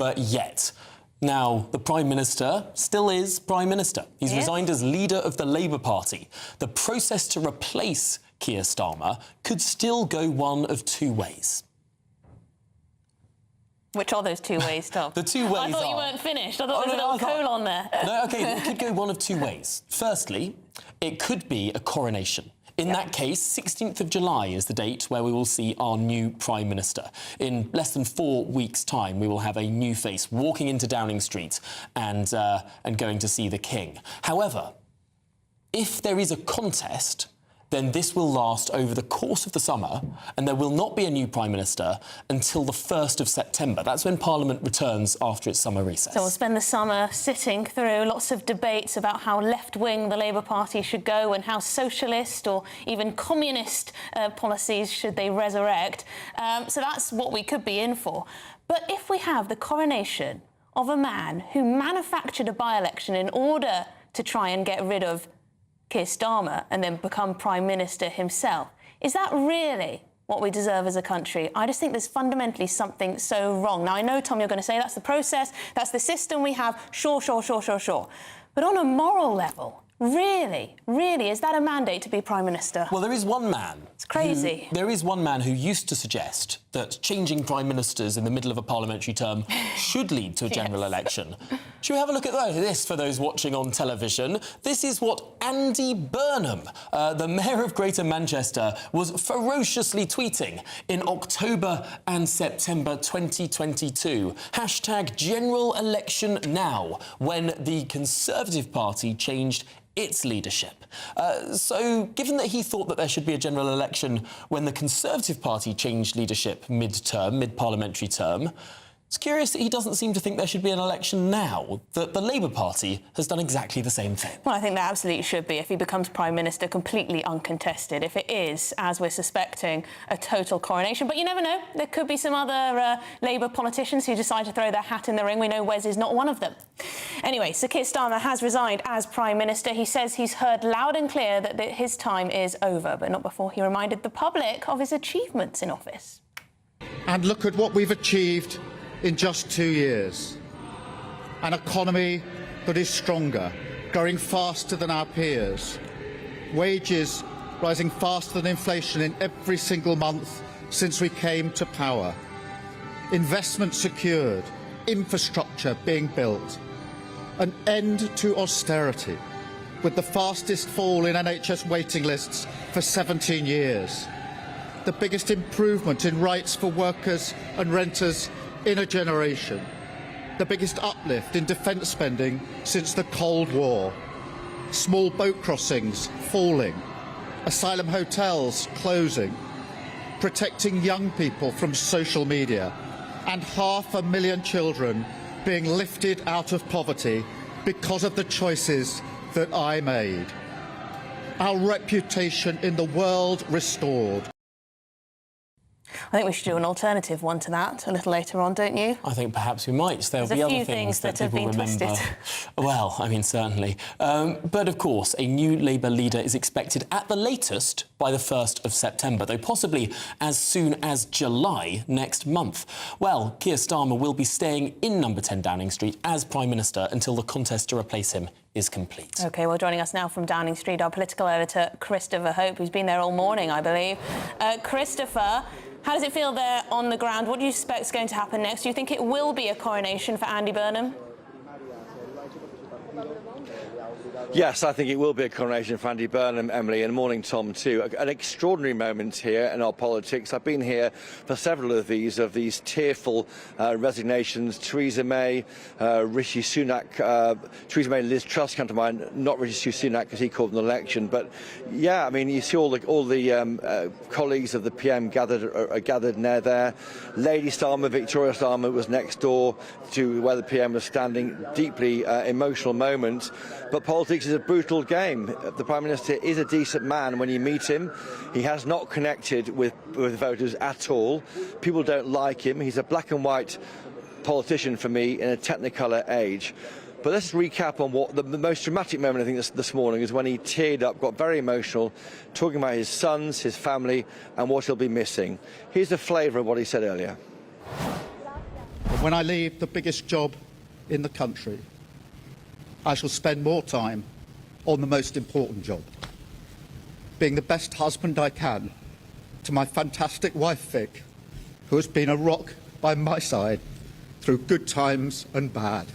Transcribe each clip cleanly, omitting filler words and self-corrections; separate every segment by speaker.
Speaker 1: but yet. Now, the Prime Minister still is Prime Minister. He's resigned as leader of the Labour Party. The process to replace Keir Starmer could still go one of two ways.
Speaker 2: Which are those two ways, Tom?
Speaker 1: The two ways
Speaker 2: I thought
Speaker 1: are...
Speaker 2: you weren't finished. I thought there was a little colon there.
Speaker 1: No, OK, it could go one of two ways. Firstly, it could be a coronation. In that case, 16th of July is the date where we will see our new Prime Minister. In less than 4 weeks' time, we will have a new face walking into Downing Street and going to see the King. However, if there is a contest, then this will last over the course of the summer, and there will not be a new Prime Minister until the 1st of September. That's when Parliament returns after its summer recess.
Speaker 2: So we'll spend the summer sitting through lots of debates about how left-wing the Labour Party should go and how socialist or even communist policies should they resurrect. So that's what we could be in for. But if we have the coronation of a man who manufactured a by-election in order to try and get rid of Keir Starmer and then become Prime Minister himself, is that really what we deserve as a country? I just think there's fundamentally something so wrong. Now, I know, Tom, you're going to say that's the process, that's the system we have, sure. But on a moral level, really, is that a mandate to be Prime Minister?
Speaker 1: Well, there is one man...
Speaker 2: It's crazy.
Speaker 1: There is one man who used to suggest that changing Prime Ministers in the middle of a parliamentary term should lead to a general election. Should we have a look at this for those watching on television? This is what Andy Burnham, the Mayor of Greater Manchester, was ferociously tweeting in October and September 2022. Hashtag general election now, when the Conservative Party changed its leadership. So, given that he thought that there should be a general election when the Conservative Party changed leadership mid-parliamentary term, it's curious that he doesn't seem to think there should be an election now, that the Labour Party has done exactly the same thing.
Speaker 2: Well, I think there absolutely should be if he becomes Prime Minister completely uncontested. If it is, as we're suspecting, a total coronation. But you never know. There could be some other Labour politicians who decide to throw their hat in the ring. We know Wes is not one of them. Anyway, Sir Keir Starmer has resigned as Prime Minister. He says he's heard loud and clear that his time is over, but not before he reminded the public of his achievements in office.
Speaker 3: And look at what we've achieved in just 2 years. An economy that is stronger, growing faster than our peers. Wages rising faster than inflation in every single month since we came to power. Investment secured, infrastructure being built. An end to austerity, with the fastest fall in NHS waiting lists for 17 years. The biggest improvement in rights for workers and renters in a generation. The biggest uplift in defence spending since the Cold War. Small boat crossings falling. Asylum hotels closing. Protecting young people from social media. And 500,000 children being lifted out of poverty because of the choices that I made. Our reputation in the world restored.
Speaker 2: I think we should do an alternative one to that a little later on, don't you?
Speaker 1: I think perhaps we might. There'll be other things that people remember. Well, I mean, certainly. But, of course, a new Labour leader is expected at the latest by the 1st of September, though possibly as soon as July next month. Well, Keir Starmer will be staying in number 10 Downing Street as Prime Minister until the contest to replace him is complete. OK, well, joining us now from Downing Street, our political editor, Christopher Hope, who's been there all morning, I believe. Christopher, how does it feel there on the ground? What do you expect is going to happen next? Do you think it will be a coronation for Andy Burnham?
Speaker 4: Yes, I think it will be a coronation for Andy Burnham, Emily, and morning, Tom, too. An extraordinary moment here in our politics. I've been here for several of these tearful resignations. Theresa May, Rishi Sunak, Theresa May and Liz Truss come to mind, not Rishi Sunak because he called an election. But, yeah, I mean, you see all the colleagues of the PM gathered near there. Lady Starmer, Victoria Starmer, was next door to where the PM was standing. Deeply emotional moment. But politics is a brutal game. The Prime Minister is a decent man when you meet him. He has not connected with voters at all. People don't like him. He's a black and white politician for me in a technicolor age. But let's recap on what the most dramatic moment, I think, this morning is when he teared up, got very emotional, talking about his sons, his family, and what he'll be missing. Here's the flavour of what he said earlier.
Speaker 3: when I leave the biggest job in the country, I shall spend more time on the most important job, being the best husband I can to my fantastic wife Vic, who has been a rock by my side through good times and bad.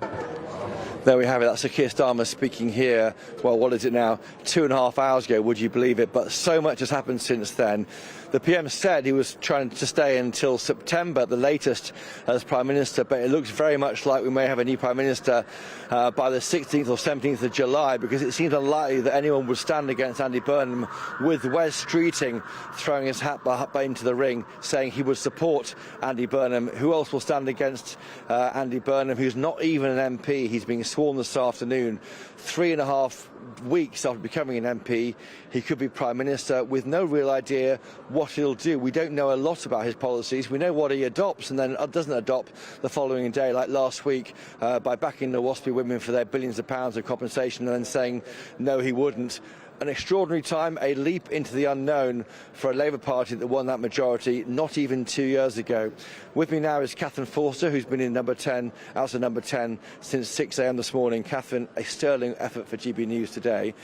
Speaker 4: There we have it. That's Sir Keir Starmer speaking here. Well, what is it now? 2.5 hours ago, would you believe it? But so much has happened since then. The PM said he was trying to stay until September, the latest, as Prime Minister, but it looks very much like we may have a new Prime Minister by the 16th or 17th of July, because it seems unlikely that anyone would stand against Andy Burnham, with Wes Streeting throwing his hat into the ring, saying he would support Andy Burnham. Who else will stand against Andy Burnham, who's not even an MP? He's being sworn this afternoon. 3.5 weeks after becoming an MP, he could be Prime Minister with no real idea what he'll do. We don't know a lot about his policies. We know what he adopts and then doesn't adopt the following day, like last week, by backing the WASPy women for their billions of pounds of compensation and then saying no, he wouldn't. An extraordinary time, a leap into the unknown for a Labour Party that won that majority not even 2 years ago. With me now is Catherine Forster, who's been in number 10, out of number 10 since 6 a.m. this morning. Catherine, a sterling effort for GB News today.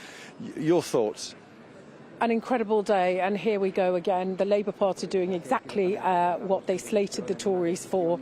Speaker 4: Your thoughts?
Speaker 5: An incredible day, and here we go again. The Labour Party doing exactly what they slated the Tories for,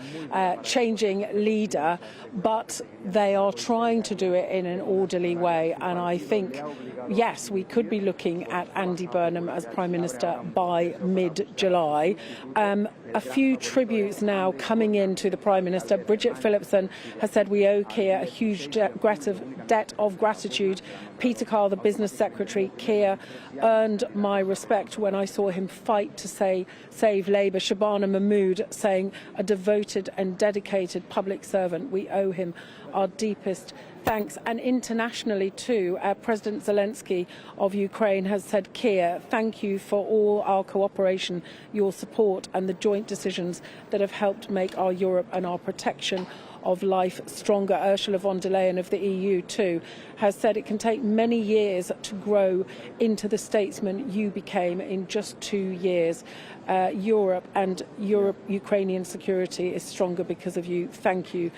Speaker 5: changing leader, but they are trying to do it in an orderly way. And I think, yes, we could be looking at Andy Burnham as Prime Minister by mid-July. A few tributes now coming in to the Prime Minister. Bridget Phillipson has said we owe Keir a huge debt of gratitude. Peter Carr, the Business Secretary, Keir earned my respect when I saw him fight to save Labour. Shabana Mahmood saying a devoted and dedicated public servant. We owe him our deepest thanks. And internationally too, President Zelensky of Ukraine has said, Keir, thank you for all our cooperation, your support and the joint decisions that have helped make our Europe and our protection of life stronger. Ursula von der Leyen of the EU too has said it can take many years to grow into the statesman you became in just 2 years. Europe and Ukrainian security is stronger because of you. Thank you,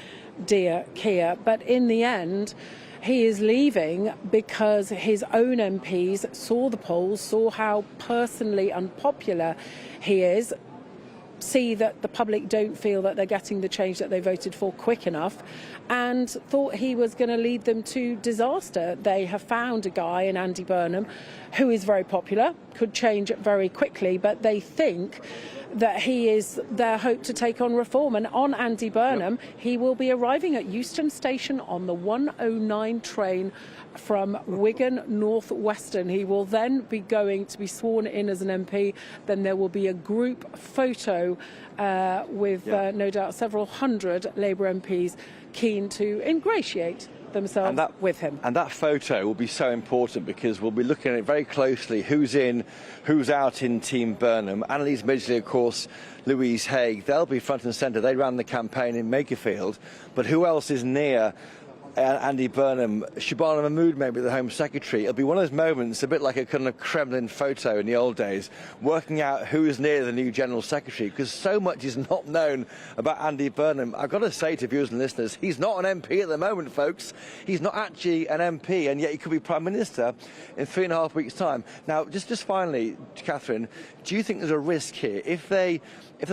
Speaker 5: dear Keir. But in the end, he is leaving because his own MPs saw the polls, saw how personally unpopular he is, see that the public don't feel that they're getting the change that they voted for quick enough, and thought he was going to lead them to disaster. They have found a guy in Andy Burnham who is very popular, could change very quickly, but they think that he is their hope to take on reform. And on Andy Burnham, he will be arriving at Euston Station on the 109 train from Wigan North Western. He will then be going to be sworn in as an MP. Then there will be a group photo with no doubt several hundred Labour MPs keen to ingratiate themselves with him.
Speaker 4: And that photo will be so important because we'll be looking at it very closely, who's in, who's out in Team Burnham. Annalise Midgley, of course, Louise Haigh, they'll be front and centre. They ran the campaign in Makerfield, but who else is near Andy Burnham? Shabana Mahmood, maybe the Home Secretary. It'll be one of those moments, a bit like a kind of Kremlin photo in the old days, working out who is near the new General Secretary, because so much is not known about Andy Burnham. I've got to say to viewers and listeners, he's not an MP at the moment, folks. He's not actually an MP, and yet he could be Prime Minister in 3.5 weeks' time. Now, just finally, Catherine, do you think there's a risk here? If the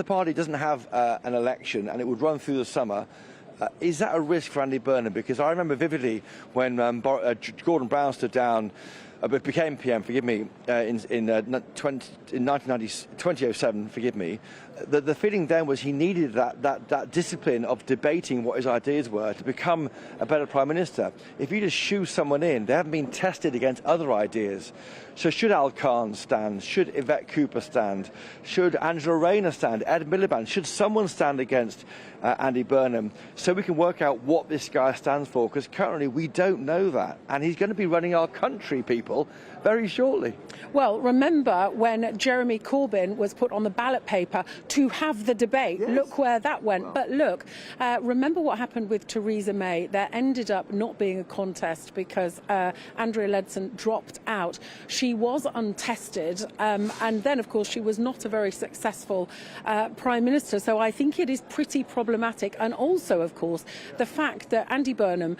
Speaker 4: party doesn't have an election and it would run through the summer, is that a risk for Andy Burnham? Because I remember vividly when Gordon Brown stood down, became PM, forgive me, in 2007, forgive me, the feeling then was he needed that discipline of debating what his ideas were to become a better Prime Minister. If you just shoo someone in, they haven't been tested against other ideas. So should Al Khan stand? Should Yvette Cooper stand? Should Angela Rayner stand? Ed Miliband? Should someone stand against Andy Burnham so we can work out what this guy stands for? Because currently we don't know that. And he's going to be running our country, people, very shortly.
Speaker 5: Well, remember when Jeremy Corbyn was put on the ballot paper to have the debate. Yes. Look where that went. But look, remember what happened with Theresa May. There ended up not being a contest because Andrea Leadsom dropped out. She was untested, and then, of course, she was not a very successful Prime Minister. So I think it is pretty problematic. And also, of course, the fact that Andy Burnham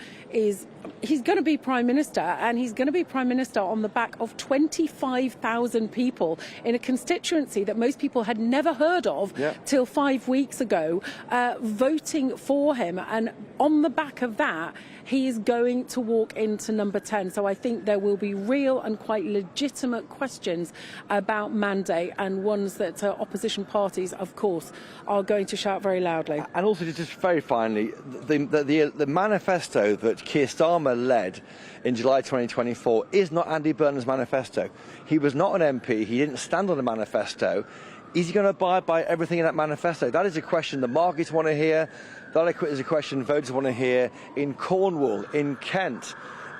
Speaker 5: he's going to be Prime Minister, and he's going to be Prime Minister on the back of 25,000 people in a constituency that most people had never heard of till 5 weeks ago, voting for him. And on the back of that, he is going to walk into number 10. So I think there will be real and quite legitimate questions about mandate, and ones that opposition parties, of course, are going to shout very loudly.
Speaker 4: And also, just very finally, the manifesto that Keir Starmer led in July 2024 is not Andy Burnham's manifesto. He was not an MP. He didn't stand on the manifesto. Is he going to abide by everything in that manifesto? That is a question the markets want to hear. That is a question voters want to hear in Cornwall, in Kent,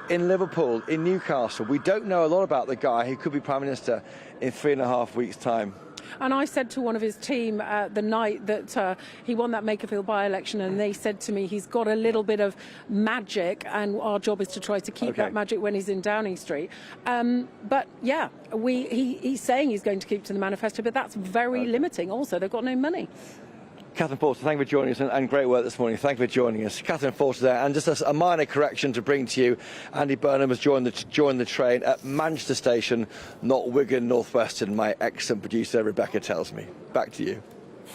Speaker 4: in Liverpool, in Newcastle. We don't know a lot about the guy who could be Prime Minister in 3.5 weeks' time.
Speaker 5: And I said to one of his team the night that he won that Makerfield by-election, and they said to me, he's got a little bit of magic, and our job is to try to keep that magic when he's in Downing Street. But yeah, he's saying he's going to keep to the manifesto, but that's very limiting. Also, they've got no money.
Speaker 4: Catherine Forster, thank you for joining us, and great work this morning. Thank you for joining us. Catherine Forster there, and just a minor correction to bring to you. Andy Burnham has joined the train at Manchester Station, not Wigan North Western, my excellent producer Rebecca tells me. Back to you.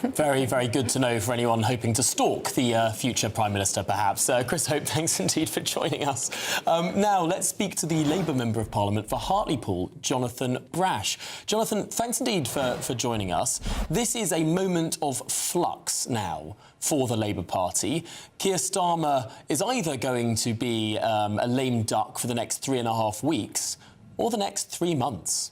Speaker 1: Very, very good to know for anyone hoping to stalk the future Prime Minister, perhaps. Chris Hope, thanks indeed for joining us. Now, let's speak to the Labour Member of Parliament for Hartlepool, Jonathan Brash. Jonathan, thanks indeed for joining us. This is a moment of flux now for the Labour Party. Keir Starmer is either going to be a lame duck for the next 3.5 weeks or the next 3 months.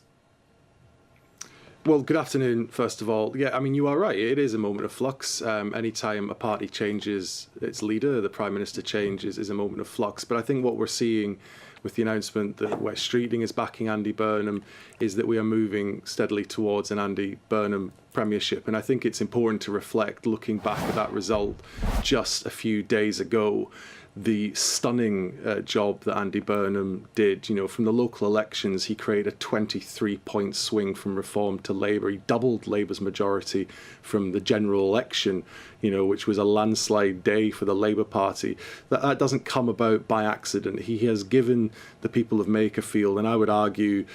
Speaker 6: Well, good afternoon, first of all. Yeah, I mean, you are right. It is a moment of flux. Anytime a party changes its leader, the Prime Minister changes, is a moment of flux. But I think what we're seeing with the announcement that West Streeting is backing Andy Burnham is that we are moving steadily towards an Andy Burnham premiership. And I think it's important to reflect, looking back at that result just a few days ago, the stunning job that Andy Burnham did. You know, from the local elections, he created a 23-point swing from Reform to Labour. He doubled Labour's majority from the general election, you know, which was a landslide day for the Labour Party. That doesn't come about by accident. He has given the people of Makerfield, and I would argue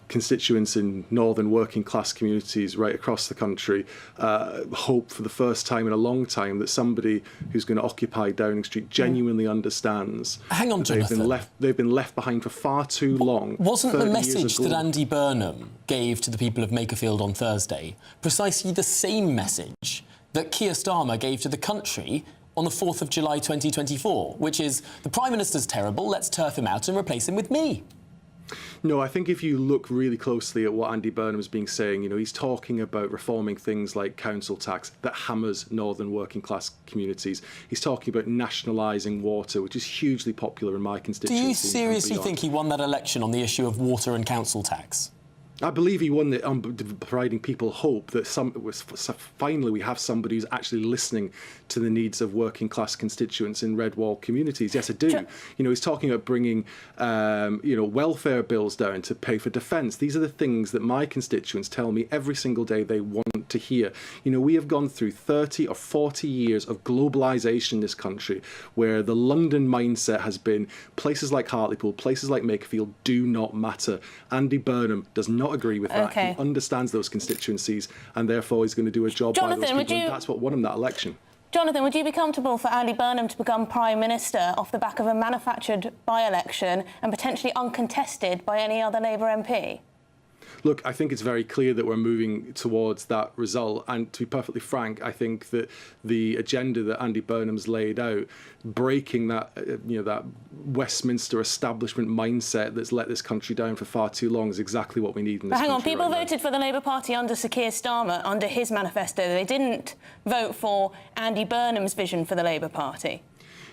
Speaker 6: constituents in northern working class communities right across the country, hope for the first time in a long time that somebody who's going to occupy Downing Street genuinely understands.
Speaker 1: Hang on, Jonathan.
Speaker 6: They've been left behind for far too long.
Speaker 1: Wasn't the message that Andy Burnham gave to the people of Makerfield on Thursday precisely the same message that Keir Starmer gave to the country on the 4th of July 2024, which is, the Prime Minister's terrible, let's turf him out and replace him with me?
Speaker 6: No, I think if you look really closely at what Andy Burnham's been saying, you know, he's talking about reforming things like council tax that hammers northern working class communities. He's talking about nationalising water, which is hugely popular in my constituency.
Speaker 1: Do you seriously think he won that election on the issue of water and council tax?
Speaker 6: I believe he won it on providing people hope that finally we have somebody who's actually listening to the needs of working class constituents in red wall communities. Yes, I do. You know, he's talking about bringing, you know, welfare bills down to pay for defence. These are the things that my constituents tell me every single day they want to hear. You know, we have gone through 30 or 40 years of globalisation in this country, where the London mindset has been places like Hartlepool, places like Makerfield do not matter. Andy Burnham does not agree with that. He understands those constituencies, and therefore he's going to do a job by those people, and that's what won him that election.
Speaker 2: Jonathan, would you be comfortable for Andy Burnham to become Prime Minister off the back of a manufactured by-election and potentially uncontested by any other Labour MP?
Speaker 6: Look, I think it's very clear that we're moving towards that result. And to be perfectly frank, I think that the agenda that Andy Burnham's laid out, breaking that, you know, that Westminster establishment mindset that's let this country down for far too long, is exactly what we need in this country.
Speaker 2: Hang on, people
Speaker 6: right
Speaker 2: voted for the Labour Party under Sir Keir Starmer, under his manifesto. They didn't vote for Andy Burnham's vision for the Labour Party.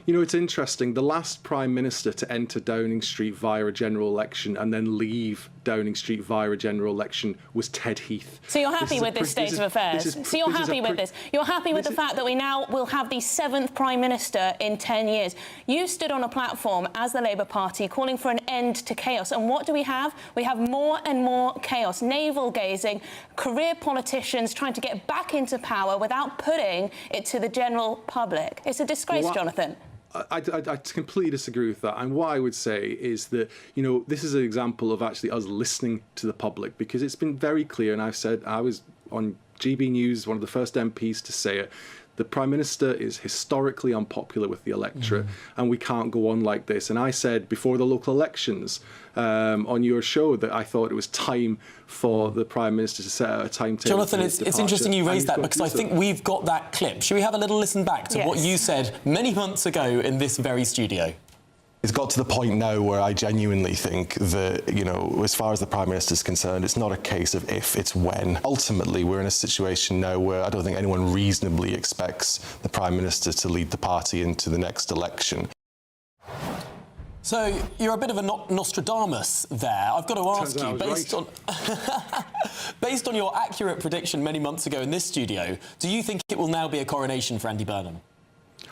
Speaker 6: You know, it's interesting. The last Prime Minister to enter Downing Street via a general election and then leave Downing Street via a general election was Ted Heath.
Speaker 2: So you're happy with this state of affairs? So you're happy with this? You're happy with the fact that we now will have the 7th Prime Minister in 10 years? You stood on a platform as the Labour Party calling for an end to chaos. And what do we have? We have more and more chaos, navel-gazing, career politicians trying to get back into power without putting it to the general public. It's a disgrace, Jonathan.
Speaker 6: I completely disagree with that. And what I would say is that, you know, this is an example of actually us listening to the public, because it's been very clear, and I've said, I was on GB News, one of the first MPs to say it, the Prime Minister is historically unpopular with the electorate, and we can't go on like this. And I said before the local elections on your show that I thought it was time for the Prime Minister to set out a timetable.
Speaker 1: Jonathan, it's interesting you raised that, because I think we've got that clip. Should we have a little listen back to what you said many months ago in this very studio?
Speaker 7: It's got to the point now where I genuinely think that, you know, as far as the Prime Minister is concerned, it's not a case of if, it's when. Ultimately, we're in a situation now where I don't think anyone reasonably expects the Prime Minister to lead the party into the next election.
Speaker 1: So you're a bit of a Nostradamus there. I've got to ask you, based on your accurate prediction many months ago in this studio, do you think it will now be a coronation for Andy Burnham?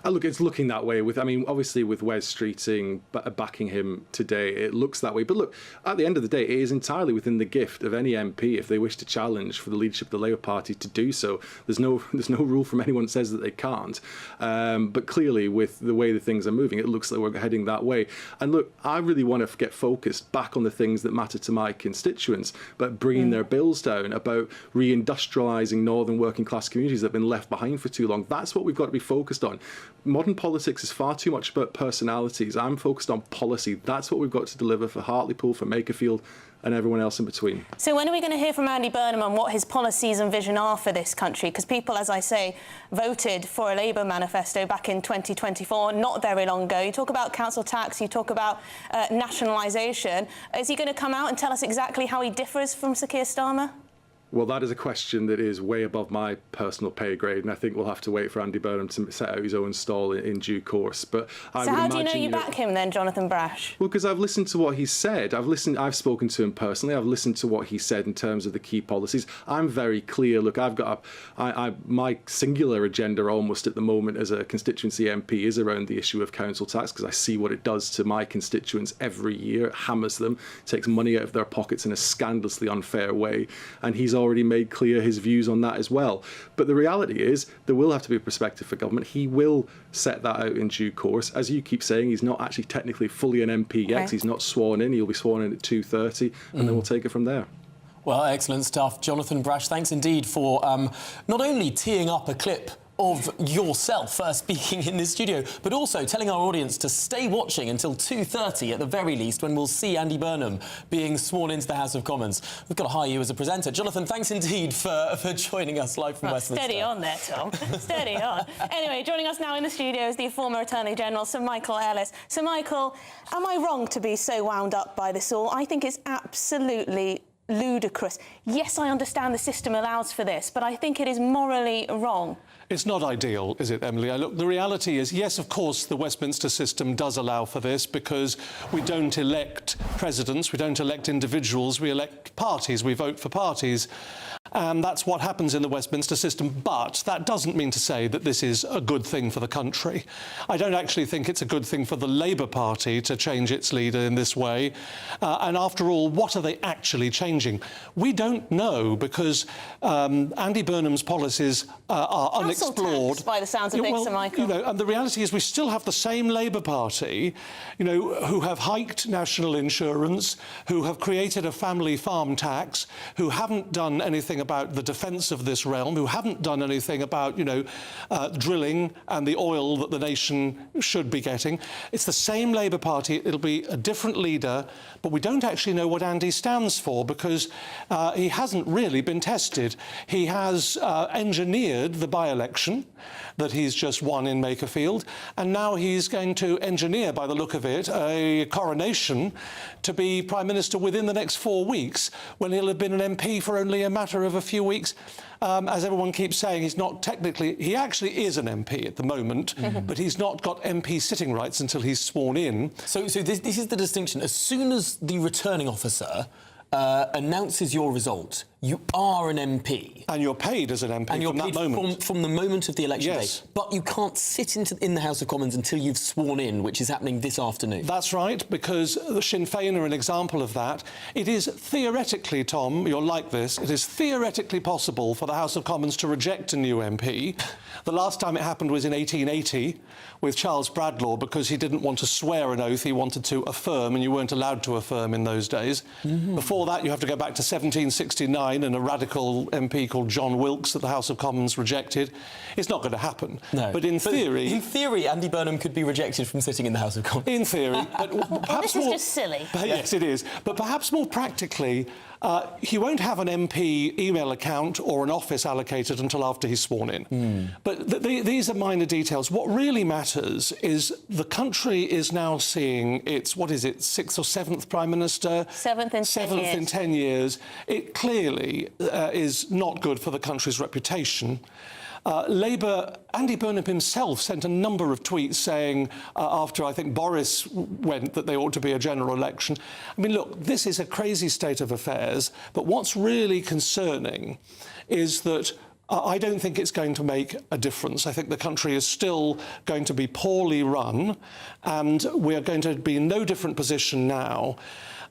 Speaker 6: Look, it's looking that way. I mean, obviously with Wes Streeting backing him today, it looks that way. But look, at the end of the day, it is entirely within the gift of any MP, if they wish to challenge for the leadership of the Labour Party, to do so. There's no rule from anyone that says that they can't. But clearly, with the way the things are moving, it looks like we're heading that way. And look, I really want to get focused back on the things that matter to my constituents, about bringing their bills down, about reindustrialising northern working class communities that have been left behind for too long. That's what we've got to be focused on. Modern politics is far too much about personalities. I'm focused on policy. That's what we've got to deliver for Hartlepool, for Makerfield, and everyone else in between.
Speaker 2: So when are we going to hear from Andy Burnham on what his policies and vision are for this country? Because people, as I say, voted for a Labour manifesto back in 2024, not very long ago. You talk about council tax, you talk about nationalisation. Is he going to come out and tell us exactly how he differs from Sir Keir Starmer?
Speaker 6: Well, that is a question that is way above my personal pay grade, and I think we'll have to wait for Andy Burnham to set out his own stall in due course. But I
Speaker 2: so
Speaker 6: would
Speaker 2: how
Speaker 6: imagine,
Speaker 2: do you know you back him then, Jonathan Brash?
Speaker 6: Well, because I've listened to what he's said. I've spoken to him personally. I've listened to what he said in terms of the key policies. I'm very clear. Look, I've got my singular agenda almost at the moment as a constituency MP is around the issue of council tax, because I see what it does to my constituents every year. It hammers them, takes money out of their pockets in a scandalously unfair way, and he's already made clear his views on that as well. But the reality is there will have to be a perspective for government. He will set that out in due course. As you keep saying, he's not actually technically fully an MP yet. Okay. He's not sworn in. He'll be sworn in at 2:30, and then we'll take it from there.
Speaker 1: Well, excellent stuff. Jonathan Brash, thanks indeed for not only teeing up a clip of yourself speaking in this studio, but also telling our audience to stay watching until 2:30 at the very least, when we'll see Andy Burnham being sworn into the House of Commons. We've got to hire you as a presenter. Jonathan, thanks indeed for joining us live from Westminster.
Speaker 2: Steady on there, Tom. Steady on. Anyway, joining us now in the studio is the former Attorney General, Sir Michael Ellis. Sir Michael, am I wrong to be so wound up by this all? I think it's absolutely ludicrous. Yes, I understand the system allows for this, but I think it is morally wrong.
Speaker 8: It's not ideal, is it, Emily? Look, the reality is, yes, of course, the Westminster system does allow for this, because we don't elect presidents, we don't elect individuals, we elect parties, we vote for parties. And that's what happens in the Westminster system. But that doesn't mean to say that this is a good thing for the country. I don't actually think it's a good thing for the Labour Party to change its leader in this way. And after all, what are they actually changing? We don't know, because Andy Burnham's policies are unexplored.
Speaker 2: Tax, by the sounds of things, Sir Michael.
Speaker 8: You know, and the reality is we still have the same Labour Party, you know, who have hiked national insurance, who have created a family farm tax, who haven't done anything about the defence of this realm, who haven't done anything about, you know, drilling and the oil that the nation should be getting. It's the same Labour Party. It'll be a different leader, but we don't actually know what Andy stands for, because he hasn't really been tested. He has engineered the by-election election that he's just won in Makerfield, and now he's going to engineer, by the look of it, a coronation to be Prime Minister within the next 4 weeks, when he'll have been an MP for only a matter of a few weeks. As everyone keeps saying, he's not technically... He actually is an MP at the moment, but he's not got MP sitting rights until he's sworn in.
Speaker 1: So this is the distinction. As soon as the returning officer announces your result, you are an MP.
Speaker 8: And you're paid as an MP
Speaker 1: and you're
Speaker 8: from that
Speaker 1: paid
Speaker 8: moment.
Speaker 1: From the moment of the election
Speaker 8: Yes.
Speaker 1: day. But you can't sit in the House of Commons until you've sworn in, which is happening this afternoon.
Speaker 8: That's right, because the Sinn Féin are an example of that. It is theoretically, Tom, you're like this, it is theoretically possible for the House of Commons to reject a new MP. The last time it happened was in 1880 with Charles Bradlaugh, because he didn't want to swear an oath, he wanted to affirm, and you weren't allowed to affirm in those days. Before that, you have to go back to 1769 and a radical MP called John Wilkes that the House of Commons rejected. It's not going to happen.
Speaker 1: No.
Speaker 8: But in theory...
Speaker 1: In theory, Andy Burnham could be rejected from sitting in the House of Commons.
Speaker 8: In theory. But perhaps
Speaker 2: this is just silly.
Speaker 8: Yes, it is. But perhaps more practically, he won't have an MP email account or an office allocated until after he's sworn in. But these are minor details. What really matters is the country is now seeing its, what is it, 6th or 7th Prime Minister?
Speaker 2: Seventh in 10 years.
Speaker 8: It clearly is not good for the country's reputation. Labour, Andy Burnham himself sent a number of tweets saying, after I think Boris went, that there ought to be a general election. I mean, look, this is a crazy state of affairs, but what's really concerning is that I don't think it's going to make a difference. I think the country is still going to be poorly run, and we're going to be in no different position now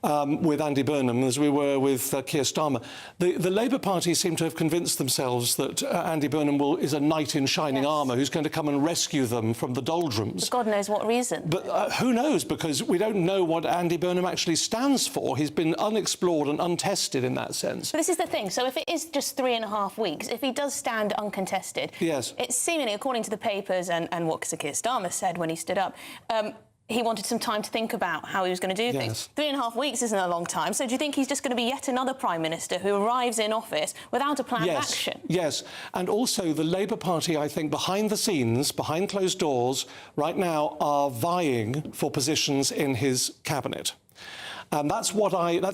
Speaker 8: with Andy Burnham as we were with Keir Starmer. The Labour Party seem to have convinced themselves that Andy Burnham is a knight in shining armour who's going to come and rescue them from the doldrums.
Speaker 2: For God knows what reason.
Speaker 8: But who knows, because we don't know what Andy Burnham actually stands for. He's been unexplored and untested in that sense.
Speaker 2: But this is the thing. So if it is just 3.5 weeks, if he does stand uncontested,
Speaker 8: yes,
Speaker 2: it's seemingly, according to the papers and what Keir Starmer said when he stood up, he wanted some time to think about how he was going to do things. 3.5 weeks isn't a long time, so do you think he's just going to be yet another Prime Minister who arrives in office without a plan of action?
Speaker 8: Yes, and also the Labour Party, I think, behind the scenes, behind closed doors, right now are vying for positions in his cabinet. And that's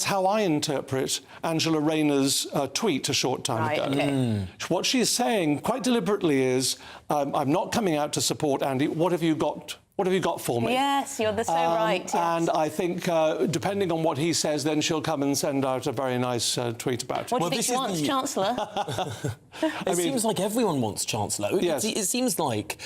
Speaker 8: how I interpret Angela Rayner's tweet a short time ago.
Speaker 2: Okay.
Speaker 8: What she's saying, quite deliberately, is, I'm not coming out to support Andy. What have you got? What have you got for me?
Speaker 2: Yes, you're so right. Yes.
Speaker 8: And I think, depending on what he says, then she'll come and send out a very nice tweet about it.
Speaker 2: What do you think she wants, Chancellor?
Speaker 1: It seems like everyone wants Chancellor.
Speaker 8: Yes.
Speaker 1: It seems like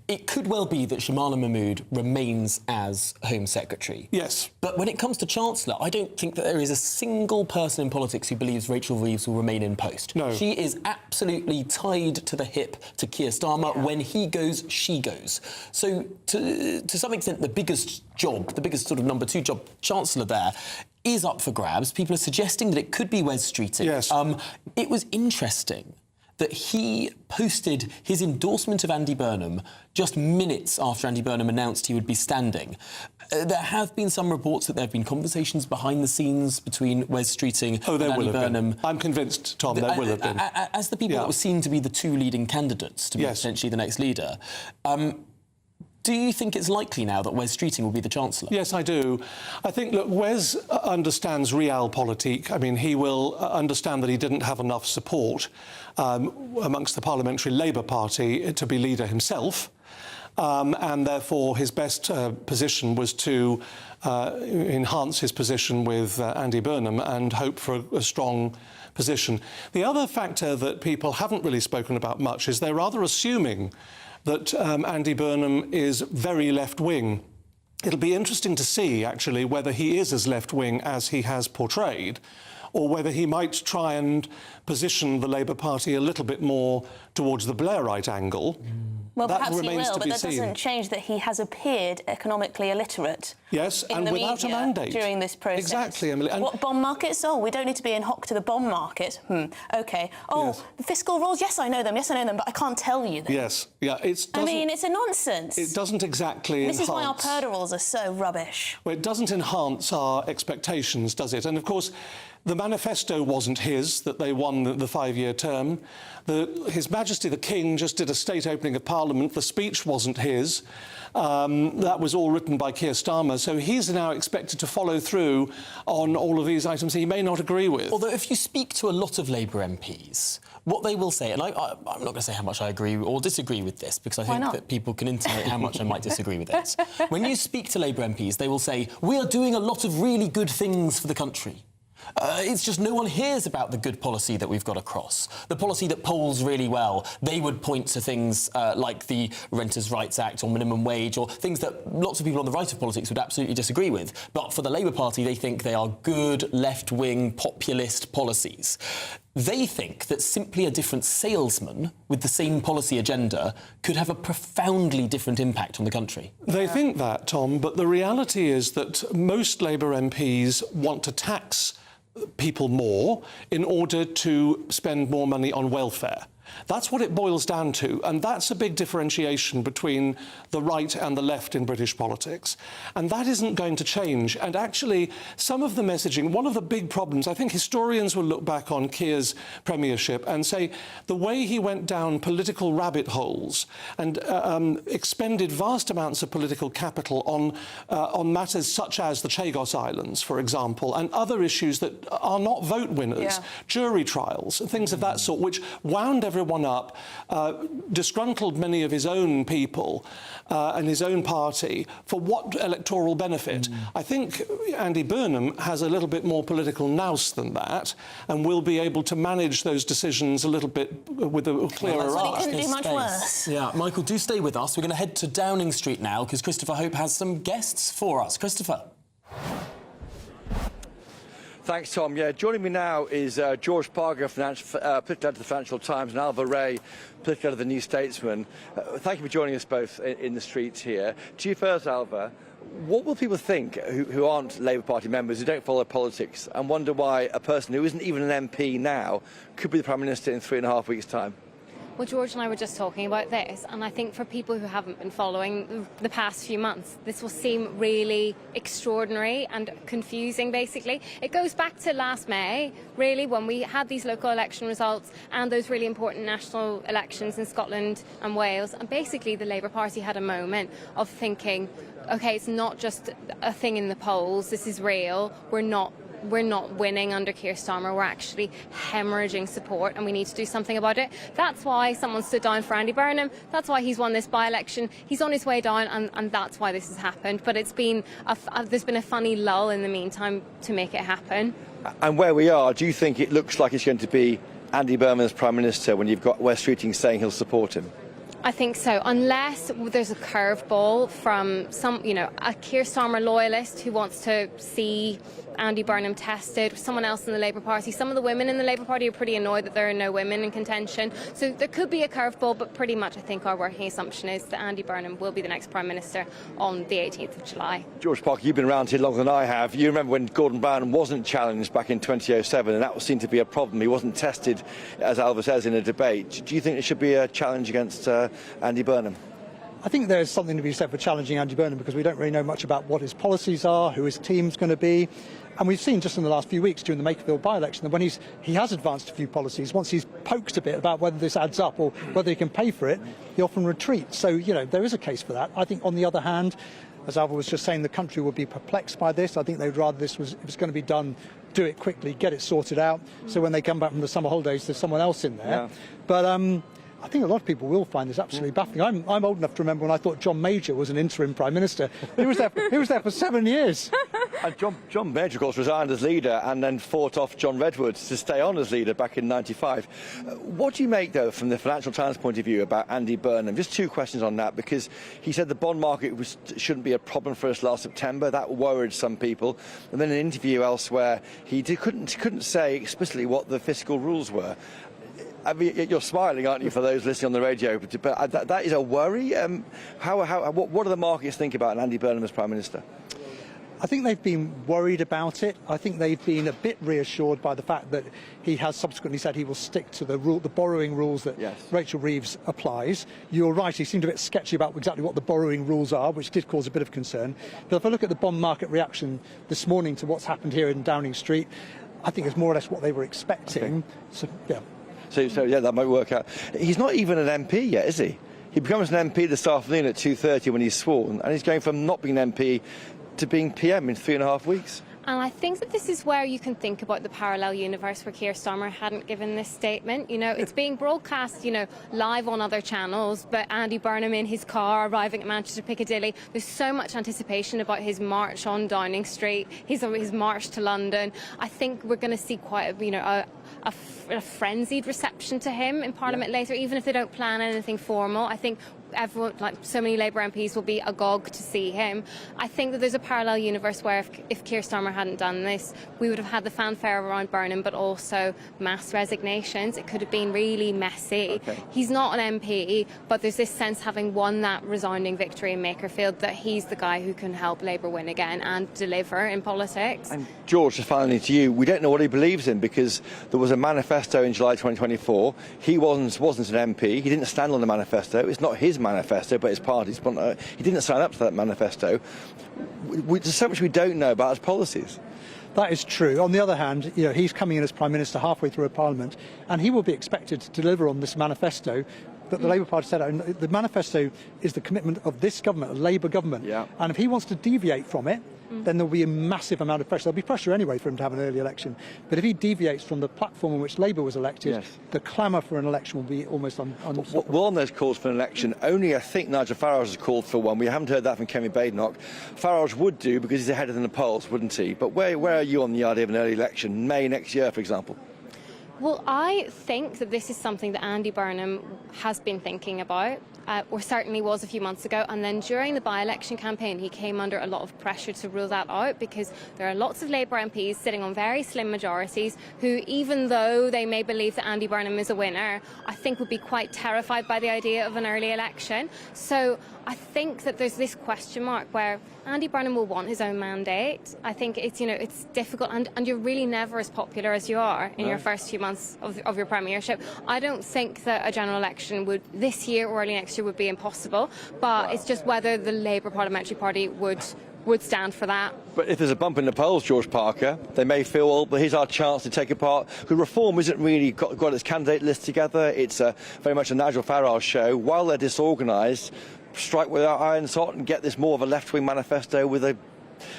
Speaker 1: it could well be that Shamana Mahmood remains as Home Secretary.
Speaker 8: Yes.
Speaker 1: But when it comes to Chancellor, I don't think that there is a single person in politics who believes Rachel Reeves will remain in post.
Speaker 8: No.
Speaker 1: She is absolutely tied to the hip to Keir Starmer. Yeah. When he goes, she goes. So, to some extent, the biggest sort of number 2 job, Chancellor there, is up for grabs. People are suggesting that it could be Wes Streeting.
Speaker 8: Yes.
Speaker 1: It was interesting that he posted his endorsement of Andy Burnham just minutes after Andy Burnham announced he would be standing. There have been some reports that there have been conversations behind the scenes between Wes Streeting and Andy Burnham.
Speaker 8: I'm convinced, Tom, there will have been.
Speaker 1: As the people that were seen to be the 2 leading candidates to be potentially the next leader. Do you think it's likely now that Wes Streeting will be the Chancellor?
Speaker 8: Yes, I do. I think, look, Wes understands realpolitik. I mean, he will understand that he didn't have enough support amongst the Parliamentary Labour Party to be leader himself. And therefore his best position was to enhance his position with Andy Burnham and hope for a strong position. The other factor that people haven't really spoken about much is they're rather assuming that Andy Burnham is very left-wing. It'll be interesting to see, actually, whether he is as left-wing as he has portrayed, or whether he might try and position the Labour Party a little bit more towards the Blairite angle.
Speaker 2: Well,
Speaker 8: that
Speaker 2: perhaps he
Speaker 8: remains
Speaker 2: will,
Speaker 8: to
Speaker 2: but
Speaker 8: be
Speaker 2: that
Speaker 8: seen.
Speaker 2: doesn't change that he has appeared economically illiterate.
Speaker 8: Yes,
Speaker 2: in
Speaker 8: and
Speaker 2: the
Speaker 8: without a
Speaker 2: media
Speaker 8: mandate.
Speaker 2: during this process.
Speaker 8: Exactly, Emily. And
Speaker 2: what, bond markets? Oh, we don't need to be in hock to the bond market. OK. Oh,
Speaker 8: yes.
Speaker 2: The fiscal rules? Yes, I know them. Yes, I know them, but I can't tell you them.
Speaker 8: Yes, yeah,
Speaker 2: I mean, it's a nonsense.
Speaker 8: It doesn't exactly
Speaker 2: This is why our purdah rules are so rubbish.
Speaker 8: Well, it doesn't enhance our expectations, does it? And, of course, The manifesto wasn't his, that they won the 5-year term. His Majesty the King just did a state opening of Parliament. The speech wasn't his. That was all written by Keir Starmer. So he's now expected to follow through on all of these items he may not agree with.
Speaker 1: Although if you speak to a lot of Labour MPs, what they will say, and I'm not going to say how much I agree or disagree with this, because I think that people can intimate how much I might disagree with it. When you speak to Labour MPs, they will say, we are doing a lot of really good things for the country. It's just no one hears about the good policy that we've got across, the policy that polls really well. They would point to things like the Renters' Rights Act or minimum wage, or things that lots of people on the right of politics would absolutely disagree with. But for the Labour Party, they think they are good, left-wing, populist policies. They think that simply a different salesman with the same policy agenda could have a profoundly different impact on the country.
Speaker 8: They think that, Tom, but the reality is that most Labour MPs want to tax people more in order to spend more money on welfare. That's what it boils down to, and that's a big differentiation between the right and the left in British politics. And that isn't going to change. And actually, some of the messaging, one of the big problems, I think historians will look back on Keir's premiership and say the way he went down political rabbit holes and expended vast amounts of political capital on matters such as the Chagos Islands, for example, and other issues that are not vote winners, jury trials, and things of that sort, which wound everyone up, disgruntled many of his own people and his own party for what electoral benefit? I think Andy Burnham has a little bit more political nous than that and will be able to manage those decisions a little bit with a clearer eye.
Speaker 2: He couldn't do much worse.
Speaker 1: Yeah, Michael, do stay with us. We're going to head to Downing Street now because Christopher Hope has some guests for us. Christopher.
Speaker 4: Thanks, Tom. Yeah, joining me now is George Parker, political editor of the Financial Times, and Alva Ray, political editor of the New Statesman. Thank you for joining us both in the streets here. To you first, Alva. What will people think who aren't Labour Party members, who don't follow politics, and wonder why a person who isn't even an MP now could be the Prime Minister in 3.5 weeks' time?
Speaker 9: Well, George and I were just talking about this, and I think for people who haven't been following the past few months, this will seem really extraordinary and confusing, basically. It goes back to last May, really, when we had these local election results and those really important national elections in Scotland and Wales, and basically the Labour Party had a moment of thinking, OK, it's not just a thing in the polls, this is real, we're not winning under Keir Starmer, we're actually hemorrhaging support and we need to do something about it. That's why someone stood down for Andy Burnham, that's why he's won this by-election, he's on his way down, and that's why this has happened. But it's been there's been a funny lull in the meantime to make it happen.
Speaker 4: And where we are, do you think it looks like it's going to be Andy Burnham as Prime Minister when you've got Wes Streeting saying he'll support him?
Speaker 9: I think so, unless there's a curveball from a Keir Starmer loyalist who wants to see Andy Burnham tested, someone else in the Labour Party. Some of the women in the Labour Party are pretty annoyed that there are no women in contention. So there could be a curveball, but pretty much I think our working assumption is that Andy Burnham will be the next Prime Minister on the 18th of July.
Speaker 4: George Parker, you've been around here longer than I have. You remember when Gordon Brown wasn't challenged back in 2007, and that seemed to be a problem. He wasn't tested, as Alva says, in a debate. Do you think there should be a challenge against Andy Burnham?
Speaker 10: I think there's something to be said for challenging Andy Burnham because we don't really know much about what his policies are, who his team's going to be. And we've seen just in the last few weeks during the Makerfield by-election that when he has advanced a few policies, once he's poked a bit about whether this adds up or whether he can pay for it, he often retreats. So, there is a case for that. I think, on the other hand, as Alva was just saying, the country would be perplexed by this. I think they'd rather if it was going to be done, do it quickly, get it sorted out. So when they come back from the summer holidays, there's someone else in there. Yeah. But I think a lot of people will find this absolutely baffling. I'm old enough to remember when I thought John Major was an interim Prime Minister. He was there for 7 years.
Speaker 4: And John Major, of course, resigned as leader and then fought off John Redwood to stay on as leader back in '95. What do you make, though, from the Financial Times point of view about Andy Burnham? Just two questions on that, because he said the bond market shouldn't be a problem for us last September. That worried some people. And then in an interview elsewhere, he couldn't say explicitly what the fiscal rules were. I mean, you're smiling, aren't you, for those listening on the radio? But that is a worry. What do the markets think about Andy Burnham as Prime Minister?
Speaker 10: I think they've been worried about it. I think they've been a bit reassured by the fact that he has subsequently said he will stick to the borrowing rules that Rachel Reeves applies. You're right, he seemed a bit sketchy about exactly what the borrowing rules are, which did cause a bit of concern. But if I look at the bond market reaction this morning to what's happened here in Downing Street, I think it's more or less what they were expecting.
Speaker 4: Okay.
Speaker 10: So, yeah.
Speaker 4: So yeah, that might work out. He's not even an MP yet, is he? He becomes an MP this afternoon at 2:30 when he's sworn, and he's going from not being an MP to being PM in 3.5 weeks.
Speaker 9: And I think that this is where you can think about the parallel universe where Keir Starmer hadn't given this statement. You know, it's being broadcast, you know, live on other channels, but Andy Burnham in his car arriving at Manchester Piccadilly, there's so much anticipation about his march on Downing Street, his march to London. I think we're going to see quite a frenzied reception to him in Parliament later, even if they don't plan anything formal. I think everyone, like so many Labour MPs, will be agog to see him. I think that there's a parallel universe where if Keir Starmer hadn't done this, we would have had the fanfare around Burnham, but also mass resignations. It could have been really messy.
Speaker 4: Okay.
Speaker 9: He's not an MP, but there's this sense, having won that resounding victory in Makerfield, that he's the guy who can help Labour win again and deliver in politics.
Speaker 4: And George, just finally to you, we don't know what he believes in, because there was a manifesto in July 2024. He wasn't an MP. He didn't stand on the manifesto. It's not his manifesto, but his party's. He didn't sign up to that manifesto. There's so much we don't know about his policies.
Speaker 10: That is true. On the other hand, you know, he's coming in as Prime Minister halfway through a Parliament, and he will be expected to deliver on this manifesto that the Labour Party set out. The manifesto is the commitment of this government, a Labour government.
Speaker 4: Yeah.
Speaker 10: And if he wants to deviate from it, then there'll be a massive amount of pressure. There'll be pressure anyway for him to have an early election. But if he deviates from the platform on which Labour was elected,
Speaker 4: yes,
Speaker 10: the clamour for an election will be almost unstoppable.
Speaker 4: Well, on those calls for an election, only I think Nigel Farage has called for one. We haven't heard that from Kemi Badenoch. Farage would do, because he's ahead of them in the polls, wouldn't he? But where are you on the idea of an early election, May next year, for example?
Speaker 9: Well, I think that this is something that Andy Burnham has been thinking about, or certainly was a few months ago. And then during the by-election campaign, he came under a lot of pressure to rule that out, because there are lots of Labour MPs sitting on very slim majorities who, even though they may believe that Andy Burnham is a winner, I think would be quite terrified by the idea of an early election. So I think that there's this question mark where Andy Burnham will want his own mandate. I think it's, you know, it's difficult, and you're really never as popular as you are in your first few months of your premiership. I don't think that a general election would this year or early next year would be impossible, but it's just whether the Labour Parliamentary Party would stand for that.
Speaker 4: But if there's a bump in the polls, George Parker, they may feel, well, but here's our chance to take a part. Because Reform isn't really got its candidate list together. It's very much a Nigel Farage show. While they're disorganised, strike with our irons hot and get this more of a left-wing manifesto with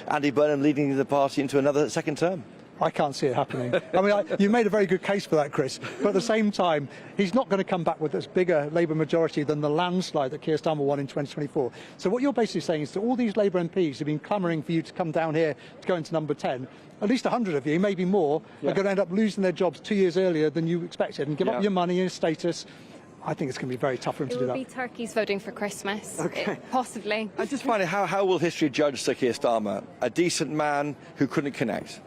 Speaker 4: Andy Burnham leading the party into another second term.
Speaker 10: I can't see it happening. I mean, you made a very good case for that, Chris. But at the same time, he's not going to come back with as big a Labour majority than the landslide that Keir Starmer won in 2024. So what you're basically saying is that all these Labour MPs who've been clamouring for you to come down here to go into number 10, at least 100 of you, maybe more, are going to end up losing their jobs 2 years earlier than you expected and give up your money and your status. I think it's going to be very tough for him to do that.
Speaker 9: It will be turkeys voting for Christmas.
Speaker 4: Okay.
Speaker 9: Possibly.
Speaker 4: I just find it, how will history judge Sir Keir Starmer? A decent man who couldn't connect?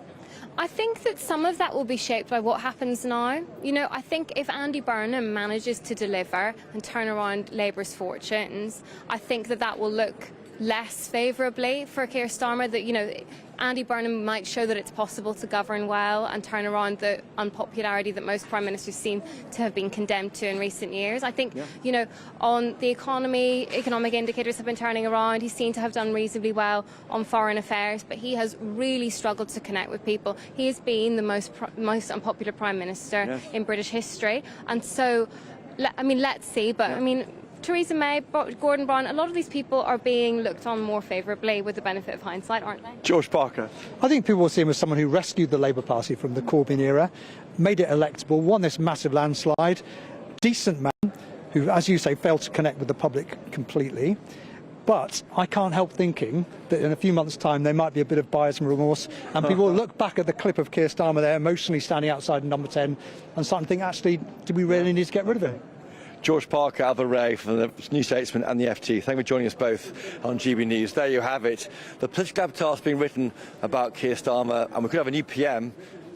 Speaker 9: I think that some of that will be shaped by what happens now. You know, I think if Andy Burnham manages to deliver and turn around Labour's fortunes, I think that will look less favourably for Keir Starmer. That, you know, Andy Burnham might show that it's possible to govern well and turn around the unpopularity that most prime ministers seem to have been condemned to in recent years. I think, you know, on the economy, economic indicators have been turning around. He's seen to have done reasonably well on foreign affairs, but he has really struggled to connect with people. He has been the most unpopular prime minister in British history. And so, I mean, let's see. But, I mean, Theresa May, Gordon Brown, a lot of these people are being looked on more favourably with the benefit of hindsight, aren't they?
Speaker 4: George Parker.
Speaker 10: I think people will see him as someone who rescued the Labour Party from the Corbyn era, made it electable, won this massive landslide, decent man who, as you say, failed to connect with the public completely. But I can't help thinking that in a few months' time there might be a bit of bias and remorse, and people will look back at the clip of Keir Starmer there emotionally standing outside number 10 and start to think, actually, do we really need to get rid of him?
Speaker 4: George Parker, Alva Ray from the New Statesman and the FT. Thank you for joining us both on GB News. There you have it. The political avatar has been written about Keir Starmer, and we could have a new PM,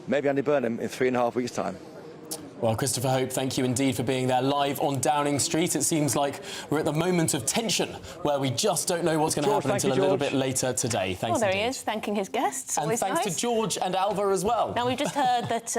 Speaker 4: maybe Andy Burnham, in 3.5 weeks' time.
Speaker 1: Well, Christopher Hope, thank you indeed for being there live on Downing Street. It seems like we're at the moment of tension where we just don't know what's going to happen until a little bit later today. Thanks.
Speaker 2: Well, there he is, thanking his guests.
Speaker 1: And thanks to George and Alva as well.
Speaker 2: Now, we've just heard that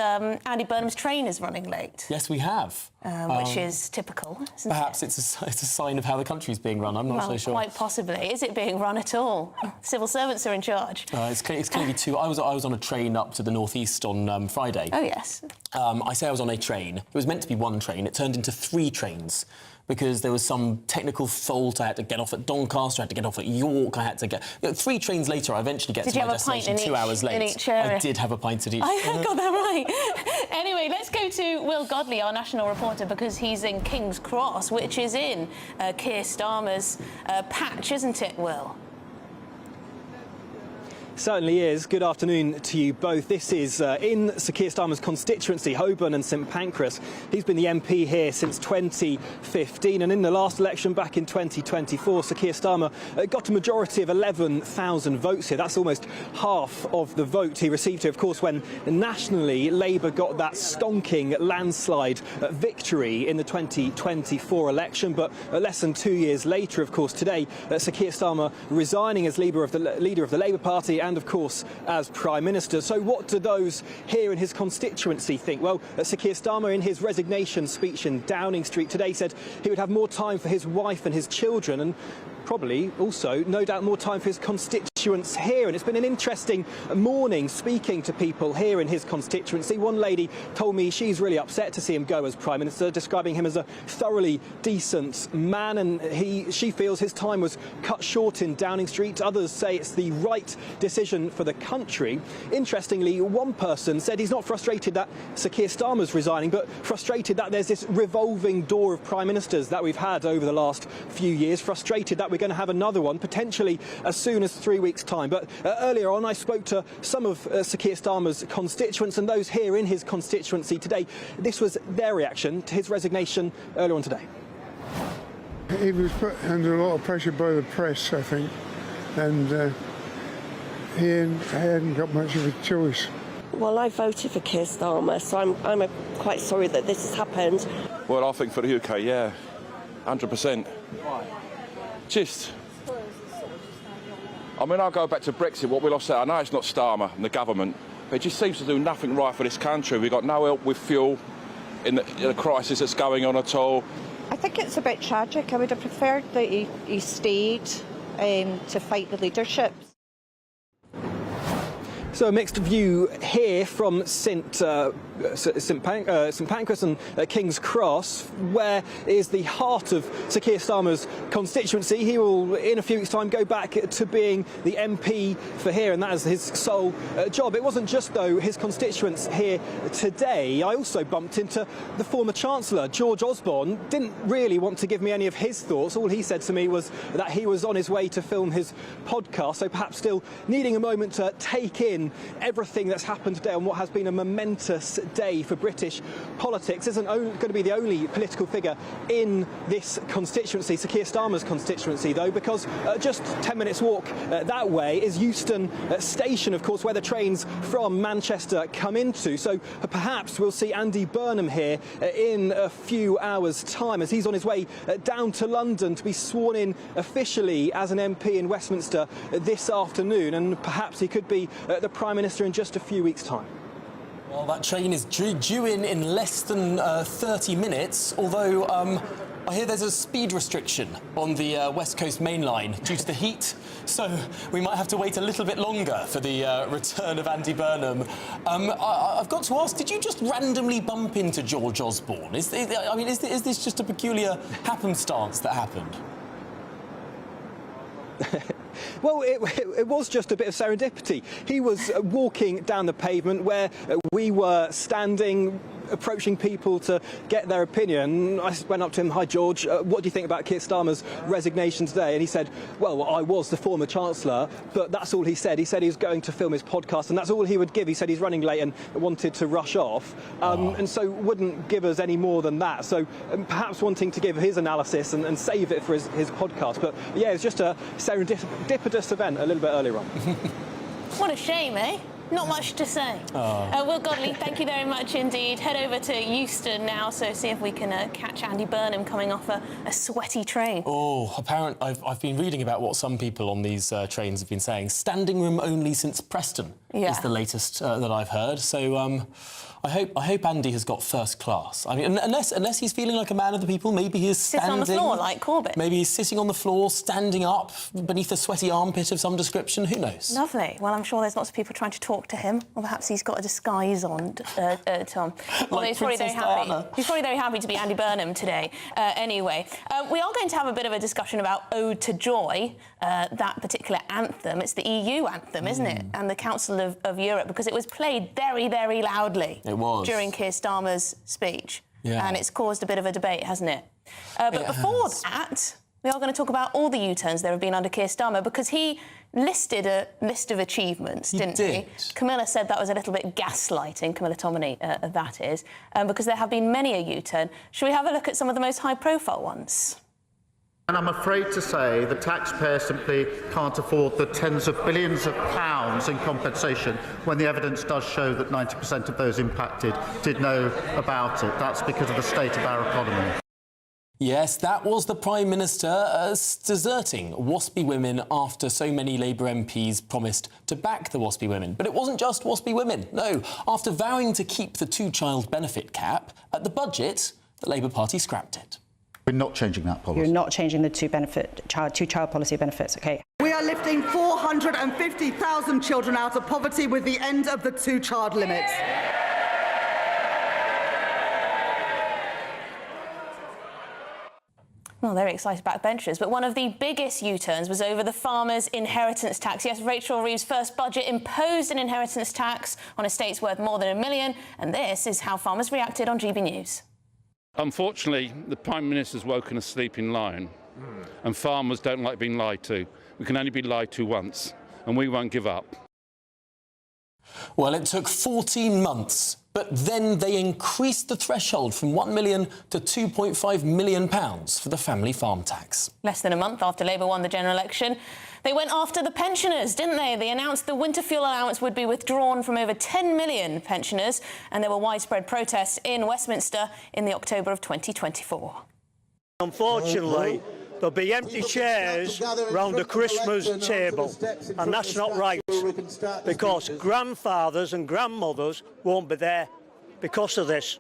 Speaker 2: Andy Burnham's train is running late.
Speaker 1: Yes, we have.
Speaker 2: which is typical, isn't
Speaker 1: Perhaps
Speaker 2: it?
Speaker 1: it's a sign of how the country's being run. I'm not so sure.
Speaker 2: Quite possibly. Is it being run at all? Civil servants are in charge.
Speaker 1: It's clearly too. I was on a train up to the northeast on Friday.
Speaker 2: Oh, yes.
Speaker 1: I say I was on a train. It was meant to be one train. It turned into 3 trains because there was some technical fault. I had to get off at Doncaster, I had to get off at York, I had to get... 3 trains later, I eventually get to my destination 2 hours late.
Speaker 2: In each area?
Speaker 1: I did have a pint at each.
Speaker 2: I got that right. Anyway, let's go to Will Godley, our national reporter, because he's in King's Cross, which is in Keir Starmer's patch, isn't it, Will?
Speaker 11: Certainly is. Good afternoon to you both. This is in Sir Keir Starmer's constituency, Holborn and St Pancras. He's been the MP here since 2015, and in the last election back in 2024, Sir Keir Starmer got a majority of 11,000 votes here. That's almost half of the vote he received here, of course, when nationally Labour got that stonking landslide victory in the 2024 election. But less than 2 years later, of course, today, Sir Keir Starmer resigning as leader of the Labour Party and, of course, as Prime Minister. So what do those here in his constituency think? Well, Sir Keir Starmer, in his resignation speech in Downing Street today, said he would have more time for his wife and his children, and probably also, no doubt, more time for his constituents here. And it's been an interesting morning speaking to people here in his constituency. One lady told me she's really upset to see him go as Prime Minister, describing him as a thoroughly decent man, and she feels his time was cut short in Downing Street. Others say it's the right decision for the country. Interestingly, one person said he's not frustrated that Sir Keir Starmer's resigning, but frustrated that there's this revolving door of Prime Ministers that we've had over the last few years, frustrated that we're going to have another one, potentially as soon as 3 weeks' time. But earlier on, I spoke to some of Sir Keir Starmer's constituents and those here in his constituency today. This was their reaction to his resignation earlier on today.
Speaker 12: He was put under a lot of pressure by the press, I think, and he hadn't got much of a choice.
Speaker 13: Well, I voted for Keir Starmer, so I'm quite sorry that this has happened.
Speaker 14: Well, I think for the UK, yeah, 100%.
Speaker 11: Why?
Speaker 14: Just, I mean, I'll go back to Brexit, what we lost out. I know it's not Starmer and the government, but it just seems to do nothing right for this country. We've got no help with fuel in the crisis that's going on at all.
Speaker 13: I think it's a bit tragic. I would have preferred that he stayed to fight the leadership.
Speaker 11: So a mixed view here from St Pancras and King's Cross, where is the heart of Sir Keir Starmer's constituency. He will, in a few weeks' time, go back to being the MP for here, and that is his sole job. It wasn't just, though, his constituents here today. I also bumped into the former Chancellor, George Osborne. Didn't really want to give me any of his thoughts. All he said to me was that he was on his way to film his podcast, so perhaps still needing a moment to take in everything that's happened today on what has been a momentous day for British politics. Isn't going to be the only political figure in this constituency, Sir Keir Starmer's constituency, though, because just 10 minutes walk that way is Euston Station, of course, where the trains from Manchester come into. So perhaps we'll see Andy Burnham here in a few hours' time as he's on his way down to London to be sworn in officially as an MP in Westminster this afternoon, and perhaps he could be the Prime Minister in just a few weeks' time.
Speaker 1: Well, that train is due in less than 30 minutes, although I hear there's a speed restriction on the West Coast Main Line due to the heat, so we might have to wait a little bit longer for the return of Andy Burnham. I've got to ask, did you just randomly bump into George Osborne? Is this just a peculiar happenstance that happened?
Speaker 11: Well, it was just a bit of serendipity. He was walking down the pavement where we were standing, approaching people to get their opinion. I went up to him, "Hi, George, what do you think about Keir Starmer's resignation today?" And he said, well, I was the former Chancellor, but that's all he said. He said he was going to film his podcast, and that's all he would give. He said he's running late and wanted to rush off, and so wouldn't give us any more than that. So perhaps wanting to give his analysis and save it for his podcast. But yeah, it's just a serendipitous event a little bit earlier on.
Speaker 2: What a shame, eh? Not much to say. Will Godley, thank you very much indeed. Head over to Euston now, so see if we can catch Andy Burnham coming off a sweaty train.
Speaker 1: Oh, apparently, I've been reading about what some people on these trains have been saying. Standing room only since Preston is the latest that I've heard. So I hope Andy has got first class. I mean, unless he's feeling like a man of the people, maybe he is standing...
Speaker 2: Sits on the floor like Corbyn.
Speaker 1: Maybe he's sitting on the floor, standing up beneath a sweaty armpit of some description. Who knows?
Speaker 2: Lovely. Well, I'm sure there's lots of people trying to talk to him, or perhaps he's got a disguise on, Tom. Although he's probably very happy. He's probably very happy to be Andy Burnham today. Anyway, we are going to have a bit of a discussion about Ode to Joy, that particular anthem. It's the EU anthem, isn't it? And the Council of Europe, because it was played very, very loudly.
Speaker 1: It was.
Speaker 2: During Keir Starmer's speech.
Speaker 1: Yeah.
Speaker 2: And it's caused a bit of a debate, hasn't it? But before that, we are going to talk about all the U-turns there have been under Keir Starmer, because he listed a list of achievements, didn't he? Camilla said that was a little bit gaslighting, Camilla Tominey, that is, because there have been many a U-turn. Shall we have a look at some of the most high-profile ones?
Speaker 3: And I'm afraid to say the taxpayer simply can't afford the tens of billions of pounds in compensation when the evidence does show that 90% of those impacted did know about it. That's because of the state of our economy.
Speaker 1: Yes, that was the Prime Minister deserting WASPy women after so many Labour MPs promised to back the WASPy women. But it wasn't just WASPy women, no. After vowing to keep the two-child benefit cap, at the budget, the Labour Party scrapped it.
Speaker 3: We're not changing that policy.
Speaker 15: You're not changing the two-child policy benefits, OK?
Speaker 16: We are lifting 450,000 children out of poverty with the end of the two-child limit.
Speaker 2: Well, very excited backbenchers, but one of the biggest U-turns was over the farmers' inheritance tax. Yes, Rachel Reeves' first budget imposed an inheritance tax on estates worth more than £1 million, and this is how farmers reacted on GB News.
Speaker 17: Unfortunately, the Prime Minister's woken a sleeping lion, and farmers don't like being lied to. We can only be lied to once, and we won't give up.
Speaker 1: Well, it took 14 months, but then they increased the threshold from £1 million to £2.5 million for the family farm tax.
Speaker 2: Less than a month after Labour won the general election, they went after the pensioners, didn't they? They announced the winter fuel allowance would be withdrawn from over 10 million pensioners, and there were widespread protests in Westminster in the October of 2024.
Speaker 18: Unfortunately, there'll be empty chairs round the Christmas table, and that's not right, because grandfathers and grandmothers won't be there because of this.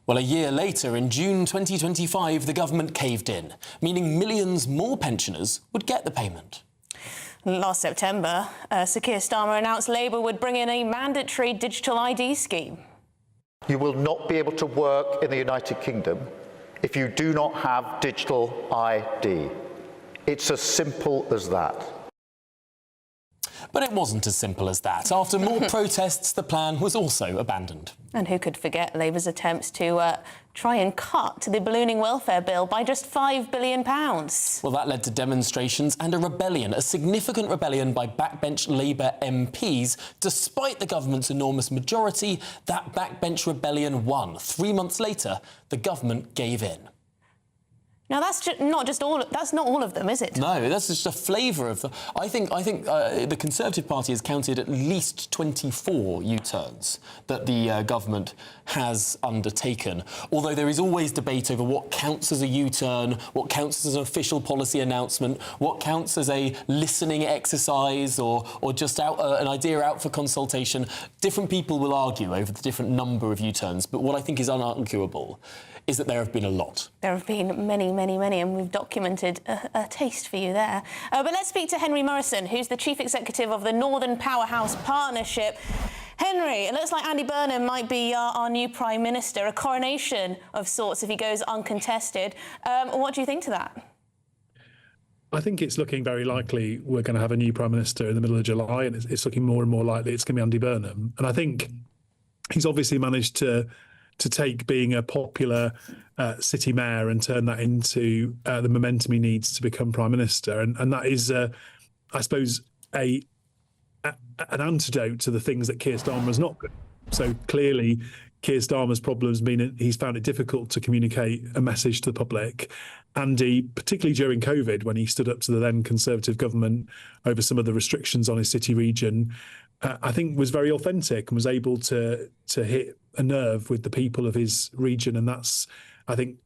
Speaker 1: Well, a year later, in June 2025, the government caved in, meaning millions more pensioners would get the payment.
Speaker 2: Last September, Sir Keir Starmer announced Labour would bring in a mandatory digital ID scheme.
Speaker 3: You will not be able to work in the United Kingdom if you do not have digital ID. It's as simple as that.
Speaker 1: But it wasn't as simple as that. After more protests, the plan was also abandoned.
Speaker 2: And who could forget Labour's attempts to try and cut the ballooning welfare bill by just £5 billion?
Speaker 1: Well, that led to demonstrations and a rebellion, a significant rebellion by backbench Labour MPs. Despite the government's enormous majority, that backbench rebellion won. 3 months later, the government gave in.
Speaker 2: Now, that's not all of them, is it?
Speaker 1: No, that's just a flavour of the... I think the Conservative Party has counted at least 24 U-turns that the government has undertaken, although there is always debate over what counts as a U-turn, what counts as an official policy announcement, what counts as a listening exercise or just an idea out for consultation. Different people will argue over the different number of U-turns, but what I think is unarguable is that there have been a lot.
Speaker 2: There have been many, many, many, and we've documented a taste for you there. But let's speak to Henry Morrison, who's the Chief Executive of the Northern Powerhouse Partnership. Henry, it looks like Andy Burnham might be our new Prime Minister, a coronation of sorts if he goes uncontested. What do you think to that?
Speaker 19: I think it's looking very likely we're going to have a new Prime Minister in the middle of July, and it's looking more and more likely it's going to be Andy Burnham. And I think he's obviously managed to take being a popular city mayor and turn that into the momentum he needs to become Prime Minister. And that is, I suppose, an antidote to the things that Keir Starmer has not been. So clearly, Keir Starmer's problems mean he's found it difficult to communicate a message to the public. Andy, particularly during COVID, when he stood up to the then Conservative government over some of the restrictions on his city region, I think was very authentic and was able to hit a nerve with the people of his region. And that's, I think,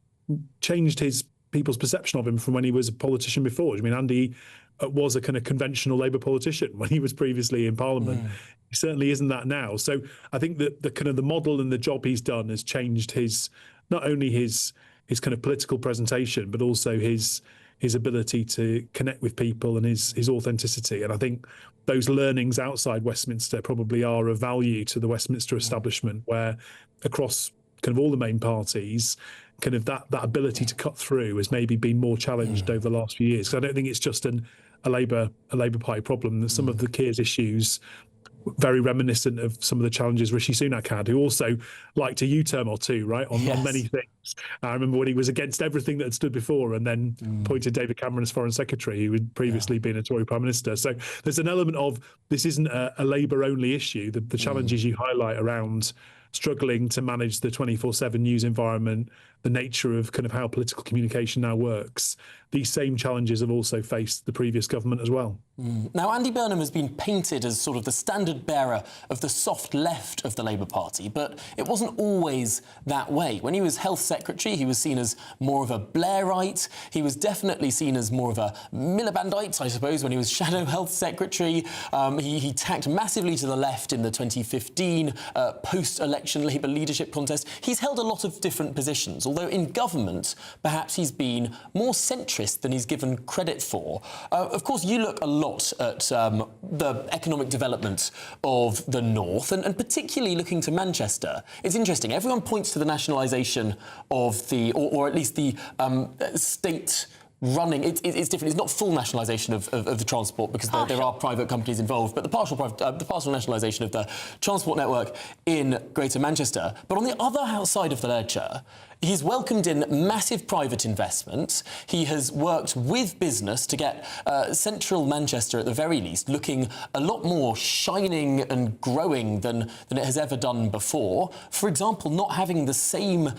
Speaker 19: changed his people's perception of him from when he was a politician before. I mean, Andy was a kind of conventional Labour politician when he was previously in Parliament. He certainly isn't that now. So I think that the model and the job he's done has changed not only his kind of political presentation, but also his ability to connect with people and his authenticity. And I think those learnings outside Westminster probably are of value to the Westminster establishment, where across kind of all the main parties, kind of that ability to cut through has maybe been more challenged over the last few years. Because I don't think it's just a Labour Party problem. That some of the Keir's issues, very reminiscent of some of the challenges Rishi Sunak had, who also liked a U-turn or two, right, on many things. I remember when he was against everything that had stood before and then appointed David Cameron as Foreign Secretary, who had previously been a Tory Prime Minister. So there's an element of this isn't a Labour-only issue. The challenges you highlight around struggling to manage the 24/7 news environment, the nature of kind of how political communication now works, these same challenges have also faced the previous government as well.
Speaker 1: Now, Andy Burnham has been painted as sort of the standard bearer of the soft left of the Labour Party, but it wasn't always that way. When he was Health Secretary, he was seen as more of a Blairite. He was definitely seen as more of a Milibandite, I suppose, when he was Shadow Health Secretary. He tacked massively to the left in the 2015 post-election Labour leadership contest. He's held a lot of different positions, although in government, perhaps he's been more centrist than he's given credit for. Of course, you look a lot at the economic development of the North, and particularly looking to Manchester. It's interesting. Everyone points to the nationalisation of or at least the state running. It's different. It's not full nationalisation of the transport, because there are private companies involved, but the partial nationalisation of the transport network in Greater Manchester. But on the other side of the ledger, he's welcomed in massive private investment. He has worked with business to get central Manchester, at the very least, looking a lot more shining and growing than it has ever done before. For example, not having the same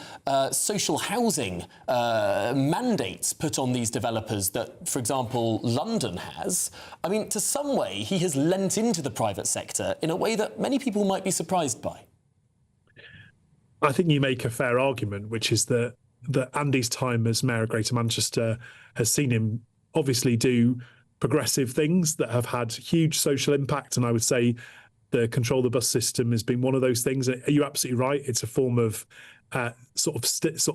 Speaker 1: social housing mandates put on these developers that, for example, London has. I mean, to some way, he has lent into the private sector in a way that many people might be surprised by.
Speaker 19: I think you make a fair argument, which is that Andy's time as Mayor of Greater Manchester has seen him obviously do progressive things that have had huge social impact. And I would say the control of the bus system has been one of those things. And you're absolutely right. It's a form of sort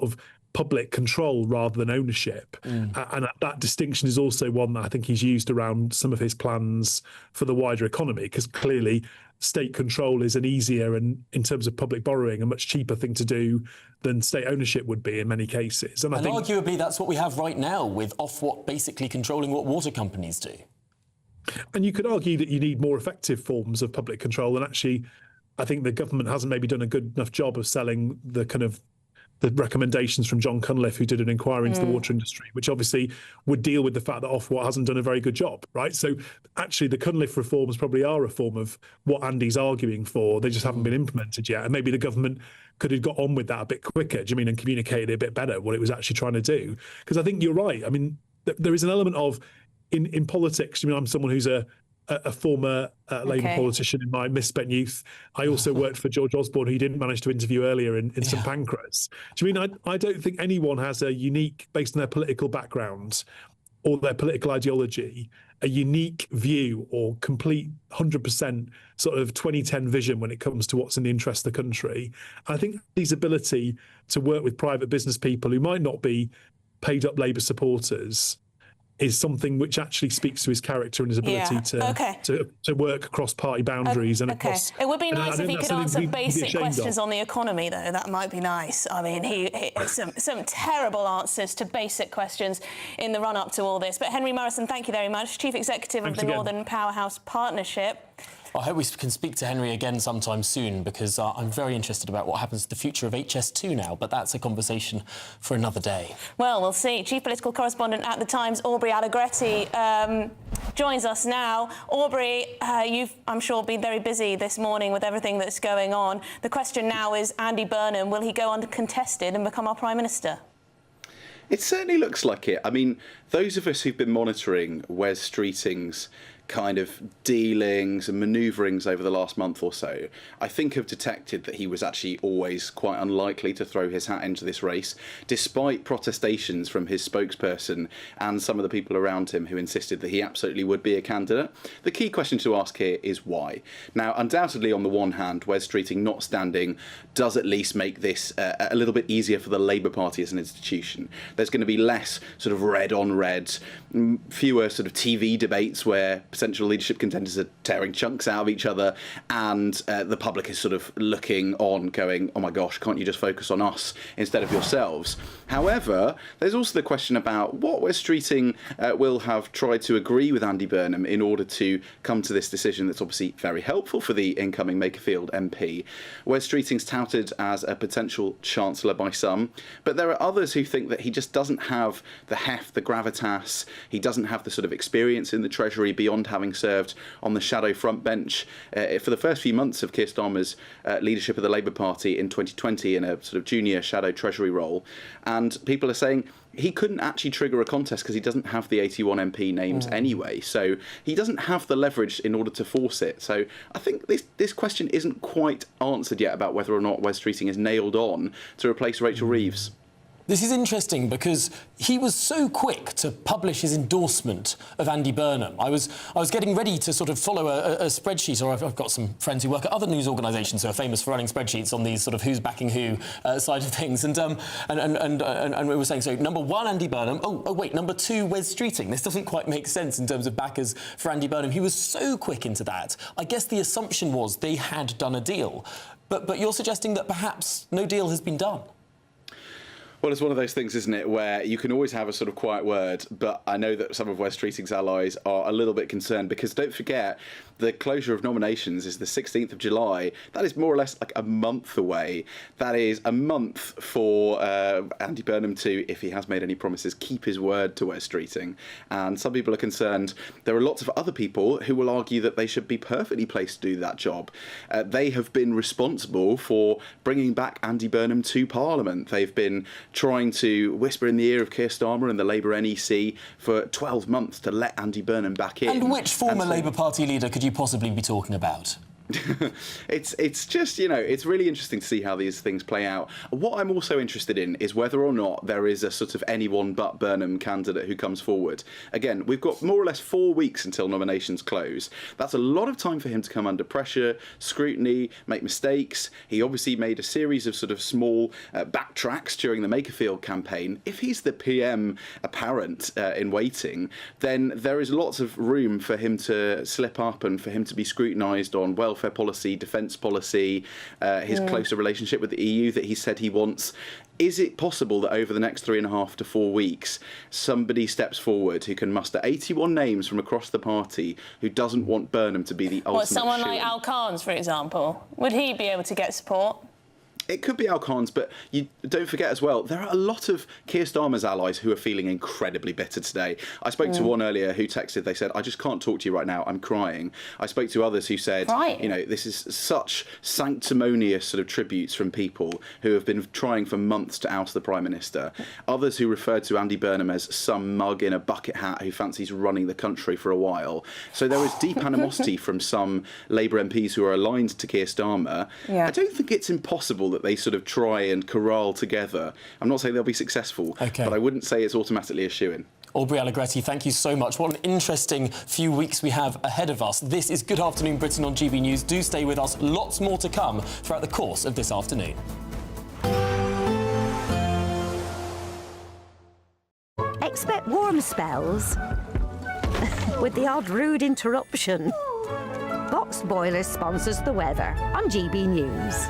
Speaker 19: of public control rather than ownership. And that distinction is also one that I think he's used around some of his plans for the wider economy, because clearly state control is an easier and, in terms of public borrowing, a much cheaper thing to do than state ownership would be in many cases. And I think
Speaker 1: arguably that's what we have right now, with Ofwat basically controlling what water companies do.
Speaker 19: And you could argue that you need more effective forms of public control, and actually I think the government hasn't maybe done a good enough job of selling the kind of the recommendations from John Cunliffe, who did an inquiry into the water industry, which obviously would deal with the fact that Ofwat hasn't done a very good job, right? So actually the Cunliffe reforms probably are a form of what Andy's arguing for. They just haven't been implemented yet. And maybe the government could have got on with that a bit quicker, do you mean, and communicated a bit better what it was actually trying to do. Because I think you're right. I mean, there is an element of, in politics, I mean, I'm someone who's a former Labour politician in my misspent youth. I also worked for George Osborne, who you didn't manage to interview earlier in St Pancras. Do you mean I don't think anyone has a unique, based on their political background or their political ideology, a unique view or complete 100% sort of 2010 vision when it comes to what's in the interest of the country. And I think his ability to work with private business people who might not be paid up Labour supporters is something which actually speaks to his character and his ability to work across party boundaries and across.
Speaker 2: It would be nice if he could answer basic questions on the economy, though. That might be nice. I mean, he some terrible answers to basic questions in the run-up to all this. But Henry Morrison, thank you very much, Chief Executive of the Northern Powerhouse Partnership.
Speaker 1: I hope we can speak to Henry again sometime soon, because I'm very interested about what happens to the future of HS2 now, but that's a conversation for another day.
Speaker 2: Well, we'll see. Chief Political Correspondent at The Times, Aubrey Allegretti, joins us now. Aubrey, you've, I'm sure, been very busy this morning with everything that's going on. The question now is, Andy Burnham, will he go uncontested and become our Prime Minister?
Speaker 20: It certainly looks like it. I mean, those of us who've been monitoring Wes Streeting's kind of dealings and manoeuvrings over the last month or so, I think have detected that he was actually always quite unlikely to throw his hat into this race, despite protestations from his spokesperson and some of the people around him who insisted that he absolutely would be a candidate. The key question to ask here is why. Now, undoubtedly, on the one hand, Wes Streeting not standing does at least make this a little bit easier for the Labour Party as an institution. There's going to be less sort of red on red, fewer sort of TV debates where potential leadership contenders are tearing chunks out of each other, and the public is sort of looking on going, oh my gosh, can't you just focus on us instead of yourselves? However, there's also the question about what Wes Streeting will have tried to agree with Andy Burnham in order to come to this decision that's obviously very helpful for the incoming Makerfield MP. Wes Streeting's touted as a potential chancellor by some, but there are others who think that he just doesn't have the heft, the gravitas, he doesn't have the sort of experience in the Treasury beyond having served on the shadow front bench for the first few months of Keir Starmer's leadership of the Labour Party in 2020 in a sort of junior shadow Treasury role. And people are saying he couldn't actually trigger a contest because he doesn't have the 81 MP names anyway. So he doesn't have the leverage in order to force it. So I think this question isn't quite answered yet about whether or not Wes Streeting is nailed on to replace Rachel Reeves.
Speaker 1: This is interesting because he was so quick to publish his endorsement of Andy Burnham. I was getting ready to sort of follow a spreadsheet, or I've got some friends who work at other news organisations who are famous for running spreadsheets on these sort of who's backing who side of things. And we were saying, so number one, Andy Burnham. Oh wait, number two, Wes Streeting. This doesn't quite make sense in terms of backers for Andy Burnham. He was so quick into that. I guess the assumption was they had done a deal. But you're suggesting that perhaps no deal has been done.
Speaker 20: Well, it's one of those things, isn't it, where you can always have a sort of quiet word, but I know that some of Wes Streeting's allies are a little bit concerned because don't forget, the closure of nominations is the 16th of July. That is more or less like a month away. That is a month for Andy Burnham to, if he has made any promises, keep his word to Wes Streeting. And some people are concerned. There are lots of other people who will argue that they should be perfectly placed to do that job. They have been responsible for bringing back Andy Burnham to Parliament. They've been trying to whisper in the ear of Keir Starmer and the Labour NEC for 12 months to let Andy Burnham back in.
Speaker 1: And which former Labour Party leader could you possibly be talking about?
Speaker 20: It's just, you know, it's really interesting to see how these things play out. What I'm also interested in is whether or not there is a sort of anyone but Burnham candidate who comes forward. Again, we've got more or less 4 weeks until nominations close. That's a lot of time for him to come under pressure, scrutiny, make mistakes. He obviously made a series of sort of small backtracks during the Makerfield campaign. If he's the PM apparent in waiting, then there is lots of room for him to slip up and for him to be scrutinised on welfare policy, defence policy, his closer relationship with the EU that he said he wants. Is it possible that over the next 3.5 to 4 weeks, somebody steps forward who can muster 81 names from across the party who doesn't want Burnham to be the ultimate
Speaker 2: someone
Speaker 20: shoe-in?
Speaker 2: like Al Carnes, for example? Would he be able to get support?
Speaker 20: It could be Al Carnes, but you don't forget as well, there are a lot of Keir Starmer's allies who are feeling incredibly bitter today. I spoke to one earlier who texted, they said, I just can't talk to you right now, I'm crying. I spoke to others who said, you know, this is such sanctimonious sort of tributes from people who have been trying for months to oust the Prime Minister. Others who referred to Andy Burnham as some mug in a bucket hat who fancies running the country for a while. So there is deep animosity from some Labour MPs who are aligned to Keir Starmer. I don't think it's impossible that they sort of try and corral together. I'm not saying they'll be successful, but I wouldn't say it's automatically a shoo-in.
Speaker 1: Aubrey Allegretti, thank you so much. What an interesting few weeks we have ahead of us. This is Good Afternoon Britain on GB News. Do stay with us. Lots more to come throughout the course of this afternoon.
Speaker 21: Expect warm spells with the odd rude interruption. Box Boilers sponsors the weather on GB News.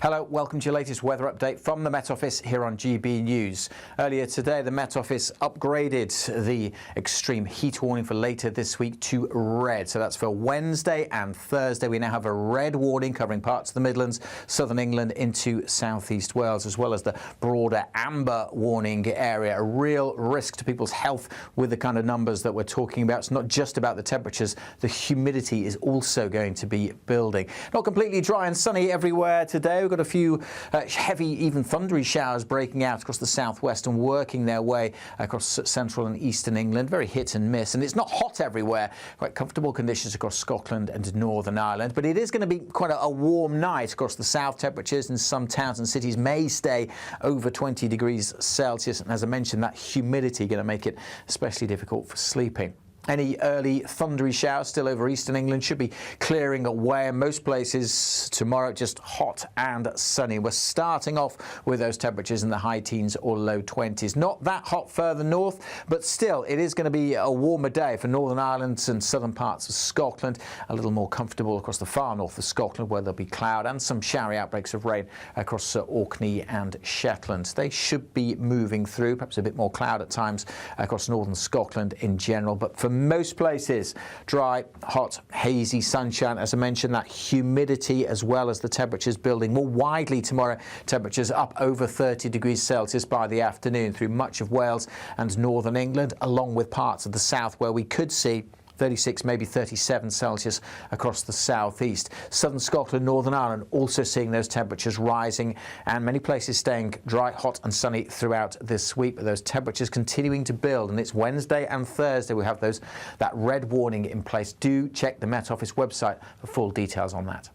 Speaker 22: Hello, welcome to your latest weather update from the Met Office here on GB News. Earlier today, the Met Office upgraded the extreme heat warning for later this week to red. So that's for Wednesday and Thursday. We now have a red warning covering parts of the Midlands, southern England into southeast Wales, as well as the broader amber warning area. A real risk to people's health with the kind of numbers that we're talking about. It's not just about the temperatures. The humidity is also going to be building. Not completely dry and sunny everywhere today. We've got a few heavy, even thundery showers breaking out across the southwest and working their way across central and eastern England. Very hit and miss. And it's not hot everywhere. Quite comfortable conditions across Scotland and Northern Ireland. But it is going to be quite a warm night across the south. Temperatures in some towns and cities may stay over 20 degrees Celsius. And as I mentioned, that humidity going to make it especially difficult for sleeping. Any early thundery showers still over eastern England should be clearing away. In most places tomorrow, just hot and sunny. We're starting off with those temperatures in the high teens or low 20s. Not that hot further north, but still it is going to be a warmer day for Northern Ireland and southern parts of Scotland. A little more comfortable across the far north of Scotland, where there'll be cloud and some showery outbreaks of rain across Orkney and Shetland. They should be moving through, perhaps a bit more cloud at times across northern Scotland in general, but for most places, dry, hot, hazy sunshine. As I mentioned, that humidity as well as the temperatures building more widely tomorrow. Temperatures up over 30 degrees Celsius by the afternoon through much of Wales and northern England, along with parts of the south where we could see 36, maybe 37 Celsius across the southeast. Southern Scotland, Northern Ireland also seeing those temperatures rising, and many places staying dry, hot and sunny throughout this week, but those temperatures continuing to build. And it's Wednesday and Thursday we have that red warning in place. Do check the Met Office website for full details on that.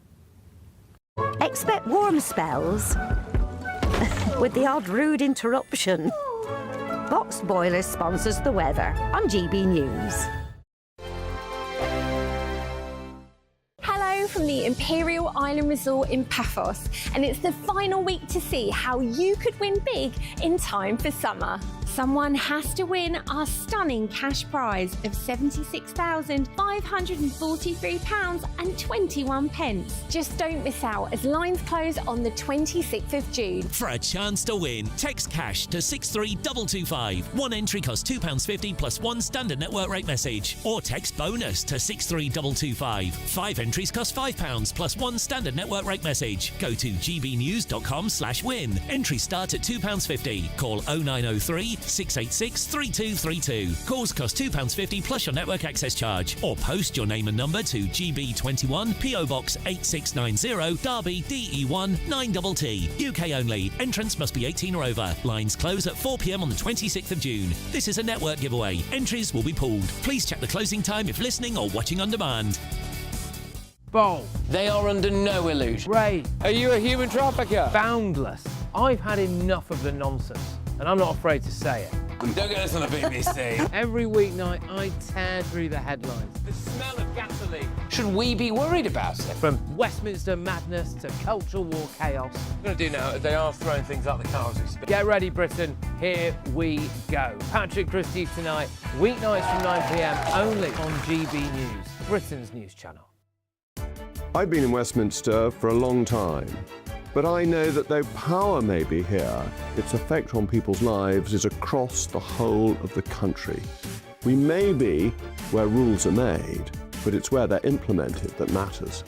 Speaker 21: Expect warm spells with the odd rude interruption. Boxed Boilers sponsors the weather on GB News.
Speaker 5: From the Imperial Island Resort in Paphos, and it's the final week to see how you could win big in time for summer. Someone has to win our stunning cash prize of £76,543.21. Just don't miss out as lines close on the 26th of June.
Speaker 7: For a chance to win, text cash to 63225. One entry costs £2.50 plus one standard network rate message. Or text bonus to 63225. 5 entries cost £5 plus one standard network rate message. Go to gbnews.com/win. Entries start at £2.50. Call 0903 686 3232. Calls cost £2.50 plus your network access charge. Or post your name and number to GB21 PO Box 8690 Derby DE1 9TT. UK only. Entrance must be 18 or over. Lines close at 4 p.m. on the 26th of June. This is a network giveaway. Entries will be pulled. Please check the closing time if listening or watching on demand.
Speaker 23: Bold.
Speaker 1: They are under no illusion.
Speaker 23: Ray. Are you a human trafficker? Boundless. I've had enough of the nonsense, and I'm not afraid to say it.
Speaker 1: Don't get us on the BBC.
Speaker 23: Every weeknight, I tear through the headlines.
Speaker 1: The smell of gasoline. Should we be worried about it?
Speaker 23: From Westminster madness to cultural war chaos.
Speaker 1: What we're going to do now is they are throwing things out the car as we speak.
Speaker 23: Get ready, Britain. Here we go. Patrick Christie tonight, weeknights from 9 p.m. only on GB News, Britain's news channel.
Speaker 24: I've been in Westminster for a long time, but I know that though power may be here, its effect on people's lives is across the whole of the country. We may be where rules are made, but it's where they're implemented that matters.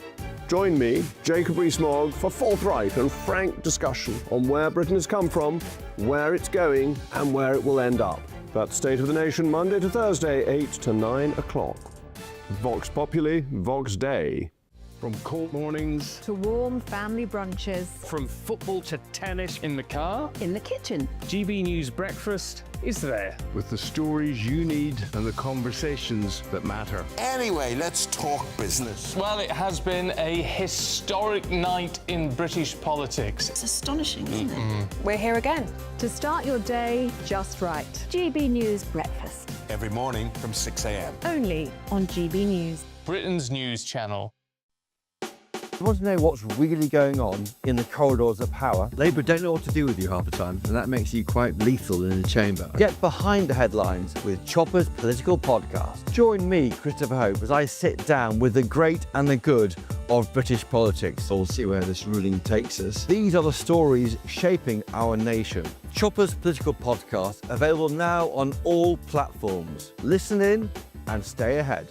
Speaker 24: Join me, Jacob Rees-Mogg, for forthright and frank discussion on where Britain has come from, where it's going, and where it will end up. That's State of the Nation, Monday to Thursday, 8 to 9 o'clock. Vox Populi, Vox Dei.
Speaker 25: From court mornings
Speaker 21: to warm family brunches.
Speaker 25: From football to tennis in the car.
Speaker 21: In the kitchen.
Speaker 25: GB News Breakfast is there. With the stories you need and the conversations that matter.
Speaker 26: Anyway, let's talk business.
Speaker 8: Well, it has been a historic night in British politics.
Speaker 27: It's astonishing, isn't it?
Speaker 21: We're here again. To start your day just right. GB News Breakfast.
Speaker 26: Every morning from 6 a.m.
Speaker 21: Only on GB News.
Speaker 8: Britain's news channel.
Speaker 28: You want to know what's really going on in the corridors of power? Labour don't know what to do with you half the time, and that makes you quite lethal in the chamber. Get behind the headlines with Chopper's Political Podcast. Join me, Christopher Hope, as I sit down with the great and the good of British politics. We'll see where this ruling takes us. These are the stories shaping our nation. Chopper's Political Podcast, available now on all platforms. Listen in and stay ahead.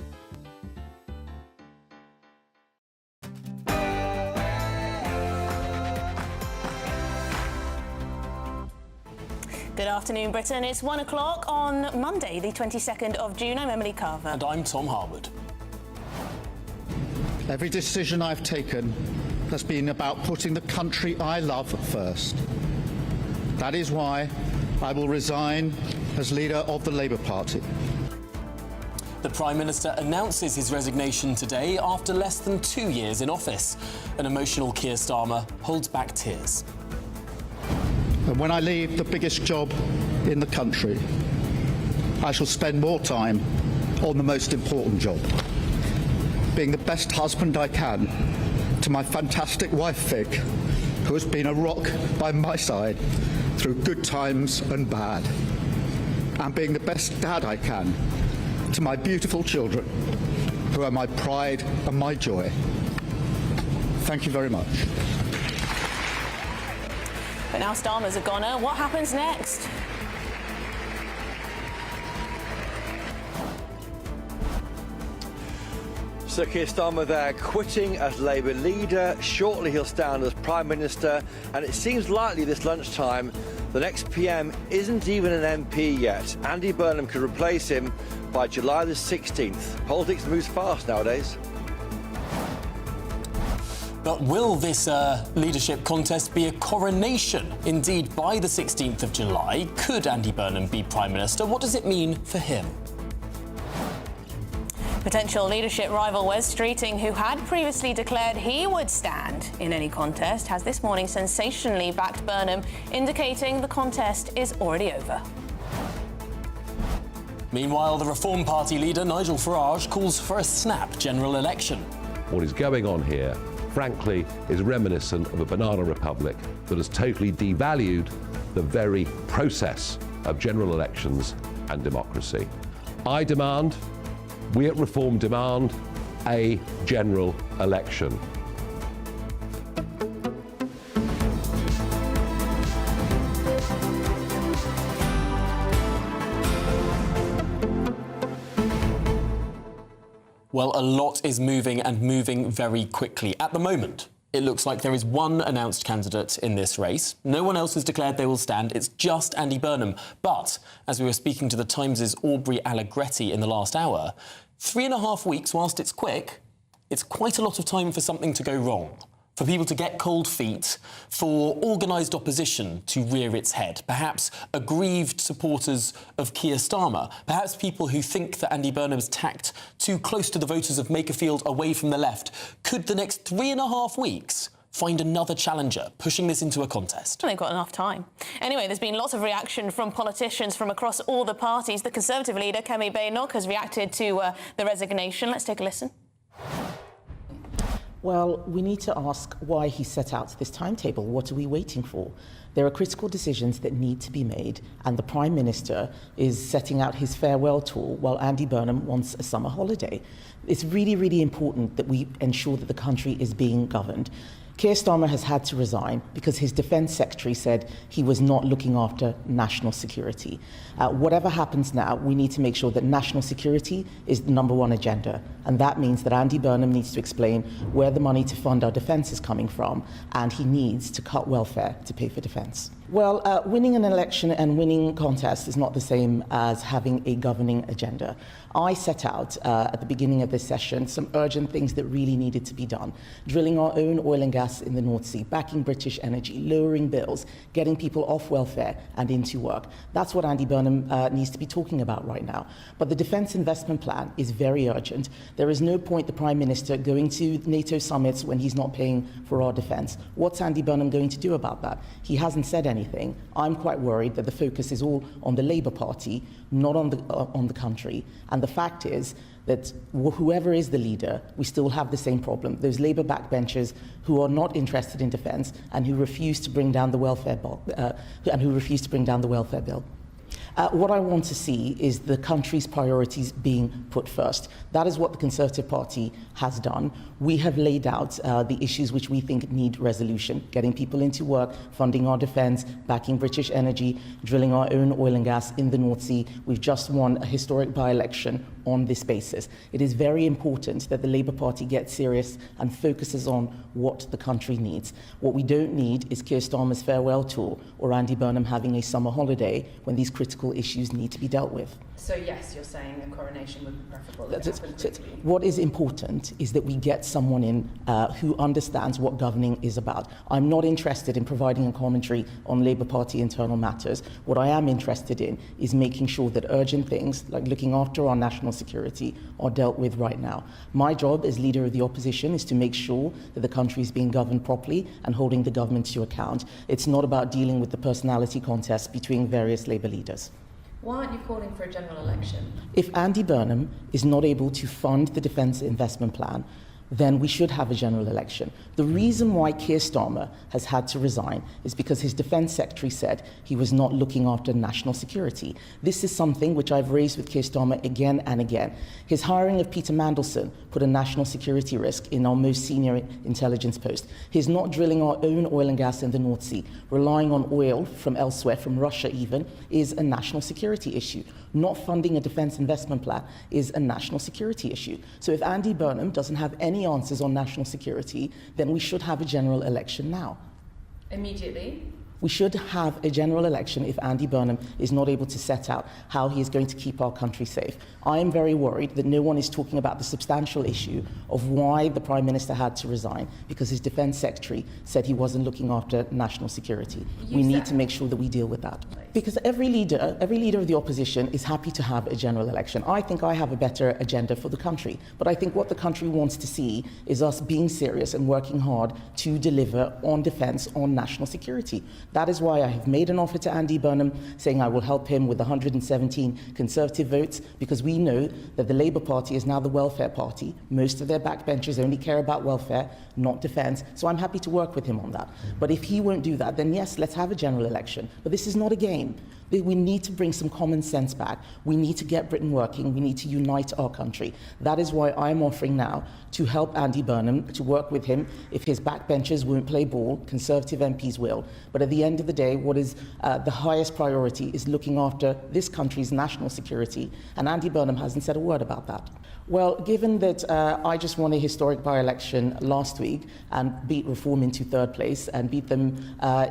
Speaker 2: Good afternoon, Britain. It's 1 o'clock on Monday, the 22nd of June. I'm Emily Carver.
Speaker 1: And I'm Tom Harwood.
Speaker 3: Every decision I've taken has been about putting the country I love first. That is why I will resign as leader of the Labour Party.
Speaker 1: The Prime Minister announces his resignation today after less than 2 years in office. An emotional Keir Starmer holds back tears.
Speaker 3: And when I leave the biggest job in the country, I shall spend more time on the most important job, being the best husband I can to my fantastic wife Vic, who has been a rock by my side through good times and bad, and being the best dad I can to my beautiful children, who are my pride and my joy. Thank you very much.
Speaker 2: But now Starmer's a goner. What happens next?
Speaker 28: Sir Keir Starmer there, quitting as Labour leader. Shortly he'll stand as Prime Minister, and it seems likely this lunchtime the next PM isn't even an MP yet. Andy Burnham could replace him by July the 16th. Politics moves fast nowadays.
Speaker 1: But will this leadership contest be a coronation? Indeed, by the 16th of July, could Andy Burnham be Prime Minister? What does it mean for him?
Speaker 2: Potential leadership rival Wes Streeting, who had previously declared he would stand in any contest, has this morning sensationally backed Burnham, indicating the contest is already over.
Speaker 1: Meanwhile, the Reform Party leader, Nigel Farage, calls for a snap general election.
Speaker 4: What is going on here, frankly, is reminiscent of a banana republic that has totally devalued the very process of general elections and democracy. We at Reform demand a general election.
Speaker 1: Well, a lot is moving and moving very quickly. At the moment, it looks like there is one announced candidate in this race. No one else has declared they will stand. It's just Andy Burnham. But, as we were speaking to the Times' Aubrey Allegretti in the last hour, 3.5 weeks, whilst it's quick, it's quite a lot of time for something to go wrong, for people to get cold feet, for organised opposition to rear its head, perhaps aggrieved supporters of Keir Starmer, perhaps people who think that Andy Burnham's tacked too close to the voters of Makerfield away from the left. Could the next 3.5 weeks find another challenger, pushing this into a contest?
Speaker 2: They've got enough time. Anyway, there's been lots of reaction from politicians from across all the parties. The Conservative leader, Kemi Badenoch, has reacted to the resignation. Let's take a listen.
Speaker 6: Well, we need to ask why he set out this timetable. What are we waiting for? There are critical decisions that need to be made, and the Prime Minister is setting out his farewell tour while Andy Burnham wants a summer holiday. It's really, really important that we ensure that the country is being governed. Keir Starmer has had to resign because his Defence Secretary said he was not looking after national security. Whatever happens now, we need to make sure that national security is the #1 agenda. And that means that Andy Burnham needs to explain where the money to fund our defence is coming from, and he needs to cut welfare to pay for defence. Well, winning an election and winning contests is not the same as having a governing agenda. I set out at the beginning of this session some urgent things that really needed to be done. Drilling our own oil and gas in the North Sea, backing British energy, lowering bills, getting people off welfare and into work. That's what Andy Burnham needs to be talking about right now. But the Defence Investment Plan is very urgent. There is no point the Prime Minister going to NATO summits when he's not paying for our defence. What's Andy Burnham going to do about that? He hasn't said anything. I'm quite worried that the focus is all on the Labour Party, not on the country. And the fact is that whoever is the leader, we still have the same problem. Those Labour backbenchers who are not interested in defence and who refuse to bring down the welfare bill. What I want to see is the country's priorities being put first. That is what the Conservative Party has done. We have laid out the issues which we think need resolution: getting people into work, funding our defence, backing British energy, drilling our own oil and gas in the North Sea. We've just won a historic by-election on this basis. It is very important that the Labour Party gets serious and focuses on what the country needs. What we don't need is Keir Starmer's farewell tour or Andy Burnham having a summer holiday when these critical issues need to be dealt with.
Speaker 9: So yes, you're saying a coronation would be preferable. If it happened quickly.
Speaker 6: What is important is that we get someone in who understands what governing is about. I'm not interested in providing a commentary on Labour Party internal matters. What I am interested in is making sure that urgent things like looking after our national security are dealt with right now. My job as leader of the opposition is to make sure that the country is being governed properly and holding the government to account. It's not about dealing with the personality contest between various Labour leaders.
Speaker 9: Why aren't you calling for a general election?
Speaker 6: If Andy Burnham is not able to fund the Defence Investment Plan, then we should have a general election. The reason why Keir Starmer has had to resign is because his Defence Secretary said he was not looking after national security. This is something which I've raised with Keir Starmer again and again. His hiring of Peter Mandelson put a national security risk in our most senior intelligence post. His not drilling our own oil and gas in the North Sea, relying on oil from elsewhere, from Russia even, is a national security issue. Not funding a defence investment plan is a national security issue. So if Andy Burnham doesn't have any answers on national security, then we should have a general election now.
Speaker 9: Immediately?
Speaker 6: We should have a general election if Andy Burnham is not able to set out how he is going to keep our country safe. I am very worried that no one is talking about the substantial issue of why the Prime Minister had to resign, because his Defence Secretary said he wasn't looking after national security. We need to make sure that we deal with that. Because every leader of the opposition is happy to have a general election. I think I have a better agenda for the country, but I think what the country wants to see is us being serious and working hard to deliver on defence, on national security. That is why I have made an offer to Andy Burnham, saying I will help him with 117 Conservative votes, because we know that the Labour Party is now the welfare party. Most of their backbenchers only care about welfare, not defence, so I'm happy to work with him on that. But if he won't do that, then yes, let's have a general election. But this is not a game. We need to bring some common sense back. We need to get Britain working. We need to unite our country. That is why I'm offering now to help Andy Burnham, to work with him. If his backbenchers won't play ball, Conservative MPs will. But at the end of the day, what is the highest priority is looking after this country's national security. And Andy Burnham hasn't said a word about that. Well, given that I just won a historic by-election last week and beat Reform into third place and beat them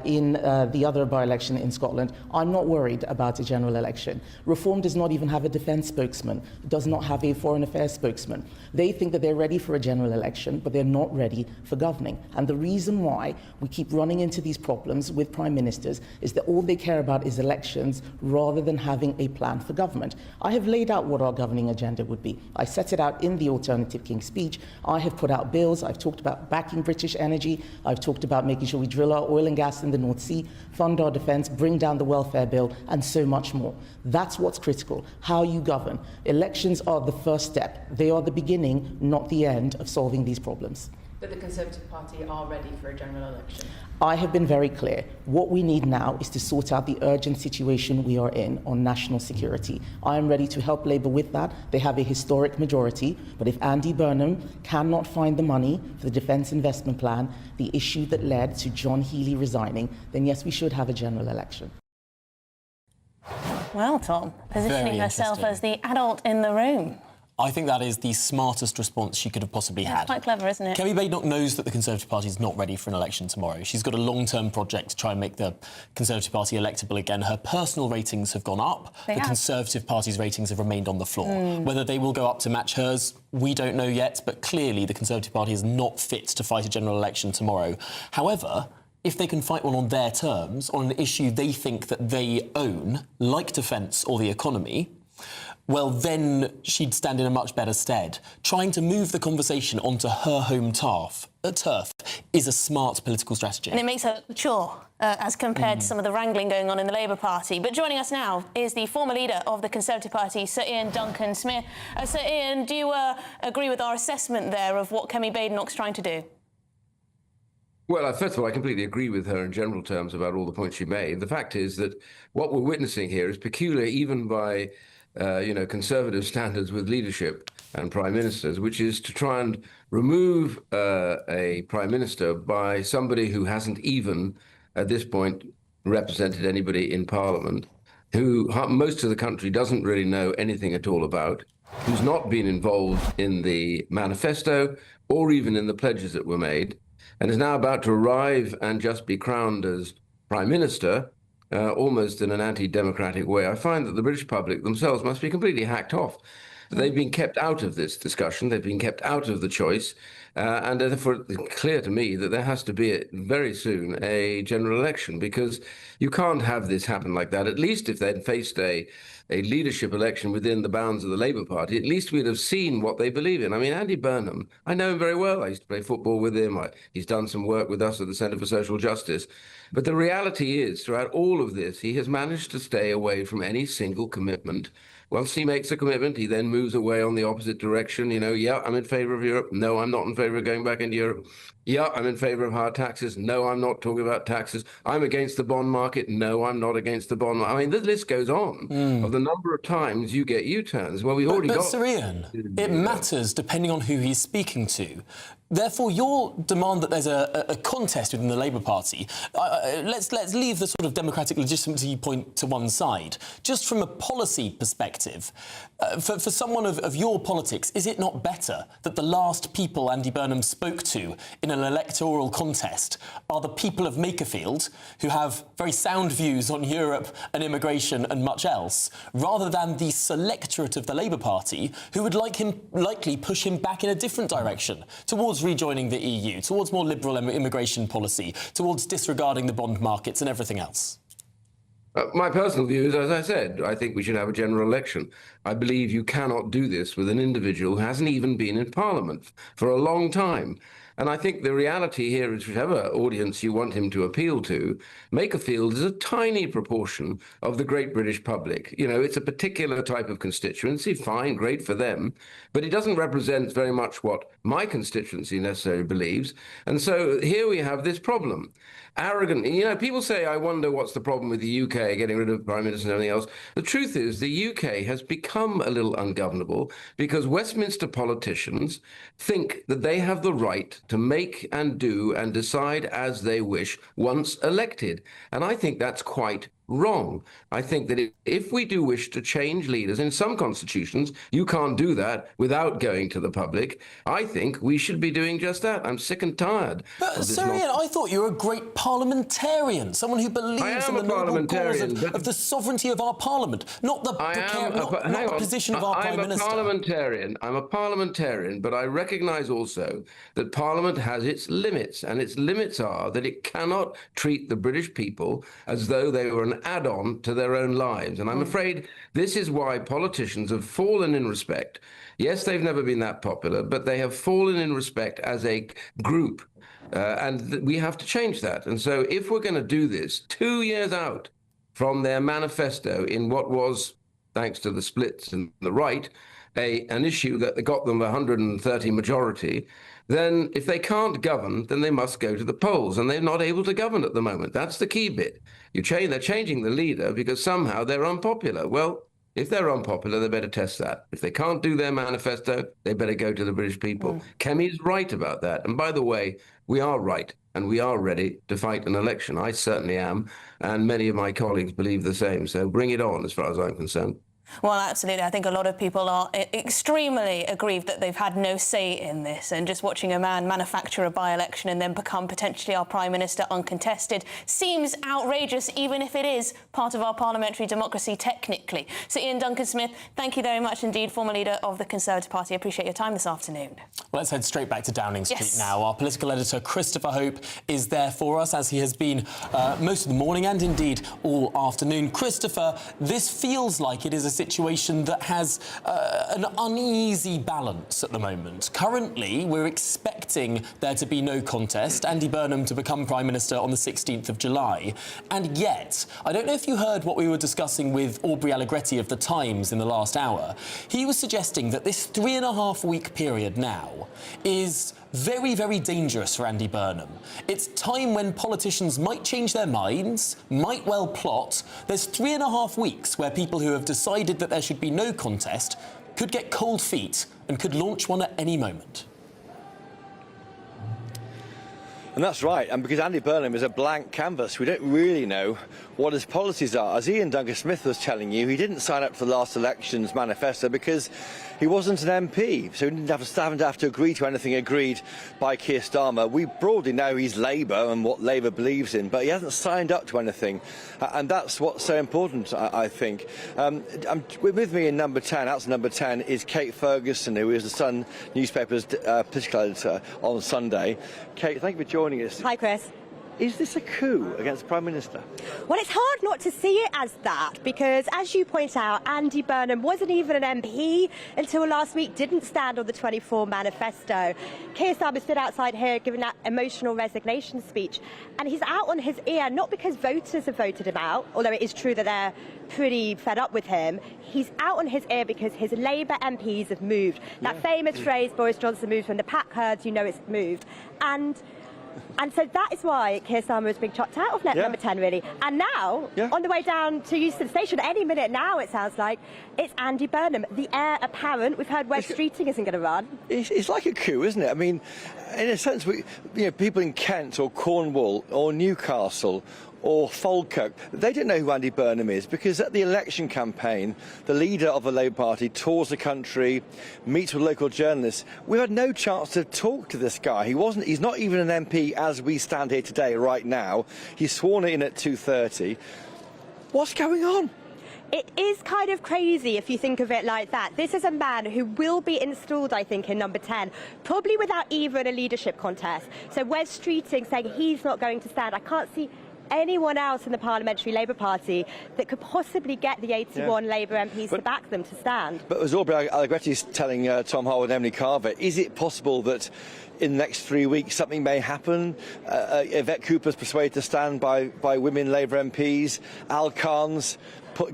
Speaker 6: in the other by-election in Scotland, I'm not worried about a general election. Reform does not even have a defence spokesman, does not have a foreign affairs spokesman. They think that they're ready for a general election, but they're not ready for governing. And the reason why we keep running into these problems with prime ministers is that all they care about is elections rather than having a plan for government. I have laid out what our governing agenda would be. I set it out in the Alternative King speech. I have put out bills. I've talked about backing British energy. I've talked about making sure we drill our oil and gas in the North Sea, fund our defence, bring down the welfare bill, and so much more. That's what's critical, how you govern. Elections are the first step. They are the beginning, not the end, of solving these problems.
Speaker 9: But the Conservative Party are ready for a general election.
Speaker 6: I have been very clear. What we need now is to sort out the urgent situation we are in on national security. I am ready to help Labour with that. They have a historic majority. But if Andy Burnham cannot find the money for the Defence Investment Plan, the issue that led to John Healey resigning, then yes, we should have a general election.
Speaker 2: Well, Tom, positioning herself as the adult in the room.
Speaker 1: I think that is the smartest response she could have possibly had.
Speaker 2: It's quite clever, isn't it?
Speaker 1: Kemi Badenoch knows that the Conservative Party is not ready for an election tomorrow. She's got a long-term project to try and make the Conservative Party electable again. Her personal ratings have gone up. The Conservative Party's ratings have remained on the floor. Whether they will go up to match hers, we don't know yet, but clearly the Conservative Party is not fit to fight a general election tomorrow. However, if they can fight one on their terms, on an issue they think that they own, like defence or the economy, well, then she'd stand in a much better stead. Trying to move the conversation onto her home turf is a smart political strategy.
Speaker 2: And it makes her mature as compared to some of the wrangling going on in the Labour Party. But joining us now is the former leader of the Conservative Party, Sir Ian Duncan-Smith. Sir Ian, do you agree with our assessment there of what Kemi Badenoch's trying to do?
Speaker 10: Well, first of all, I completely agree with her in general terms about all the points she made. The fact is that what we're witnessing here is peculiar even by conservative standards with leadership and prime ministers, which is to try and remove a prime minister by somebody who hasn't even, at this point, represented anybody in Parliament, who most of the country doesn't really know anything at all about, who's not been involved in the manifesto or even in the pledges that were made, and is now about to arrive and just be crowned as prime minister almost in an anti-democratic way, I find that the British public themselves must be completely hacked off. They've been kept out of this discussion. They've been kept out of the choice. And therefore, it's clear to me that there has to be very soon a general election, because you can't have this happen like that. At least if they'd faced a leadership election within the bounds of the Labour Party, at least we'd have seen what they believe in. I mean, Andy Burnham, I know him very well. I used to play football with him. He's done some work with us at the Centre for Social Justice. But the reality is, throughout all of this, he has managed to stay away from any single commitment. Once he makes a commitment, he then moves away on the opposite direction. You know, yeah, I'm in favour of Europe. No, I'm not in favour of going back into Europe. Yeah, I'm in favour of higher taxes. No, I'm not talking about taxes. I'm against the bond market. No, I'm not against the bond market. I mean, the list goes on of the number of times you get U-turns. Well, we've already got...
Speaker 1: Sir Ian, it matters depending on who he's speaking to. Therefore, your demand that there's a contest within the Labour Party, let's leave the sort of democratic legitimacy point to one side. Just from a policy perspective, for someone of your politics, is it not better that the last people Andy Burnham spoke to in an electoral contest are the people of Makerfield, who have very sound views on Europe and immigration and much else, rather than the selectorate of the Labour Party, who would likely push him back in a different direction, towards rejoining the EU, towards more liberal immigration policy, towards disregarding the bond markets and everything else?
Speaker 10: My personal view is, as I said, I think we should have a general election. I believe you cannot do this with an individual who hasn't even been in Parliament for a long time. And I think the reality here is, whichever audience you want him to appeal to, Makerfield is a tiny proportion of the great British public. You know, it's a particular type of constituency, fine, great for them, but it doesn't represent very much what my constituency necessarily believes. And so here we have this problem. Arrogant, you know, people say, I wonder what's the problem with the UK getting rid of Prime Minister and everything else. The truth is the UK has become a little ungovernable because Westminster politicians think that they have the right to make and do and decide as they wish once elected. And I think that's quite wrong. I think that if we do wish to change leaders, in some constitutions, you can't do that without going to the public. I think we should be doing just that. I'm sick and tired.
Speaker 1: But, Sir Ian, I thought you were a great parliamentarian, someone who believes in the noble cause of the sovereignty of our parliament, not the position of our Prime Minister.
Speaker 10: I'm a parliamentarian, but I recognise also that Parliament has its limits, and its limits are that it cannot treat the British people as though they were an add-on to their own lives. And I'm afraid this is why politicians have fallen in respect. Yes, they've never been that popular, but they have fallen in respect as a group. And we have to change that. And so if we're going to do this 2 years out from their manifesto in what was, thanks to the splits in the right, an issue that got them 130 majority, then if they can't govern, then they must go to the polls, and they're not able to govern at the moment. That's the key bit. They're changing the leader because somehow they're unpopular. Well, if they're unpopular, they better test that. If they can't do their manifesto, they better go to the British people. Kemi's right about that. And by the way, we are right, and we are ready to fight an election. I certainly am, and many of my colleagues believe the same. So bring it on, as far as I'm concerned.
Speaker 2: Well, absolutely. I think a lot of people are extremely aggrieved that they've had no say in this, and just watching a man manufacture a by-election and then become potentially our Prime Minister uncontested seems outrageous, even if it is part of our parliamentary democracy technically. So, Ian Duncan-Smith, thank you very much indeed, former leader of the Conservative Party. I appreciate your time this afternoon.
Speaker 1: Well, let's head straight back to Downing Street now. Our political editor, Christopher Hope, is there for us, as he has been most of the morning and indeed all afternoon. Christopher, this feels like it is a situation that has an uneasy balance at the moment. Currently, we're expecting there to be no contest, Andy Burnham to become Prime Minister on the 16th of July. And yet, I don't know if you heard what we were discussing with Aubrey Allegretti of The Times in the last hour. He was suggesting that this 3.5-week period now is very, very dangerous for Andy Burnham. It's time when politicians might change their minds, might well plot. There's 3.5 weeks where people who have decided that there should be no contest could get cold feet and could launch one at any moment.
Speaker 28: And that's right, and because Andy Burnham is a blank canvas, we don't really know what his policies are. As Ian Duncan-Smith was telling you, he didn't sign up to the last election's manifesto because he wasn't an MP, so he didn't have to agree to anything agreed by Keir Starmer. We broadly know he's Labour and what Labour believes in, but he hasn't signed up to anything, and that's what's so important, I think. With me in number 10, that's number 10, is Kate Ferguson, who is the Sun newspaper's political editor on Sunday. Kate, thank you for joining us.
Speaker 11: Hi, Chris.
Speaker 28: Is this a coup against the Prime Minister?
Speaker 11: Well, it's hard not to see it as that because, as you point out, Andy Burnham wasn't even an MP until last week, didn't stand on the 24 manifesto. Keir Starmer stood outside here giving that emotional resignation speech, and he's out on his ear, not because voters have voted him out, although it is true that they're pretty fed up with him. He's out on his ear because his Labour MPs have moved. That famous phrase, Boris Johnson moves when the pack herds, you know it's moved. And so that is why Keir Starmer is being chopped out of number 10, really. And now, on the way down to Euston Station, any minute now, it sounds like, it's Andy Burnham, the heir apparent. We've heard Wes Streeting isn't going to run.
Speaker 28: It's like a coup, isn't it? I mean, in a sense, people in Kent or Cornwall or Newcastle or Falkirk, they don't know who Andy Burnham is because at the election campaign, the leader of the Labour Party tours the country, meets with local journalists. We had no chance to talk to this guy. He's not even an MP as we stand here today, right now. He's sworn in at 2:30. What's going on?
Speaker 11: It is kind of crazy if you think of it like that. This is a man who will be installed, I think, in number 10, probably without even a leadership contest. So Wes Streeting saying he's not going to stand. I can't see anyone else in the Parliamentary Labour Party that could possibly get the 81 Labour MPs to back them to stand.
Speaker 28: But as Aubrey Allegretti's telling Tom Harwood and Emily Carver, is it possible that in the next 3 weeks something may happen? Yvette Cooper's persuaded to stand by women Labour MPs. Al Khan's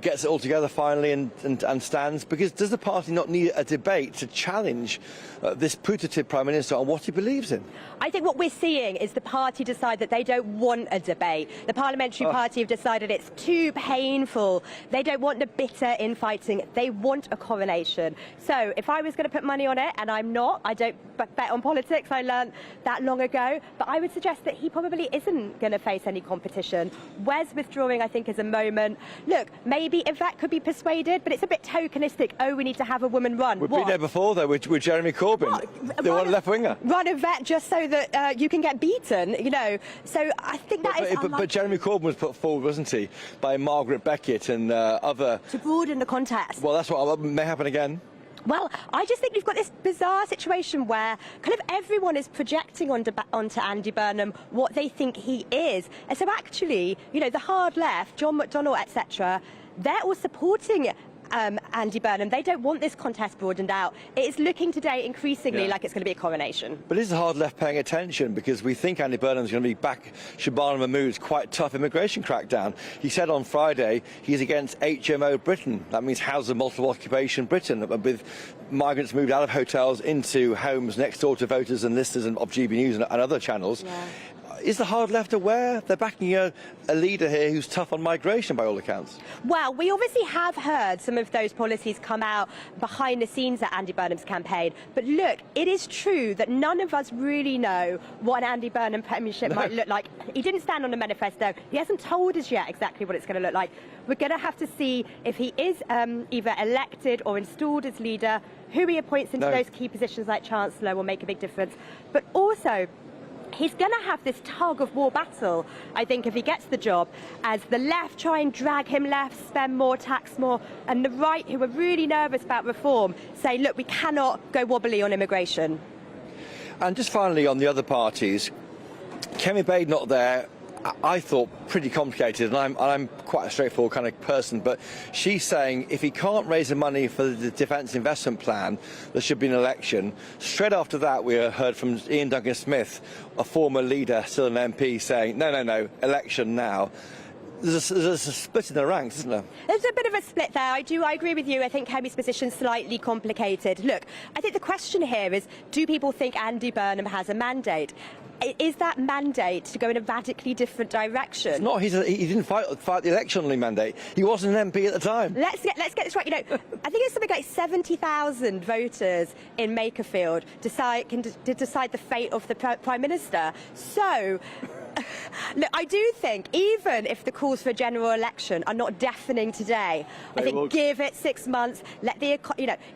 Speaker 28: gets it all together finally and stands. Because does the party not need a debate to challenge this putative Prime Minister on what he believes in?
Speaker 11: I think what we're seeing is the party decide that they don't want a debate. The Parliamentary Party have decided it's too painful. They don't want the bitter infighting. They want a coronation. So if I was going to put money on it, and I'm not, I don't bet on politics, I learned that long ago, but I would suggest that he probably isn't going to face any competition. Wes withdrawing, I think, is a moment. Look, maybe Yvette could be persuaded, but it's a bit tokenistic. Oh, we need to have a woman run.
Speaker 28: We've been there before, though, with Jeremy Corbyn. They want a left-winger.
Speaker 11: Run Yvette just so that you can get beaten, you know. So I think that is unlikely.
Speaker 28: But Jeremy Corbyn was put forward, wasn't he, by Margaret Beckett and other...
Speaker 11: To broaden the contest.
Speaker 28: Well, that's what may happen again.
Speaker 11: Well, I just think we've got this bizarre situation where kind of everyone is projecting onto Andy Burnham what they think he is. And so actually, you know, the hard left, John McDonnell, etc., they're all supporting Andy Burnham. They don't want this contest broadened out. It is looking today increasingly like it's going to be a coronation.
Speaker 28: But is the hard left paying attention? Because we think Andy Burnham's going to be back Shabana Mahmood's quite tough immigration crackdown. He said on Friday he's against HMO Britain. That means House of Multiple Occupation Britain, with migrants moved out of hotels into homes next door to voters and listeners of GBNews and other channels. Yeah. Is the hard left aware? They're backing a leader here who's tough on migration by all accounts.
Speaker 11: Well, we obviously have heard some of those policies come out behind the scenes at Andy Burnham's campaign. But look, it is true that none of us really know what an Andy Burnham premiership might look like. He didn't stand on the manifesto. He hasn't told us yet exactly what it's going to look like. We're going to have to see if he is either elected or installed as leader. Who he appoints into those key positions like Chancellor will make a big difference. But also, he's going to have this tug-of-war battle, I think, if he gets the job, as the left try and drag him left, spend more, tax more, and the right, who are really nervous about reform, say, look, we cannot go wobbly on immigration.
Speaker 28: And just finally on the other parties, Kemi Bade not there, I thought pretty complicated, and I'm quite a straightforward kind of person, but she's saying if he can't raise the money for the defence investment plan, there should be an election. Straight after that, we heard from Ian Duncan-Smith, a former leader, still an MP, saying, no, election now. There's a split in the ranks, isn't there?
Speaker 11: There's a bit of a split there. I agree with you. I think Kemi's position's slightly complicated. Look, I think the question here is, do people think Andy Burnham has a mandate? is that mandate to go in a radically different direction?
Speaker 28: It's not. He didn't fight the election on the mandate. He wasn't an MP at the time.
Speaker 11: Let's get this right. You know, I think it's something like 70,000 voters in Makerfield to decide the fate of the Prime Minister. So. Look, I do think even if the calls for a general election are not deafening today, I think give it 6 months, let the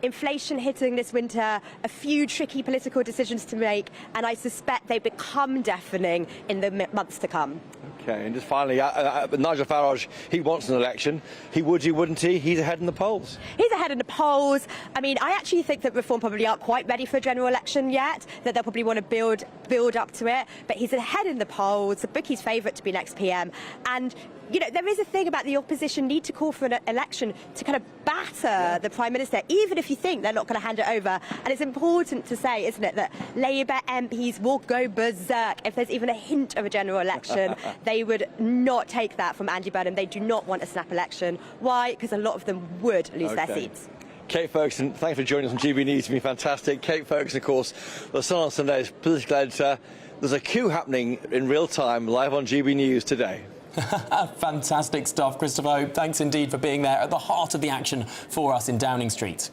Speaker 11: inflation hitting this winter, a few tricky political decisions to make, and I suspect they become deafening in the months to come.
Speaker 28: Okay, and just finally, Nigel Farage, he wants an election. He would, he wouldn't he? He's ahead in the polls.
Speaker 11: He's ahead in the polls. I mean, I actually think that Reform probably aren't quite ready for a general election yet, that they'll probably want to build up to it, but he's ahead in the polls, the bookie's favourite to be next PM, and you know, there is a thing about the opposition need to call for an election to kind of batter the Prime Minister, even if you think they're not going to hand it over. And it's important to say, isn't it, that Labour MPs will go berserk if there's even a hint of a general election. They would not take that from Andy Burnham. They do not want a snap election. Why? Because a lot of them would lose their seats.
Speaker 28: Kate Ferguson, thanks for joining us on GB News. It's been fantastic. Kate Ferguson, of course, the Sun on Sunday's political editor. There's a coup happening in real time, live on GB News today.
Speaker 1: Fantastic stuff, Christopher. Thanks indeed for being there at the heart of the action for us in Downing Street.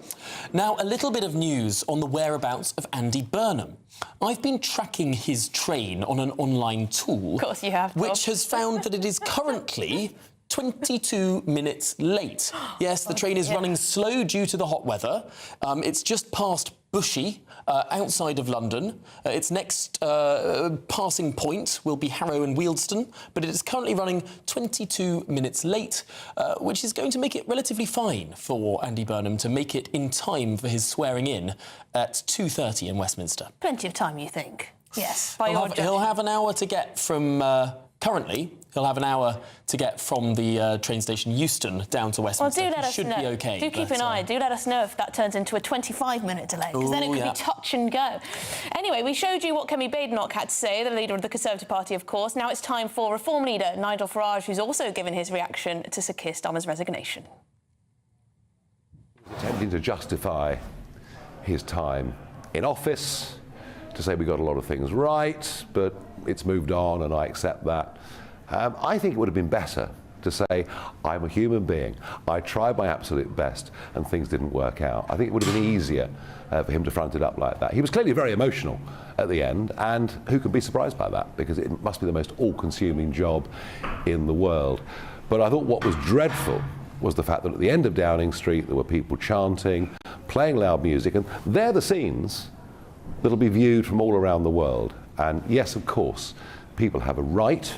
Speaker 1: Now, a little bit of news on the whereabouts of Andy Burnham. I've been tracking his train on an online tool.
Speaker 2: Of course you have, Bob.
Speaker 1: Which has found that it is currently 22 minutes late. Yes, the train is running slow due to the hot weather. It's just past Bushey, outside of London. Its next passing point will be Harrow and Wealdstone, but it is currently running 22 minutes late, which is going to make it relatively fine for Andy Burnham to make it in time for his swearing in at 2:30 in Westminster.
Speaker 2: Plenty of time, you think? Yes.
Speaker 1: He'll have an hour to get from... Currently, he'll have an hour to get from the train station Euston down to Westminster.
Speaker 2: Well, do let us know.
Speaker 1: Should be OK.
Speaker 2: Do keep an eye. Do let us know if that turns into a 25-minute delay, because then it could be touch and go. Anyway, we showed you what Kemi Badenoch had to say, the leader of the Conservative Party, of course. Now it's time for Reform leader Nigel Farage, who's also given his reaction to Sir Keir Starmer's resignation.
Speaker 4: Attempting to justify his time in office, to say we got a lot of things right, but it's moved on and I accept that. I think it would have been better to say, I'm a human being, I tried my absolute best and things didn't work out. I think it would have been easier for him to front it up like that. He was clearly very emotional at the end, and who can be surprised by that, because it must be the most all-consuming job in the world. But I thought what was dreadful was the fact that at the end of Downing Street there were people chanting, playing loud music, and they're the scenes that'll be viewed from all around the world. And yes, of course, people have a right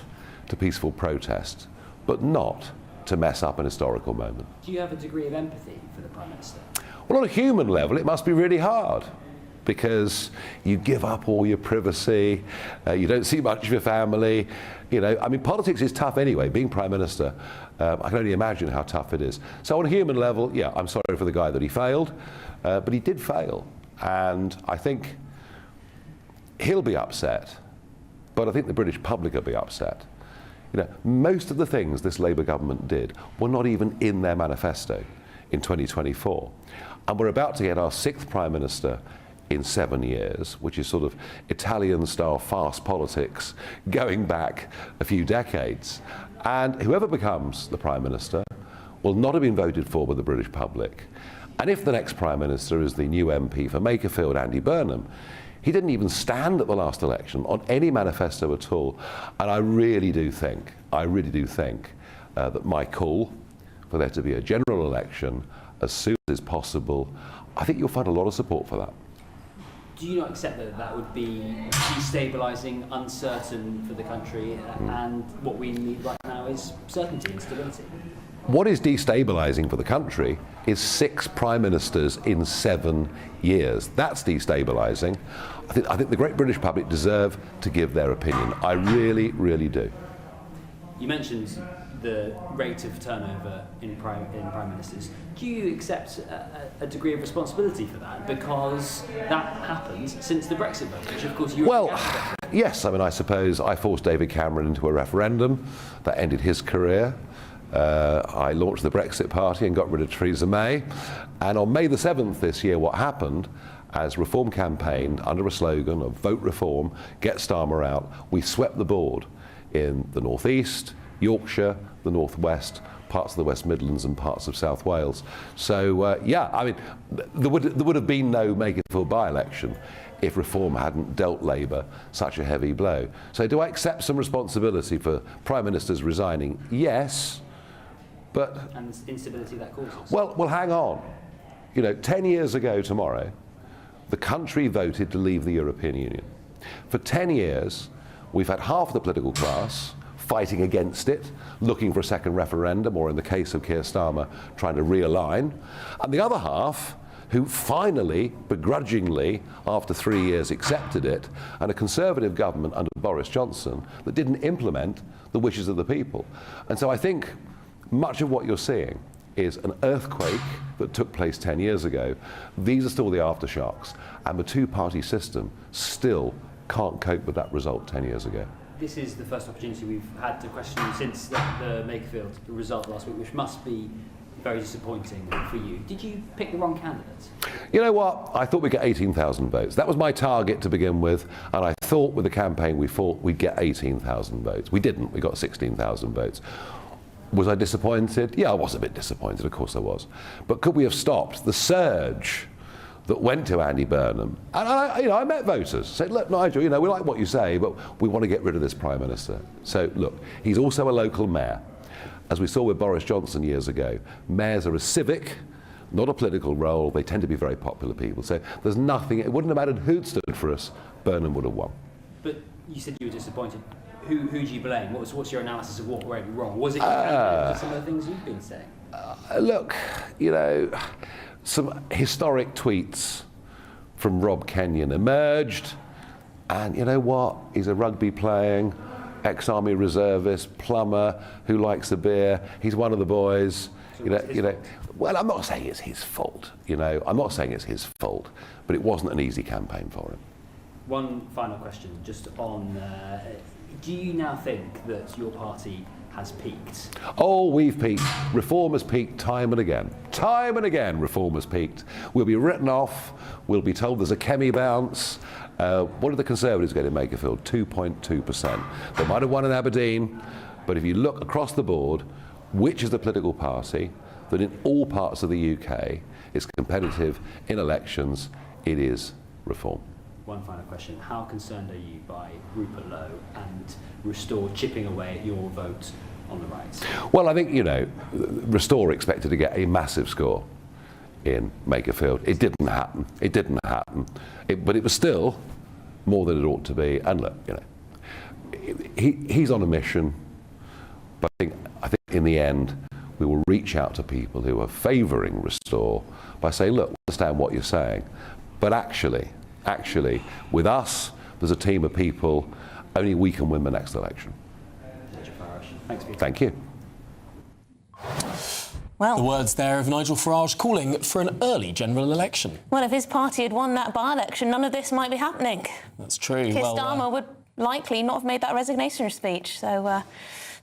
Speaker 4: to peaceful protest, but not to mess up an historical moment.
Speaker 12: Do you have a degree of empathy for the Prime Minister?
Speaker 4: Well, on a human level, it must be really hard, because you give up all your privacy, you don't see much of your family. You know, I mean, politics is tough anyway. Being Prime Minister, I can only imagine how tough it is. So on a human level, yeah, I'm sorry for the guy that he failed, but he did fail. And I think he'll be upset, but I think the British public will be upset. You know, most of the things this Labour government did were not even in their manifesto in 2024. And we're about to get our 6th Prime Minister in 7 years, which is sort of Italian-style fast politics going back a few decades. And whoever becomes the Prime Minister will not have been voted for by the British public. And if the next Prime Minister is the new MP for Makerfield, Andy Burnham, he didn't even stand at the last election on any manifesto at all. And I really do think that my call for there to be a general election as soon as possible, I think you'll find a lot of support for that.
Speaker 12: Do you not accept that that would be destabilising, uncertain for the country, and what we need right now is certainty and stability?
Speaker 4: What is destabilising for the country is 6 Prime Ministers in 7 years. That's destabilising. I think the great British public deserve to give their opinion. I really, really do.
Speaker 12: You mentioned the rate of turnover in prime ministers. Do you accept a degree of responsibility for that? Because that happened since the Brexit vote, which of course you were
Speaker 4: yes, I mean, I suppose I forced David Cameron into a referendum that ended his career. I launched the Brexit Party and got rid of Theresa May. And on May the 7th this year, what happened, as Reform campaigned under a slogan of vote Reform, get Starmer out, we swept the board in the North East, Yorkshire, the North West, parts of the West Midlands and parts of South Wales. So, yeah, I mean, there would have been no Makerfield by-election if Reform hadn't dealt Labour such a heavy blow. So do I accept some responsibility for Prime Ministers resigning? Yes, but...
Speaker 12: And instability that causes?
Speaker 4: Well, hang on. You know, 10 years ago tomorrow, the country voted to leave the European Union. For 10 years, we've had half the political class fighting against it, looking for a second referendum, or in the case of Keir Starmer, trying to realign, and the other half who finally, begrudgingly, after 3 years accepted it, and a Conservative government under Boris Johnson that didn't implement the wishes of the people. And so I think much of what you're seeing is an earthquake that took place 10 years ago. These are still the aftershocks, and the two-party system still can't cope with that result 10 years ago.
Speaker 12: This is the first opportunity we've had to question you since the Makerfield result last week, which must be very disappointing for you. Did you pick the wrong candidate?
Speaker 4: You know what? I thought we'd get 18,000 votes. That was my target to begin with, and I thought with the campaign we fought we'd get 18,000 votes. We didn't. We got 16,000 votes. Was I disappointed? Yeah, I was a bit disappointed, of course I was. But could we have stopped the surge that went to Andy Burnham? And I met voters, said, look, Nigel, you know, we like what you say, but we want to get rid of this Prime Minister. So, look, he's also a local mayor. As we saw with Boris Johnson years ago, mayors are a civic, not a political role. They tend to be very popular people. So there's nothing, it wouldn't have mattered who'd stood for us, Burnham would have won.
Speaker 12: But you said you were disappointed. Who do you blame? What's your analysis of what went wrong? Was it some of the things you've been saying?
Speaker 4: Look, you know, some historic tweets from Rob Kenyon emerged, and you know what? He's a rugby playing, ex-army reservist, plumber, who likes a beer. He's one of the boys.
Speaker 12: So
Speaker 4: you know. Well, I'm not saying it's his fault. You know, I'm not saying it's his fault, but it wasn't an easy campaign for him.
Speaker 12: One final question, just on. Do you now think that your party has peaked?
Speaker 4: Oh, we've peaked. Reform has peaked time and again. Time and again, Reform has peaked. We'll be written off. We'll be told there's a chemie bounce. What did the Conservatives get in Makerfield? 2.2%. They might have won in Aberdeen, but if you look across the board, which is the political party that in all parts of the UK is competitive in elections, it is Reform.
Speaker 12: One final question. How concerned are you by Rupert Lowe and Restore chipping away at your vote on the right?
Speaker 4: Well, I think, you know, Restore expected to get a massive score in Makerfield. It didn't happen. It didn't happen. But it was still more than it ought to be. And look, you know, he's on a mission. But I think in the end, we will reach out to people who are favouring Restore by saying, look, we understand what you're saying, but actually, with us, there's a team of people, only we can win the next election. Thank you.
Speaker 2: Well,
Speaker 1: the words there of Nigel Farage calling for an early general election.
Speaker 2: Well, if his party had won that by-election, none of this might be happening.
Speaker 1: That's true.
Speaker 2: Keir Starmer would likely not have made that resignation speech, so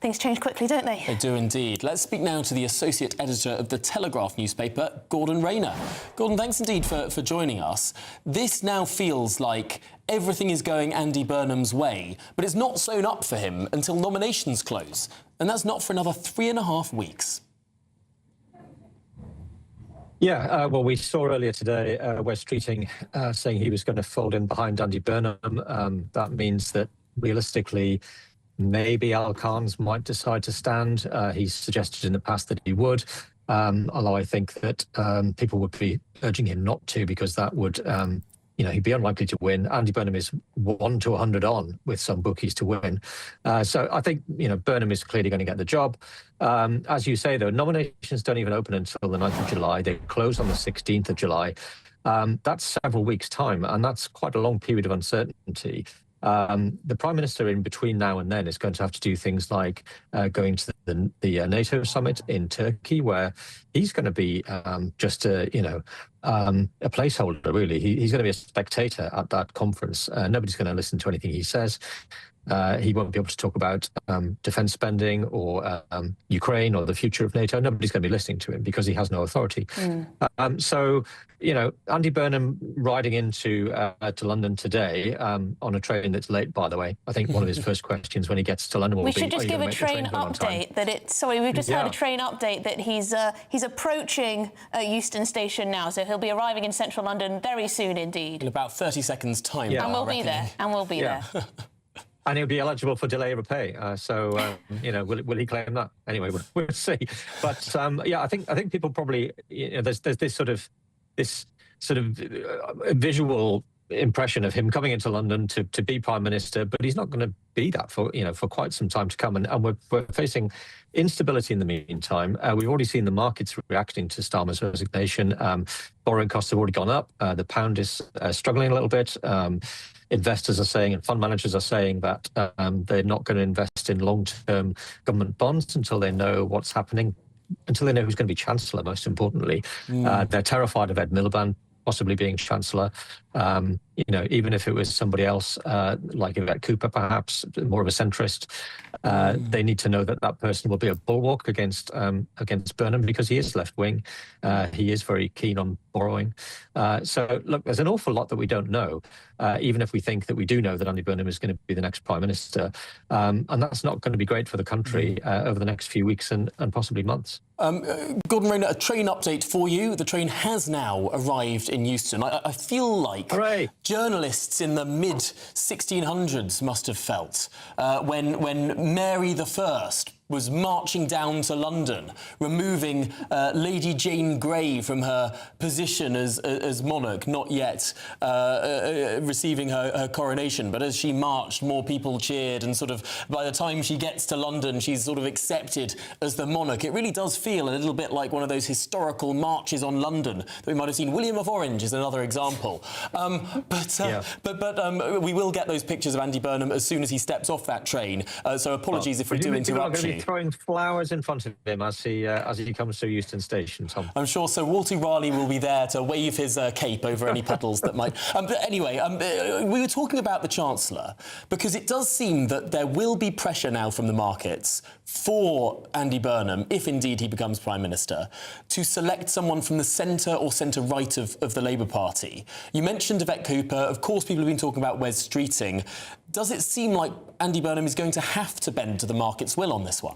Speaker 2: things change quickly, don't they?
Speaker 1: They do indeed. Let's speak now to the Associate Editor of the Telegraph newspaper, Gordon Rayner. Gordon, thanks indeed for joining us. This now feels like everything is going Andy Burnham's way, but it's not sewn up for him until nominations close, and that's not for another 3.5 weeks.
Speaker 13: Yeah, well, we saw earlier today Wes Streeting saying he was going to fold in behind Andy Burnham. That means that realistically, maybe Al Khan's might decide to stand. He's suggested in the past that he would, although I think that people would be urging him not to, because that would, he'd be unlikely to win. Andy Burnham is 1 to 100 on with some bookies to win. So I think, Burnham is clearly going to get the job. As you say, though, nominations don't even open until the 9th of July. They close on the 16th of July. That's several weeks' time, and that's quite a long period of uncertainty. The Prime Minister in between now and then is going to have to do things like going to the NATO summit in Turkey, where he's going to be just a placeholder, really. He's going to be a spectator at that conference. Nobody's going to listen to anything he says. He won't be able to talk about defence spending or Ukraine or the future of NATO. Nobody's going to be listening to him because he has no authority. So, Andy Burnham riding into to London today on a train that's late, by the way. I think one of his first questions when he gets to London will be,
Speaker 2: we should just give a train update that we've just heard a train update that he's approaching Euston Station now, so he'll be arriving in central London very soon indeed.
Speaker 1: In about 30 seconds' time.
Speaker 2: And we'll be there. And we'll be there.
Speaker 13: And he'll be eligible for delay of pay. Will he claim that? Anyway, we'll see. But I think people probably there's this sort of visual impression of him coming into London to be Prime Minister, but he's not going to be that for quite some time to come. And we're facing instability in the meantime. We've already seen the markets reacting to Starmer's resignation. Borrowing costs have already gone up. The pound is struggling a little bit. Investors are saying, and fund managers are saying, that they're not going to invest in long-term government bonds until they know what's happening, until they know who's going to be Chancellor, most importantly. They're terrified of Ed Miliband possibly being Chancellor. Even if it was somebody else, like Yvette Cooper, perhaps, more of a centrist, they need to know that that person will be a bulwark against Burnham, because he is left-wing. He is very keen on borrowing. So, look, there's an awful lot that we don't know, even if we think that we do know that Andy Burnham is going to be the next Prime Minister. And that's not going to be great for the country over the next few weeks and possibly months.
Speaker 1: Gordon Rayner, a train update for you. The train has now arrived in Euston. I feel like journalists in the mid-1600s must have felt when Mary I was marching down to London, removing Lady Jane Grey from her position as monarch, not yet receiving her coronation. But as she marched, more people cheered, and sort of by the time she gets to London, she's sort of accepted as the monarch. It really does feel a little bit like one of those historical marches on London that we might have seen. William of Orange is another example. But we will get those pictures of Andy Burnham as soon as he steps off that train. So apologies if we do interrupt you.
Speaker 13: Throwing flowers in front of him as he comes to Euston Station, Tom.
Speaker 1: I'm sure Sir Walter Raleigh will be there to wave his cape over any puddles that might... But anyway, we were talking about the Chancellor, because it does seem that there will be pressure now from the markets for Andy Burnham, if indeed he becomes Prime Minister, to select someone from the centre or centre-right of the Labour Party. You mentioned Yvette Cooper. Of course, people have been talking about Wes Streeting. Does it seem like Andy Burnham is going to have to bend to the market's will on this one?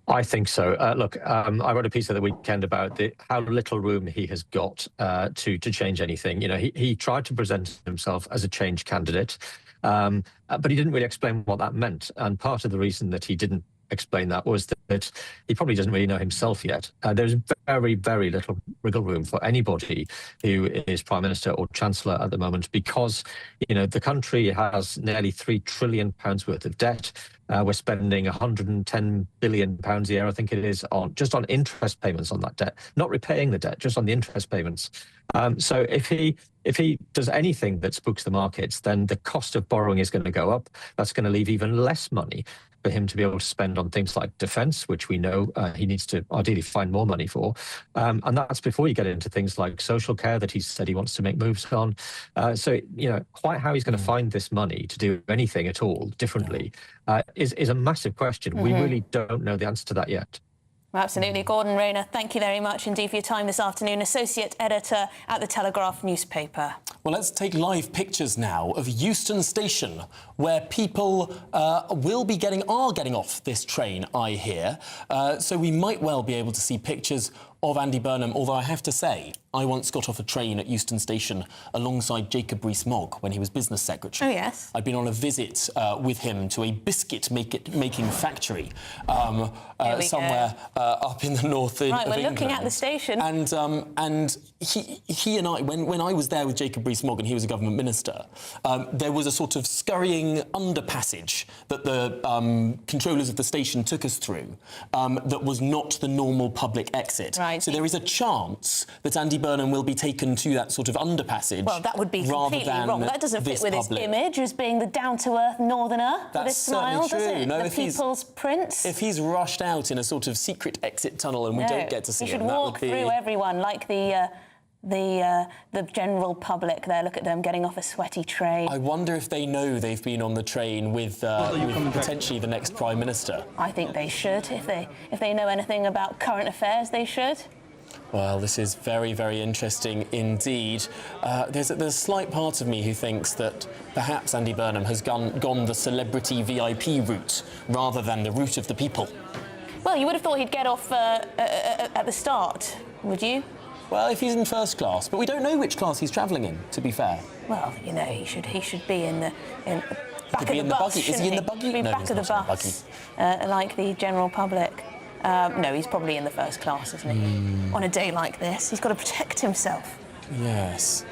Speaker 13: I think so. Look, I wrote a piece at the weekend about how little room he has got to change anything. He tried to present himself as a change candidate, but he didn't really explain what that meant. And part of the reason that he didn't explain that was that he probably doesn't really know himself yet. There's very, very little wriggle room for anybody who is Prime Minister or Chancellor at the moment, because, the country has nearly £3 trillion worth of debt. We're spending £110 billion a year, I think it is, just on interest payments on that debt, not repaying the debt, just on the interest payments. So if he does anything that spooks the markets, then the cost of borrowing is going to go up. That's going to leave even less money for him to be able to spend on things like defence, which we know he needs to ideally find more money for. And that's before you get into things like social care that he said he wants to make moves on. So, quite how he's going to find this money to do anything at all differently is a massive question. We really don't know the answer to that yet.
Speaker 2: Absolutely. Gordon Rayner, thank you very much indeed for your time this afternoon. Associate Editor at the Telegraph newspaper.
Speaker 1: Well, let's take live pictures now of Euston Station, where people are getting off this train, I hear. So we might well be able to see pictures of Andy Burnham, although I have to say, I once got off a train at Euston Station alongside Jacob Rees-Mogg when he was business secretary.
Speaker 2: Oh, yes.
Speaker 1: I'd been on a visit with him to a biscuit-making factory somewhere up in the north of England.
Speaker 2: Right, we're looking at the station.
Speaker 1: And he and I, when I was there with Jacob Rees-Mogg and he was a government minister, there was a sort of scurrying underpassage that the controllers of the station took us through that was not the normal public exit.
Speaker 2: Right.
Speaker 1: So there is a chance that Andy Burnham will be taken to that sort of underpassage.
Speaker 2: Well, that would be completely wrong. That doesn't fit with his image as being the down-to-earth northerner with his smile, does it?
Speaker 1: No,
Speaker 2: the people's prince.
Speaker 1: If he's rushed out in a sort of secret exit tunnel and we don't get to see him,
Speaker 2: he should walk through everyone like the the general public there? Look at them getting off a sweaty train.
Speaker 1: I wonder if they know they've been on the train with potentially the next Prime Minister.
Speaker 2: I think they should. If they know anything about current affairs, they should.
Speaker 1: Well, this is very, very interesting indeed. There's a slight part of me who thinks that perhaps Andy Burnham has gone the celebrity VIP route rather than the route of the people.
Speaker 2: Well, you would have thought he'd get off at the start, would you?
Speaker 1: Well, if he's in first class, but we don't know which class he's travelling in, to be fair.
Speaker 2: Well, you know, he should be in the back of the bus.
Speaker 1: Buggy. Is he in the buggy?
Speaker 2: Be
Speaker 1: No,
Speaker 2: back
Speaker 1: he's
Speaker 2: of the
Speaker 1: not in the
Speaker 2: bus, like the general public. No, he's probably in the first class, isn't he? On a day like this, he's got to protect himself.
Speaker 1: Yes.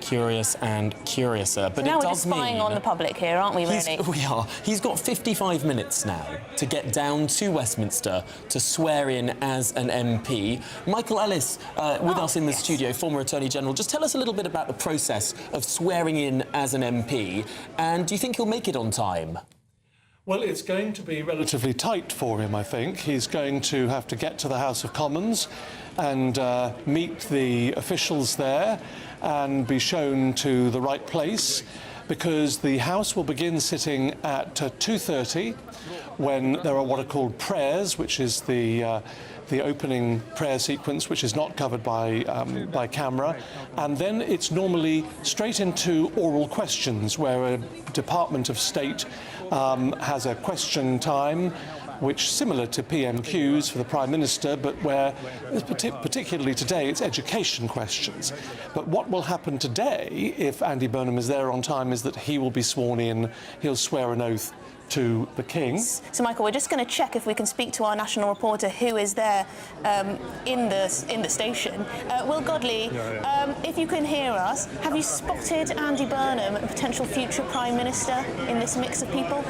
Speaker 1: Curious and curiouser, but
Speaker 2: So now
Speaker 1: it
Speaker 2: we're
Speaker 1: does
Speaker 2: just spying
Speaker 1: mean
Speaker 2: on the public here, aren't we, really?
Speaker 1: we are. He's got 55 minutes now to get down to Westminster to swear in as an MP. Michael Ellis, with us in the studio, former Attorney General. Just tell us a little bit about the process of swearing in as an MP, and do you think he'll make it on time?
Speaker 8: Well, it's going to be relatively tight for him, I think. He's going to have to get to the House of Commons and meet the officials there and be shown to the right place, because the House will begin sitting at 2:30 when there are what are called prayers, which is the opening prayer sequence, which is not covered by camera, and then it's normally straight into oral questions, where a Department of State has a question time, which similar to PMQs for the Prime Minister, but where, particularly today, it's education questions. But what will happen today, if Andy Burnham is there on time, is that he will be sworn in, he'll swear an oath to the King.
Speaker 2: So, Michael, we're just going to check if we can speak to our national reporter who is there in the station. Will Godley, if you can hear us, have you spotted Andy Burnham, a potential future Prime Minister, in this mix of people?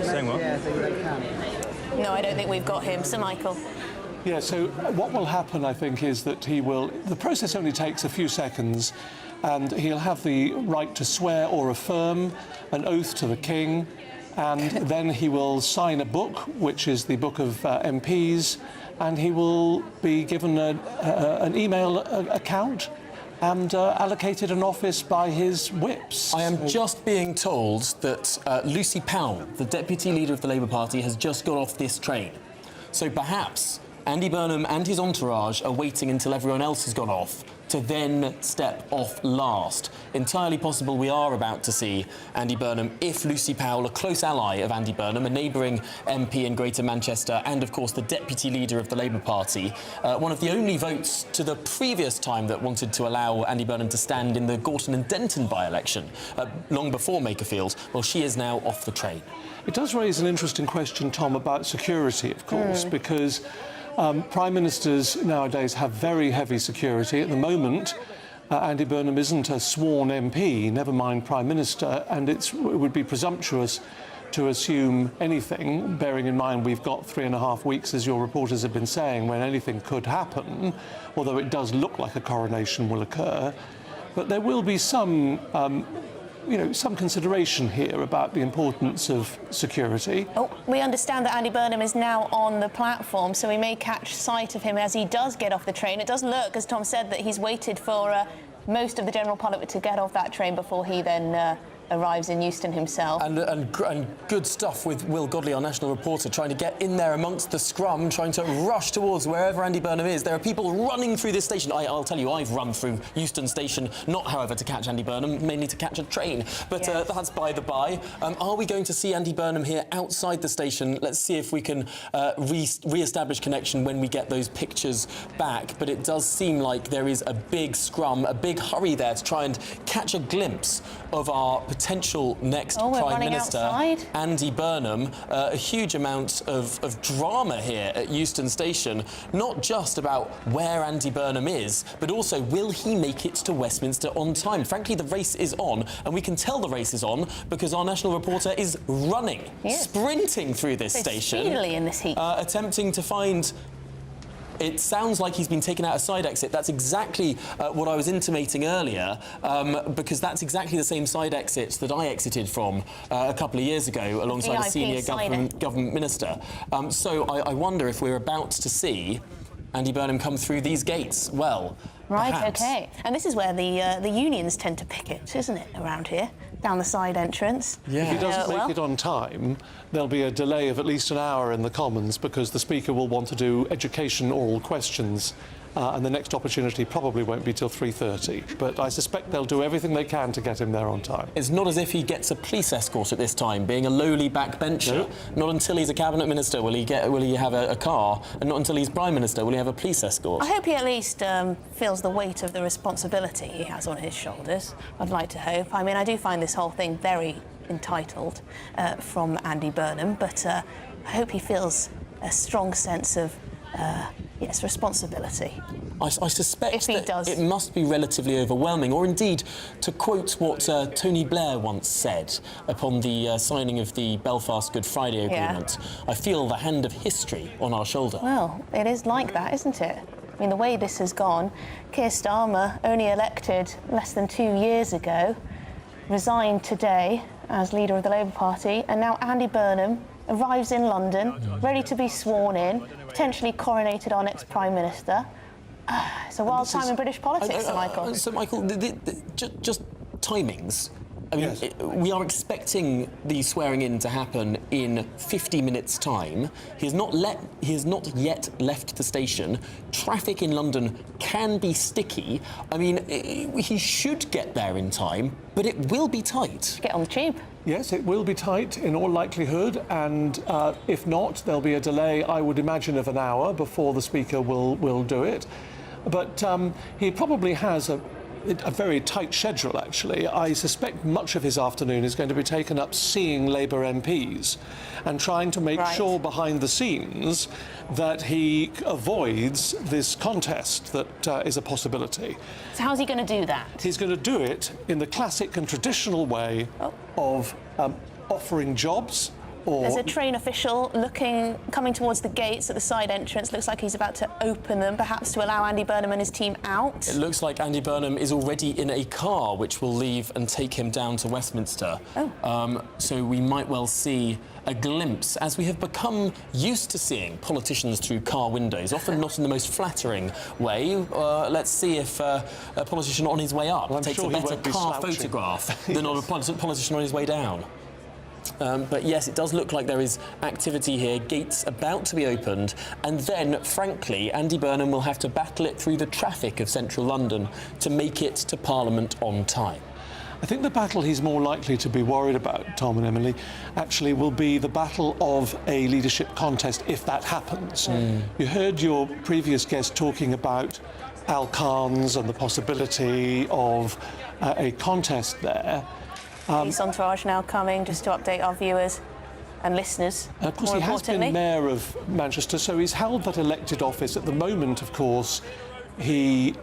Speaker 14: Saying what?
Speaker 2: No, I don't think we've got him. Sir Michael.
Speaker 8: Yeah, so what will happen, I think, is that he will... The process only takes a few seconds, and he'll have the right to swear or affirm an oath to the King, and then he will sign a book, which is the Book of MPs, and he will be given an email account and allocated an office by his whips.
Speaker 1: I am just being told that Lucy Powell, the Deputy Leader of the Labour Party, has just got off this train. So perhaps Andy Burnham and his entourage are waiting until everyone else has gone off to then step off last. Entirely possible we are about to see Andy Burnham, if Lucy Powell, a close ally of Andy Burnham, a neighbouring MP in Greater Manchester, and of course the Deputy Leader of the Labour Party, one of the only votes to the previous time that wanted to allow Andy Burnham to stand in the Gorton and Denton by-election, long before Makerfield. Well, she is now off the train.
Speaker 8: It does raise an interesting question, Tom, about security, of course, because Prime Ministers nowadays have very heavy security. At the moment, Andy Burnham isn't a sworn MP, never mind Prime Minister, and it would be presumptuous to assume anything, bearing in mind we've got 3.5 weeks, as your reporters have been saying, when anything could happen, although it does look like a coronation will occur. But there will be some some consideration here about the importance of security.
Speaker 2: Oh, we understand that Andy Burnham is now on the platform, so we may catch sight of him as he does get off the train. It does look, as Tom said, that he's waited for most of the general public to get off that train before he then arrives in Euston himself.
Speaker 1: And good stuff with Will Godley, our national reporter, trying to get in there amongst the scrum, trying to rush towards wherever Andy Burnham is. There are people running through this station. I'll tell you, I've run through Euston Station, not, however, to catch Andy Burnham, mainly to catch a train. But that's by the by. Are we going to see Andy Burnham here outside the station? Let's see if we can re-establish connection when we get those pictures back. But it does seem like there is a big scrum, a big hurry there to try and catch a glimpse of our potential next Prime Minister, Andy Burnham. A huge amount of drama here at Euston Station, not just about where Andy Burnham is, but also will he make it to Westminster on time? Frankly, the race is on, and we can tell the race is on because our national reporter is running, sprinting through this station,
Speaker 2: speedily in this heat,
Speaker 1: attempting to find It sounds like he's been taken out a side exit. That's exactly what I was intimating earlier, because that's exactly the same side exit that I exited from a couple of years ago alongside a senior government minister. So I wonder if we're about to see Andy Burnham come through these gates. Well,
Speaker 2: right,
Speaker 1: perhaps.
Speaker 2: OK. And this is where the unions tend to picket, isn't it, around here, down the side entrance?
Speaker 8: Yeah. If he doesn't make it on time, there'll be a delay of at least an hour in the Commons because the Speaker will want to do education oral questions. And the next opportunity probably won't be till 3:30. But I suspect they'll do everything they can to get him there on time.
Speaker 1: It's not as if he gets a police escort at this time, being a lowly backbencher. No. Not until he's a cabinet minister will he have a car, and not until he's prime minister will he have a police escort.
Speaker 2: I hope he at least feels the weight of the responsibility he has on his shoulders. I'd like to hope. I mean, I do find this whole thing very entitled from Andy Burnham, but I hope he feels a strong sense of yes, responsibility.
Speaker 1: I suspect that it must be relatively overwhelming, or indeed, to quote what Tony Blair once said upon the signing of the Belfast Good Friday Agreement, I feel the hand of history on our shoulder.
Speaker 2: Well, it is like that, isn't it? I mean, the way this has gone, Keir Starmer, only elected less than 2 years ago, resigned today as leader of the Labour Party, and now Andy Burnham arrives in London, ready to be sworn in, potentially coronated our next Prime Minister. It's a wild time in British politics, Sir Michael.
Speaker 1: So, Michael, just timings. I mean, we are expecting the swearing-in to happen in 50 minutes' time. He has not yet left the station. Traffic in London can be sticky. I mean, he should get there in time, but it will be tight.
Speaker 2: Get on the tube.
Speaker 8: Yes, it will be tight in all likelihood, and if not, there'll be a delay, I would imagine, of an hour before the Speaker will do it. But he probably has a very tight schedule, actually. I suspect much of his afternoon is going to be taken up seeing Labour MPs and trying to make sure behind the scenes that he avoids this contest that is a possibility.
Speaker 2: So how's he going to do that?
Speaker 8: He's going to do it in the classic and traditional way of offering jobs.
Speaker 2: There's a train official coming towards the gates at the side entrance. Looks like he's about to open them, perhaps to allow Andy Burnham and his team out.
Speaker 1: It looks like Andy Burnham is already in a car which will leave and take him down to Westminster. So we might well see a glimpse, as we have become used to seeing politicians through car windows, often not in the most flattering way. Let's see if a politician on his way up takes a better car photograph than a politician on his way down. But yes, it does look like there is activity here, gates about to be opened, and then, frankly, Andy Burnham will have to battle it through the traffic of central London to make it to Parliament on time.
Speaker 8: I think the battle he's more likely to be worried about, Tom and Emily, actually will be the battle of a leadership contest, if that happens. You heard your previous guest talking about Al Khan's and the possibility of a contest there.
Speaker 2: Police entourage now coming, just to update our viewers and listeners.
Speaker 8: Of course, he has been mayor of Manchester, so he's held that elected office. At the moment, of course, he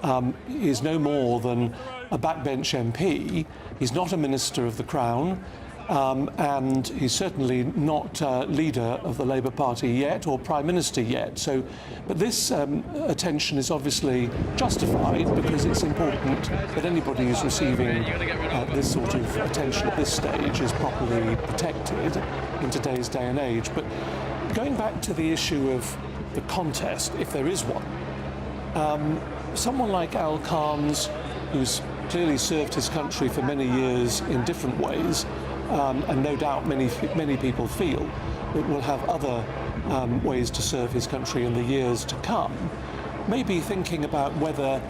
Speaker 8: is no more than a backbench MP. He's not a minister of the Crown, and he's certainly not leader of the Labour Party yet, or Prime Minister yet. So, but this attention is obviously justified because it's important that anybody who's receiving this sort of attention at this stage is properly protected in today's day and age. But going back to the issue of the contest, if there is one, someone like Al Khan's, who's clearly served his country for many years in different ways, and no doubt many people feel that will have other ways to serve his country in the years to come, maybe thinking about whether